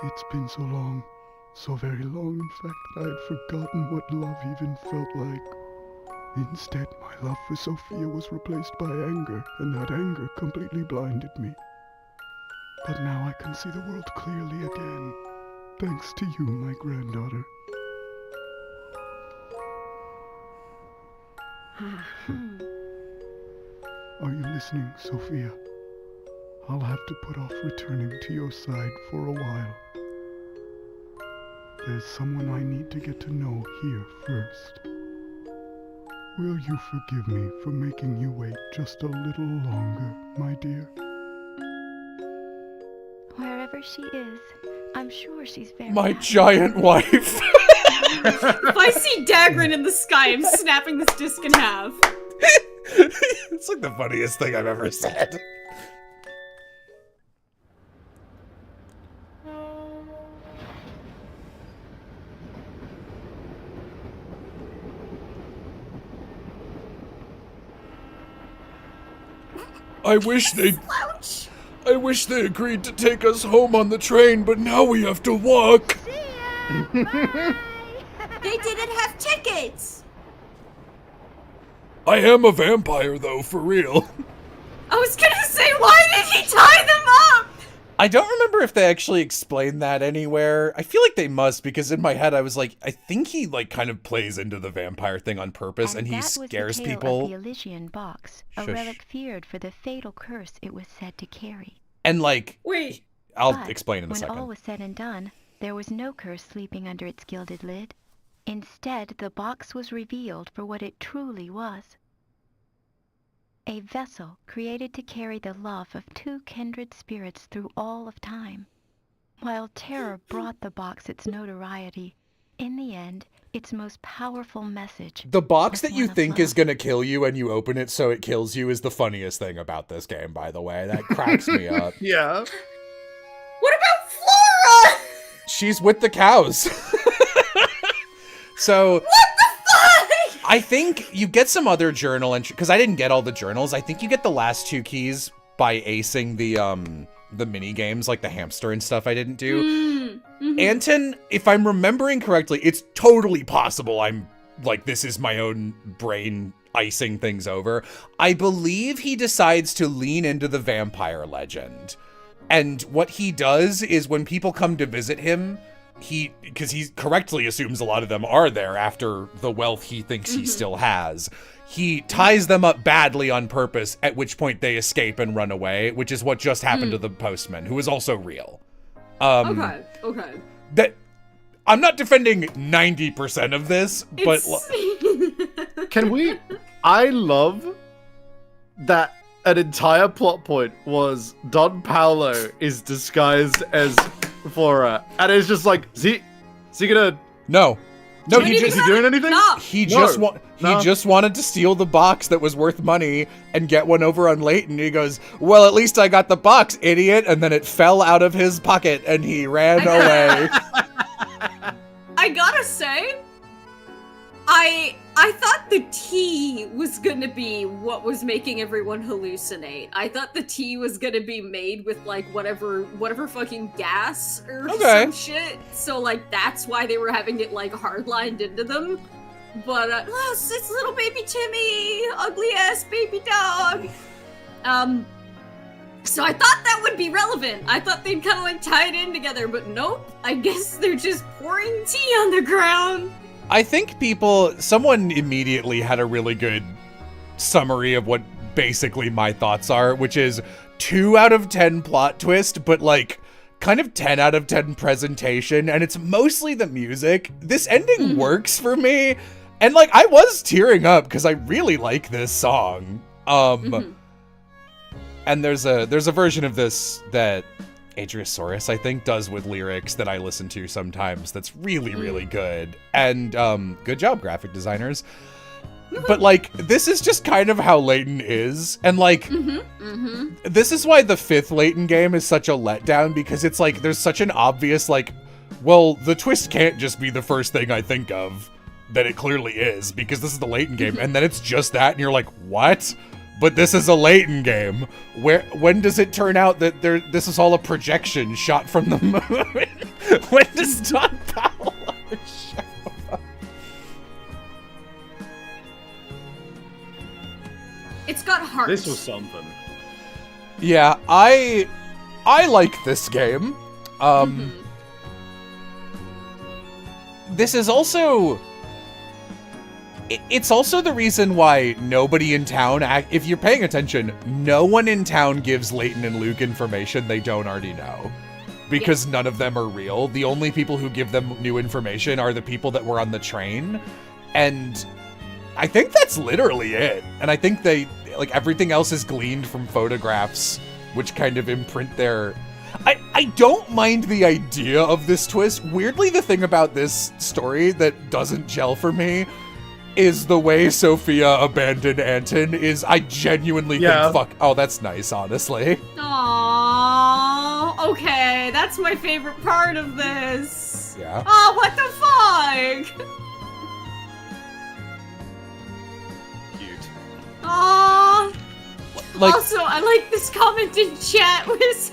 It's been so long, so very long, in fact, that I had forgotten what love even felt like. Instead, my love for Sophia was replaced by anger, and that anger completely blinded me. But now I can see the world clearly again, thanks to you, my granddaughter. Are you listening, Sophia? I'll have to put off returning to your side for a while. There's someone I need to get to know here first. Will you forgive me for making you wait just a little longer, my dear? Wherever she is, I'm sure she's very My happy. giant wife. If I see Dagrin in the sky, I'm snapping this disc in half. It's like the funniest thing I've ever said. I wish they agreed to take us home on the train, but now we have to walk. They didn't have tickets. I am a vampire, though, for real. I was gonna say, why did he tie them up? I don't remember if they actually explained that anywhere. I feel like they must, because in my head I was like, I think he like kind of plays into the vampire thing on purpose, and he scares people. Of the Elysian box, a relic feared for the fatal curse it was said to carry. And like, wait, I'll explain in a second. When all was said and done, there was no curse sleeping under its gilded lid. Instead, the box was revealed for what it truly was. A vessel created to carry the love of two kindred spirits through all of time. While terror brought the box its notoriety, in the end, its most powerful message. The box that you think is gonna kill you and you open it so it kills you is the funniest thing about this game, by the way. That cracks me up. Yeah. What about Flora? She's with the cows. So... What the fuck? I think you get some other journal entry, because I didn't get all the journals. I think you get the last 2 keys by acing the mini games, like the hamster and stuff I didn't do. Anton, if I'm remembering correctly, it's totally possible I'm like, this is my own brain icing things over. I believe he decides to lean into the vampire legend. And what he does is when people come to visit him, because he correctly assumes a lot of them are there after the wealth he thinks he still has. He ties them up badly on purpose, at which point they escape and run away, which is what just happened to the postman, who is also real. Okay. That I'm not defending 90% of this, but can we? I love that an entire plot point was Don Paolo is disguised as Flora, and it's just like, is he gonna? No, is he doing anything? No. He just wanted to steal the box that was worth money and get one over on Layton. He goes, well, at least I got the box, idiot. And then it fell out of his pocket and he ran away. I gotta say, I thought the tea was gonna be what was making everyone hallucinate. I thought the tea was gonna be made with like whatever fucking gas or some shit. So like that's why they were having it like hardlined into them. But it's little baby Timmy, ugly ass baby dog. So I thought that would be relevant. I thought they'd kind of like tie it in together, but nope. I guess they're just pouring tea on the ground. I think someone immediately had a really good summary of what basically my thoughts are, which is 2 out of 10 plot twist, but like kind of 10 out of 10 presentation, and it's mostly the music. This ending works for me, and like I was tearing up because I really like this song. And there's a version of this that Adriosaurus, I think, does with lyrics that I listen to sometimes that's really, really good. And good job, graphic designers. But like, this is just kind of how Layton is. And like, this is why the 5th Layton game is such a letdown, because it's like, there's such an obvious like, well, the twist can't just be the first thing I think of that it clearly is, because this is the Layton game. And then it's just that, and you're like, what? But this is a Layton game. When does it turn out that this is all a projection shot from the moon? When does Don Paolo show up? It's got heart. This was something. Yeah, I like this game. This is also... It's also the reason why nobody in town, if you're paying attention, no one in town gives Layton and Luke information they don't already know. Because none of them are real. The only people who give them new information are the people that were on the train. And I think that's literally it. And I think like everything else is gleaned from photographs, which kind of imprint their... I don't mind the idea of this twist. Weirdly, the thing about this story that doesn't gel for me is the way Sophia abandoned Anton is I genuinely think fuck. Oh, that's nice, honestly. Aww, okay, that's my favorite part of this. Yeah. Oh, what the fuck? Cute. Aww. Like, also, I like this comment in chat was,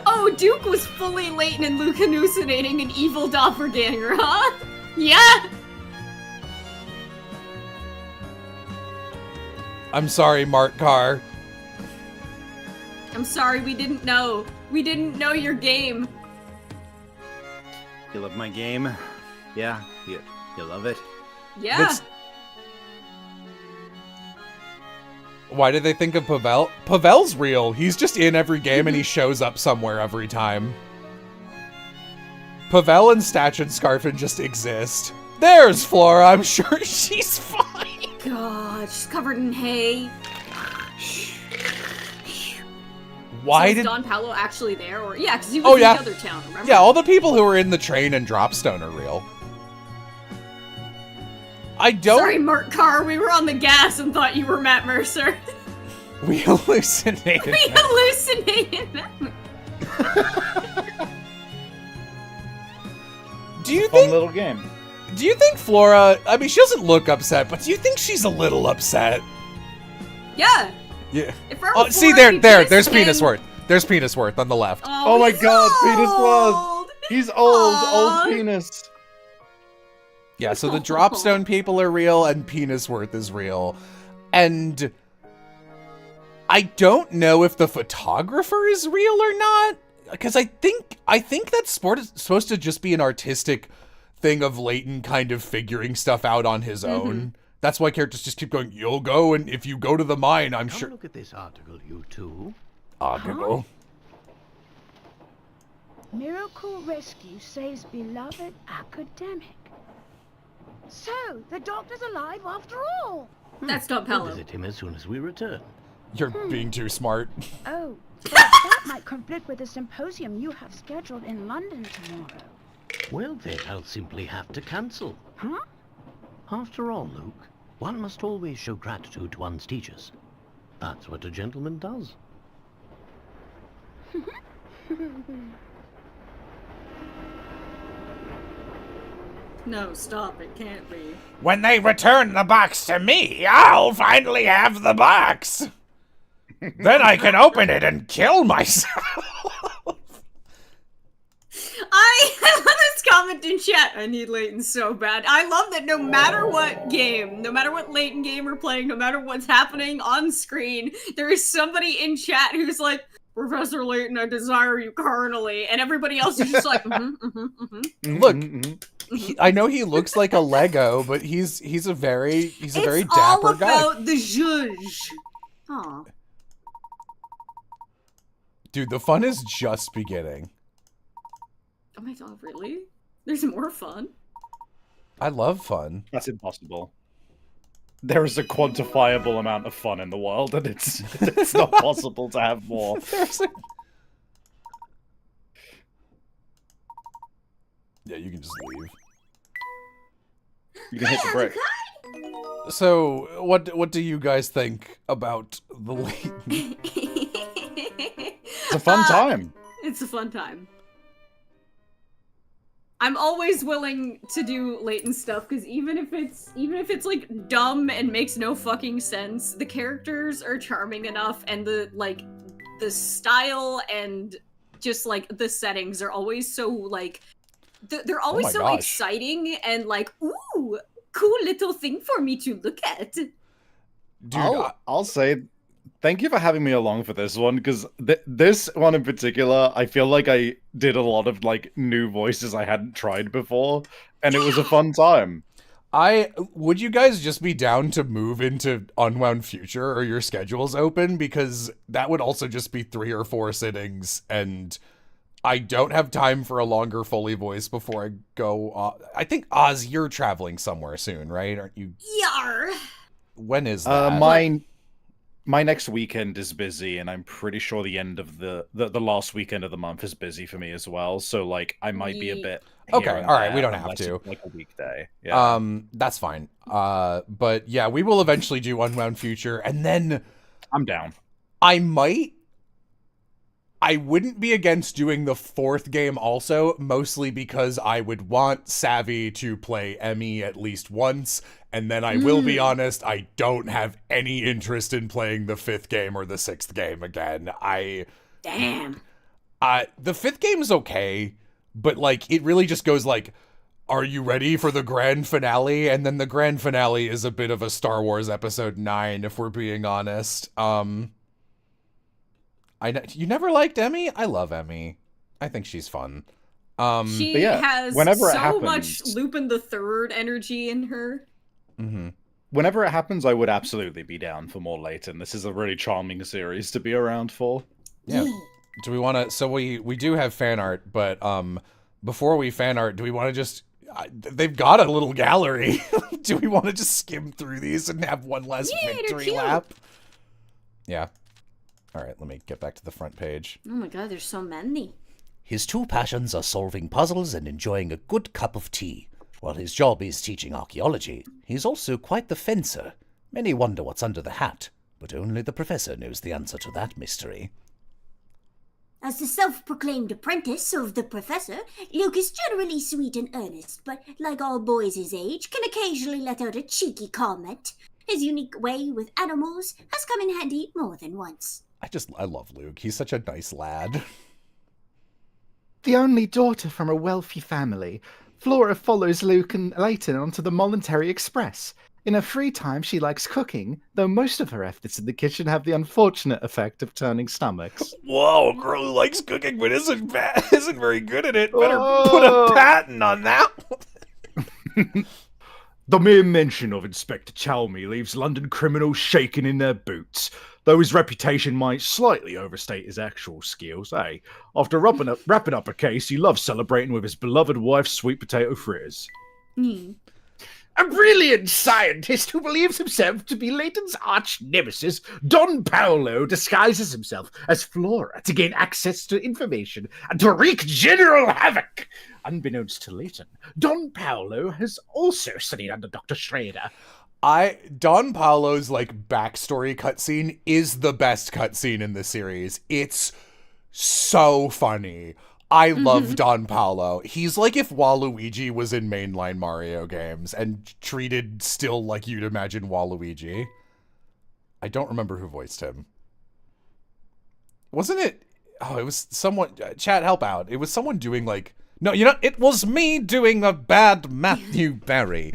oh, Duke was fully Layton and Luke hallucinating an evil doppelganger, huh? Yeah. I'm sorry, Mark Carr. I'm sorry, we didn't know. We didn't know your game. You love my game? Yeah, you love it? Yeah. Why did they think of Pavel? Pavel's real. He's just in every game and he shows up somewhere every time. Pavel and Statch and Scarfin just exist. There's Flora. I'm sure she's fine. God, she's covered in hay. Why did Don Paolo actually there? Or yeah, because he was oh, in yeah. the other town, remember? Yeah, all the people who were in the train and Dropstone are real. I don't... Sorry, Mark Carr, we were on the gas and thought you were Matt Mercer. We hallucinated. We hallucinated. Do you Fun think... little game. Do you think Flora... I mean, she doesn't look upset, but do you think she's a little upset? Yeah. Yeah. If I were Oh, see, Flora, there's Penisworth. There's Penisworth on the left. Oh my god, Penis old. was. He's old Penis. Yeah, so the Dropstone people are real and Penisworth is real. And I don't know if the photographer is real or not, because I think that sport is supposed to just be an artistic thing of Layton kind of figuring stuff out on his own. That's why characters just keep going, you'll go, and if you go to the mine, I'm sure... Look at this article, you two. Article? Miracle rescue saves beloved academic. So, the doctor's alive after all. That's Don We'll Paolo. visit him as soon as we return. You're being too smart. Oh, but that might conflict with the symposium you have scheduled in London tomorrow. Well, then I'll simply have to cancel. Huh? After all, Luke, one must always show gratitude to one's teachers. That's what a gentleman does. No, stop. It can't be. When they return the box to me, I'll finally have the box. Then I can open it and kill myself. I love this comment in chat. I need Layton so bad. I love that no matter what game, no matter what Layton game we're playing, no matter what's happening on screen, there is somebody in chat who's like, Professor Layton, I desire you carnally, and everybody else is just like, Look, I know he looks like a Lego, but he's a very dapper guy. It's all about the zhuzh. Aw. Dude, the fun is just beginning. Oh my god, really? There's more fun? I love fun. That's impossible. There is a quantifiable amount of fun in the world, and it's not possible to have more. Yeah, you can just leave. You can hit the brick. So, what do you guys think about the Layton? It's a fun time. It's a fun time. I'm always willing to do Layton stuff because even if it's like dumb and makes no fucking sense, the characters are charming enough, and the style and just like the settings are always so like they're always so exciting and like, ooh, cool little thing for me to look at. Dude, I'll say thank you for having me along for this one, because this one in particular, I feel like I did a lot of like new voices I hadn't tried before, and it was a fun time. Would you guys just be down to move into Unwound Future, or your schedule's open? Because that would also just be 3 or 4 sittings, and I don't have time for a longer Foley voice before I go. I think, Oz, you're traveling somewhere soon, right? Aren't you? Yar. When is that? My next weekend is busy, and I'm pretty sure the end of the last weekend of the month is busy for me as well. So like I might be a bit okay. All right, we don't have to. Like a weekday. Yeah. That's fine. But yeah, we will eventually do Unwound Future, and then I'm down. I wouldn't be against doing the 4th game also, mostly because I would want Savvy to play Emmy at least once, and then I will be honest, I don't have any interest in playing the 5th game or the 6th game again. Damn. The 5th game is okay, but like it really just goes like, are you ready for the grand finale? And then the grand finale is a bit of a Star Wars Episode 9, if we're being honest. You never liked Emmy? I love Emmy. I think she's fun. She has so much Lupin the Third energy in her. Mm-hmm. Whenever it happens, I would absolutely be down for more Layton. This is a really charming series to be around for. Yeah. Do we want to? So we do have fan art, but before we fan art, do we want to just? They've got a little gallery. Do we want to just skim through these and have one last victory lap? Yeah. All right, let me get back to the front page. Oh my god, there's so many. His 2 passions are solving puzzles and enjoying a good cup of tea. While his job is teaching archaeology, he's also quite the fencer. Many wonder what's under the hat, but only the professor knows the answer to that mystery. As the self-proclaimed apprentice of the professor, Luke is generally sweet and earnest, but like all boys his age, can occasionally let out a cheeky comment. His unique way with animals has come in handy more than once. I love Luke. He's such a nice lad. The only daughter from a wealthy family, Flora follows Luke and Layton onto the Momentary Express. In her free time, she likes cooking, though most of her efforts in the kitchen have the unfortunate effect of turning stomachs. Whoa, a girl who likes cooking but isn't very good at it. Better put a patent on that. The mere mention of Inspector Chalmey leaves London criminals shaking in their boots, though his reputation might slightly overstate his actual skills, eh? After wrapping up a case, he loves celebrating with his beloved wife's sweet potato fritters. A brilliant scientist who believes himself to be Layton's arch-nemesis, Don Paolo disguises himself as Flora to gain access to information and to wreak general havoc. Unbeknownst to Layton, Don Paolo has also studied under Dr. Schrader. Don Paolo's like backstory cutscene is the best cutscene in the series. It's so funny. I love Don Paolo. He's like if Waluigi was in mainline Mario games and treated still like you'd imagine Waluigi. I don't remember who voiced him. Wasn't it? Oh, it was someone. Chat, help out. It was someone doing like. No, you know, it was me doing a bad Matthew Berry.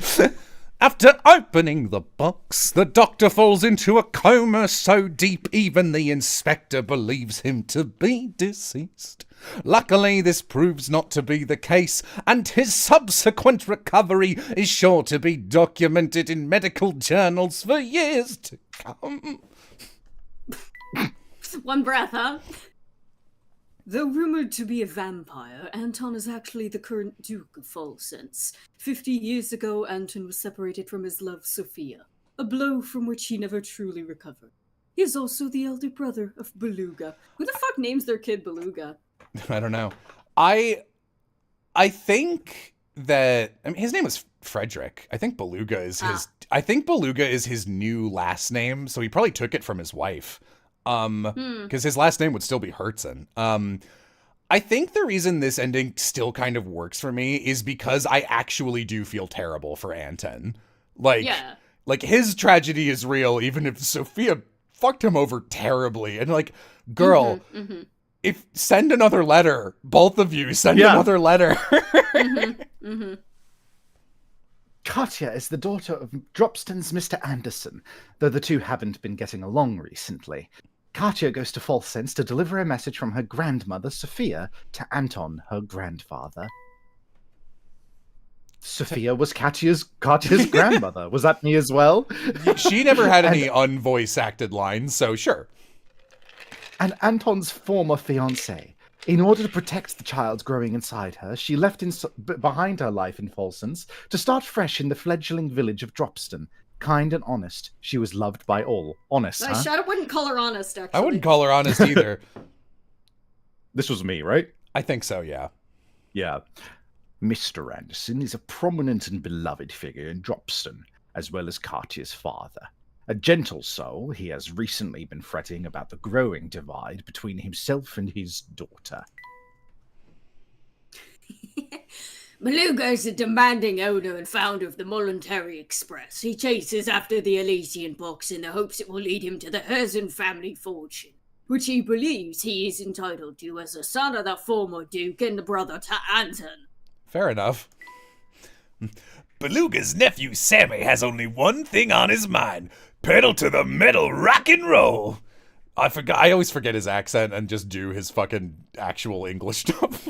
After opening the box, the doctor falls into a coma so deep even the inspector believes him to be deceased. Luckily, this proves not to be the case, and his subsequent recovery is sure to be documented in medical journals for years to come. One breath, huh? Though rumored to be a vampire, Anton is actually the current Duke of Falsense. 50 years ago, Anton was separated from his love, Sophia, a blow from which he never truly recovered. He is also the elder brother of Beluga. Who the fuck names their kid Beluga? I don't know. I think that his name is Frederick. I think Beluga is his. I think Beluga is his new last name, so he probably took it from his wife. Because his last name would still be Hertzen. I think the reason this ending still kind of works for me is because I actually do feel terrible for Anton. Like his tragedy is real, even if Sophia fucked him over terribly. And like, girl, if send another letter, both of you send another letter. Katya is the daughter of Dropston's Mr. Anderson, though the two haven't been getting along recently. Katya goes to Falsense to deliver a message from her grandmother, Sophia, to Anton, her grandfather. Sophia was Katya's grandmother. Was that me as well? She never had any unvoice acted lines, so sure. And Anton's former fiancée. In order to protect the child growing inside her, she left behind her life in Falsense to start fresh in the fledgling village of Dropston. Kind and honest, she was loved by all. Honest, huh? I wouldn't call her honest, actually. I wouldn't call her honest either. This was me, right? I think so, yeah. Yeah. Mr. Anderson is a prominent and beloved figure in Dropston, as well as Katya's father. A gentle soul, he has recently been fretting about the growing divide between himself and his daughter. Beluga is a demanding owner and founder of the Voluntary Express. He chases after the Elysian box in the hopes it will lead him to the Herzen family fortune, which he believes he is entitled to as a son of the former Duke and the brother to Anton. Fair enough. Beluga's nephew Sammy has only one thing on his mind: pedal to the metal rock and roll. I always forget his accent and just do his fucking actual English stuff.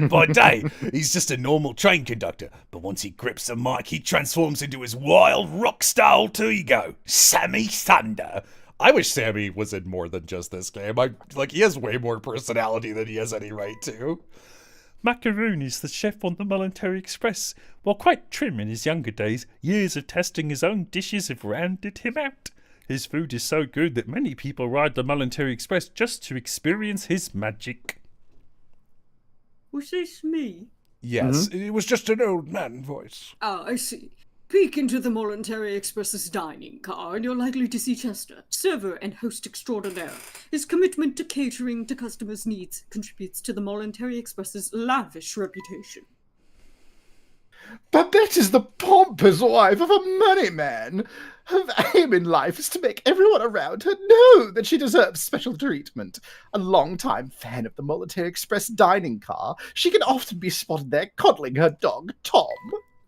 By day, he's just a normal train conductor, but once he grips the mic, he transforms into his wild rock-style alter ego, Sammy Thunder. I wish Sammy was in more than just this game. He has way more personality than he has any right to. Macaroon is the chef on the Voluntary Express. While quite trim in his younger days, years of testing his own dishes have rounded him out. His food is so good that many people ride the Voluntary Express just to experience his magic. Was this me? Yes, It was just an old man voice. Oh, I see. Peek into the Voluntary Express's dining car and you're likely to see Chester, server and host extraordinaire. His commitment to catering to customers' needs contributes to the Voluntary Express's lavish reputation. Babette is the pompous wife of a money man. Her aim in life is to make everyone around her know that she deserves special treatment. A long-time fan of the Voluntary Express dining car, she can often be spotted there coddling her dog, Tom.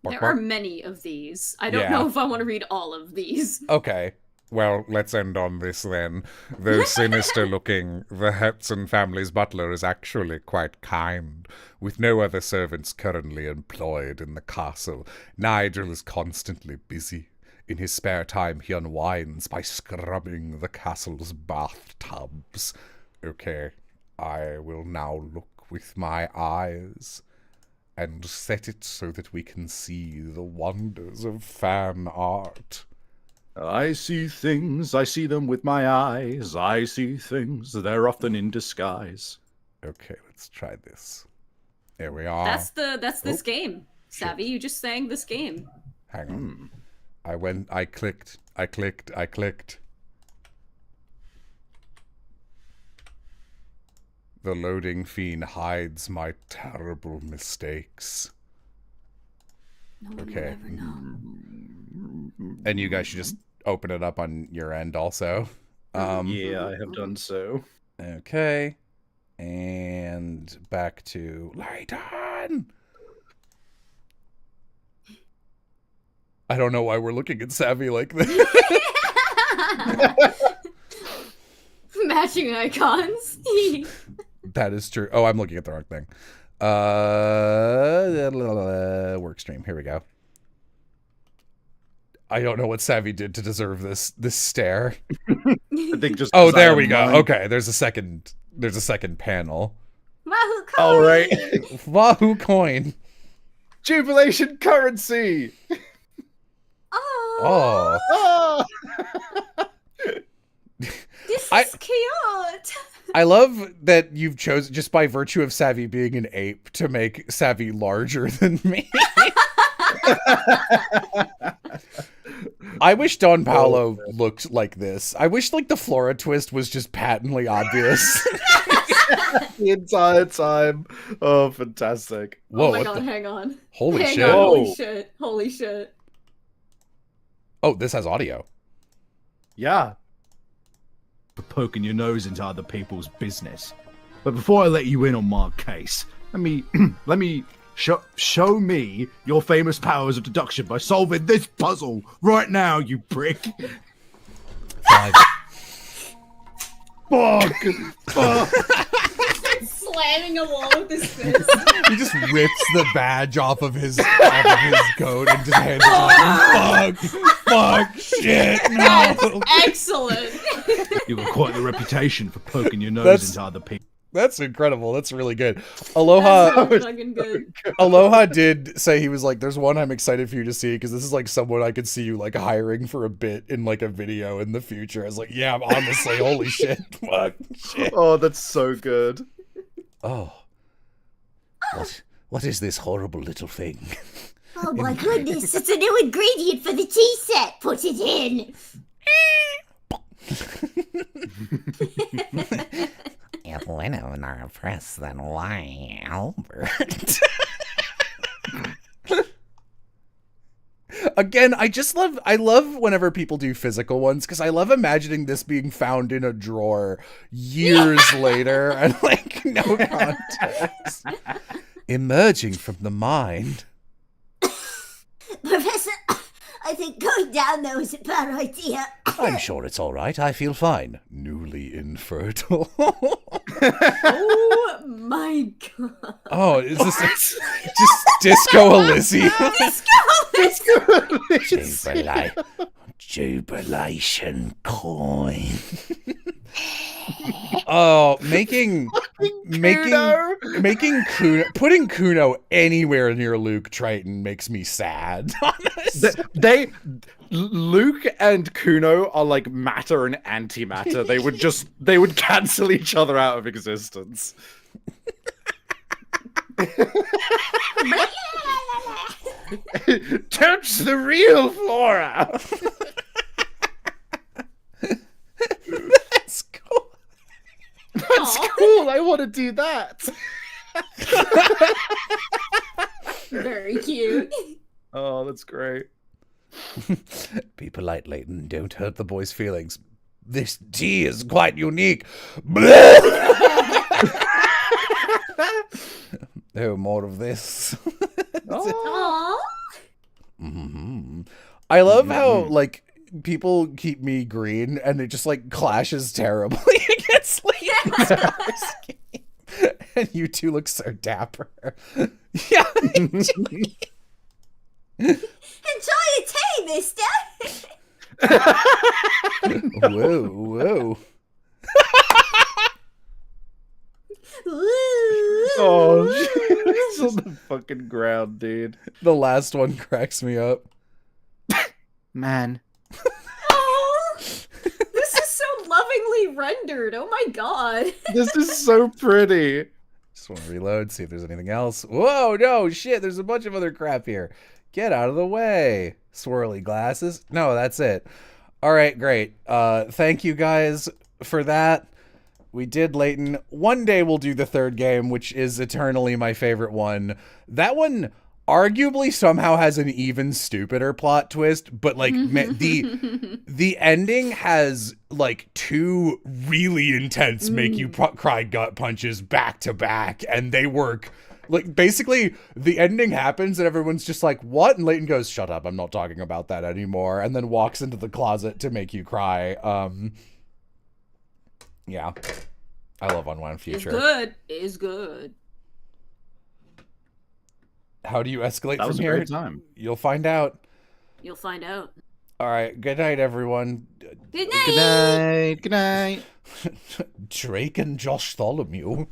There are many of these. I don't know if I want to read all of these. Okay. Well, let's end on this then. Though sinister looking, the Herzen family's butler is actually quite kind. With no other servants currently employed in the castle, Nigel is constantly busy. In his spare time, he unwinds by scrubbing the castle's bathtubs. Okay, I will now look with my eyes and set it so that we can see the wonders of fan art. I see things, I see them with my eyes. I see things, they're often in disguise. Okay, let's try this. There we are. That's this game. Savvy, you just sang this game. Hang on. I clicked. The loading fiend hides my terrible mistakes. No one will Okay. ever know. And you guys should just open it up on your end also. Yeah, I have done so. Okay. And back to Layton. I don't know why we're looking at Savvy like this. Matching icons. That is true. Oh, I'm looking at the wrong thing. Work stream. Here we go. I don't know what Savvy did to deserve this stare. I think just. Oh, there we go. Okay, there's a second panel. Wahoo coin! All right. Wahoo coin. Jubilation currency. Oh. Oh. This is cute. I love that you've chosen, just by virtue of Savvy being an ape, to make Savvy larger than me. I wish Don Paolo looked like this. I wish like the Flora twist was just patently obvious. The entire time. Oh, fantastic. Whoa, oh my what god, the- hang on. Holy Hang shit. on, holy Whoa. shit. Holy shit. Oh, this has audio. Yeah. For poking your nose into other people's business. But before I let you in on my case, let me show me your famous powers of deduction by solving this puzzle right now, you prick. 5. Fuck. Slamming a wall with his fist. He just rips the badge off of his coat and just hands it to him. Fuck, shit, no. That's excellent. You've got quite the reputation for poking your nose That's- into other people. That's incredible. That's really good. Aloha. That's so fucking good. Aloha did say, he was like, there's one I'm excited for you to see because this is like someone I could see you like hiring for a bit in like a video in the future. I was like, yeah, honestly, holy shit. Fuck, shit. Oh, that's so good. Oh. What is this horrible little thing? Oh my goodness, it's a new ingredient for the tea set. Put it in. If women are oppressed, then why, Albert? Again, I love whenever people do physical ones because I love imagining this being found in a drawer years later and like no context. Emerging from the mind. Professor, I think going down there was a bad idea. I'm sure it's all right. I feel fine. Newly infertile. Oh my god. Oh, is this just Disco Elysium? Jubilation coin. Oh, making Kuno, putting Kuno anywhere near Luke Triton makes me sad. Honestly. Luke and Kuno are like matter and antimatter. They would cancel each other out of existence. Touch the real Flora. That's cool. That's cool. I want to do that. Very cute. Oh, that's great. Be polite, Layton. Don't hurt the boy's feelings. This tea is quite unique. Oh, more of this. Aww. Mm-hmm. I love how like people keep me green and it just like clashes terribly against Layton's color scheme. And you two look so dapper. Yeah. Enjoy your tea, mister. Whoa, whoa. Oh, it's on the fucking ground, dude. The last one cracks me up. Man. Oh, this is so lovingly rendered. Oh my god. This is so pretty. Just want to reload, see if there's anything else. Whoa, no, shit, there's a bunch of other crap here. Get out of the way. Swirly glasses. No, that's it. All right, great. Thank you guys for that. We did, Layton. One day we'll do the third game, which is eternally my favorite one. That one arguably somehow has an even stupider plot twist, but like the ending has like two really intense make you cry gut punches back to back, and they work. Like, basically, the ending happens and everyone's just like, what? And Layton goes, shut up, I'm not talking about that anymore, and then walks into the closet to make you cry. Yeah. I love Unwound Future. It's good. It's good. How do you escalate That from was a here? great time. You'll find out. You'll find out. All right. Good night, everyone. Good night. Good night. Good night. Drake and Josh Tholomew.